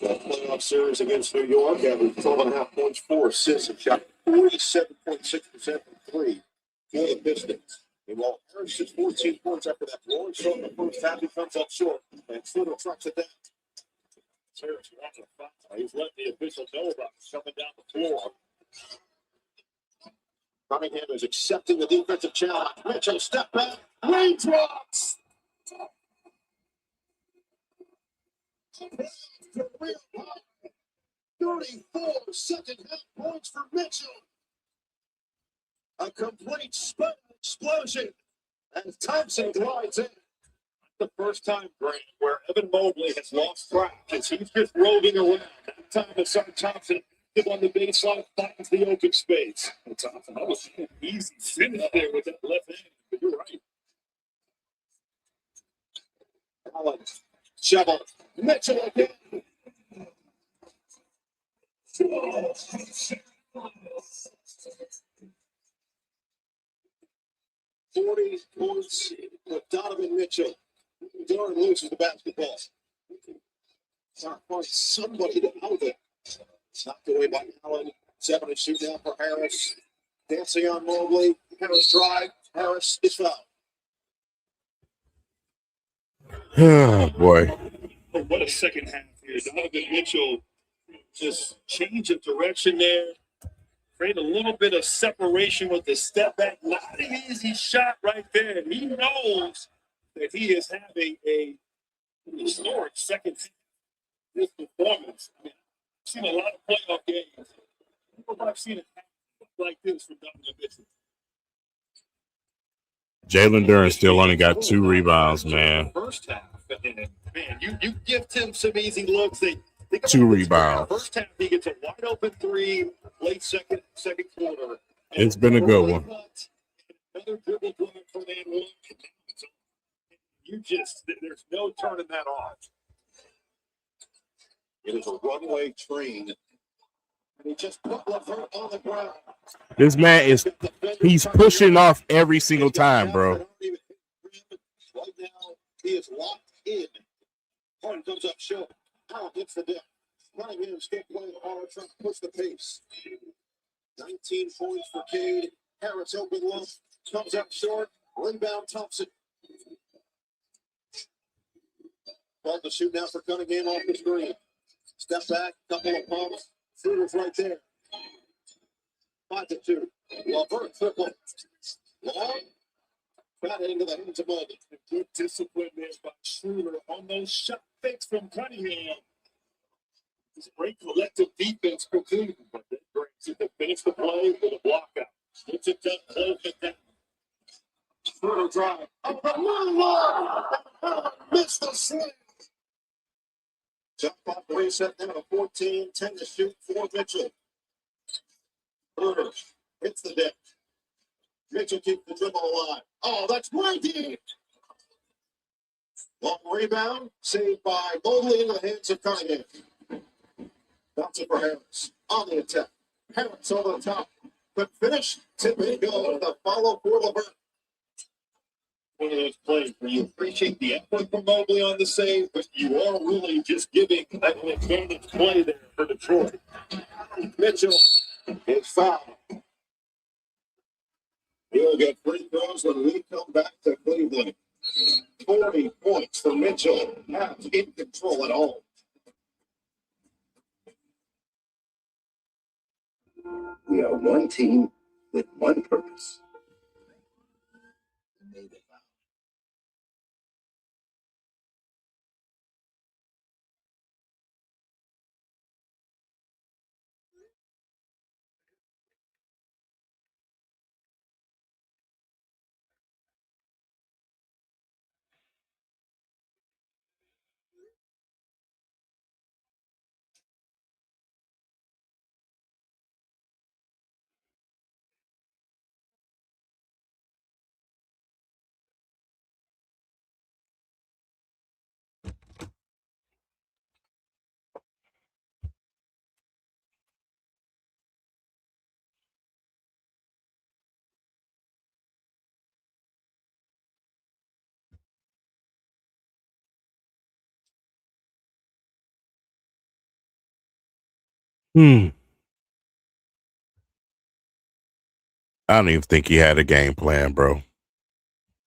the playoff series against New York, averaged 12.5 points, 4 assists, and shot 47.6% from 3 for the Pistons. Well, Harris just 14 points after that blowing shot in the first half. He comes up short, and Schroeder trucks it down. Harris wants a foul. He's letting the official know about it, coming down the floor. Cunningham is accepting the defensive challenge. Mitchell, step back. Raindrops! 34 second half points for Mitchell. A complete explosion as Thompson glides in. The first time, Grant, where Evan Mobley has lost track as he's just roving around. That time to start Thompson on the baseline, finds the open space. And Thompson, that was an easy finish there with that left hand, but you're right. Allen, shovel, Mitchell again. 40 points with Donovan Mitchell. Duren loses the basketball. Trying to find somebody to out it. Knocked away by Allen. 7 to shoot down for Harris. Dancing on Mobley. Harris drive. Harris is fouled. Oh, boy. Oh, what a second half here. Donovan Mitchell just change of direction there. Create a little bit of separation with the step back. Not an easy shot right there. He knows that he is having a historic second half. This performance. I mean, I've seen a lot of playoff games. I've seen it like this from Donovan Mitchell. Jaylen Duren still only got 2 rebounds, man. First half, man, you gift him some easy looks. They 2 rebounds. First half, he gets a wide open 3, late second quarter. It's been a good one. Another dribble drive for the one. There's no turning that off. It is a runaway train. And he just put Levert on the ground. This man he's pushing off every single time, bro. Right now, he is locked in. Harden comes up short. Allen hits the deck. Cunningham still playing hard, trying to push the pace. 19 points for Cade. Harris open look. Comes up short. Rebound Thompson. Called the shoot now for Cunningham off the screen. Step back, couple of pumps. Schroeder's right there. 5-2. Levert triple. Long. Got it into the hands of Mobley. Good discipline there by Schroeder on those shot fakes from Cunningham. It's great collective defense for Cleveland, but then brings it to finish the play with a block out. Gets it done, close it down. Schroeder drive. Oh, the line! Missed the slam. Jump off the reset down to 14, 10 to shoot for Mitchell. Schroeder hits the deck. Mitchell keeps the dribble alive. Oh, that's great! Long rebound, saved by Mobley in the hands of Cunningham. Thompson for Harris. On the attack. Harris over the top. But finish. Tipping go. The follow for Levert. One of those plays where you appreciate the effort from Mobley on the save, but you are really just giving an advantage play there for Detroit. Mitchell is fouled. He'll get free throws when we come back to Cleveland. 40 points for Mitchell. Not in control at all. We are one team with one purpose. I don't even think he had a game plan, bro.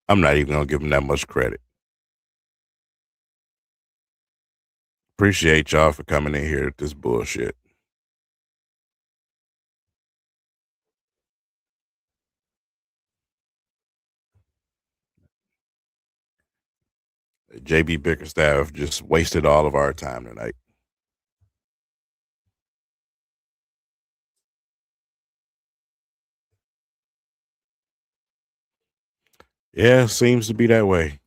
I'm not even gonna give him that much credit. Appreciate y'all for coming in here with this bullshit. JB Bickerstaff just wasted all of our time tonight. Yeah, seems to be that way.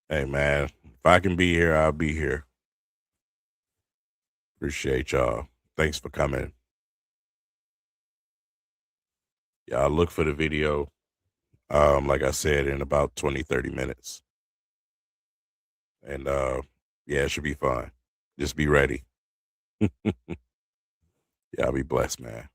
Hey, man, if I can be here, I'll be here. Appreciate y'all. Thanks for coming. Y'all look for the video. Like I said, in about 20, 30 minutes. And yeah, it should be fun. Just be ready. Y'all be blessed, man.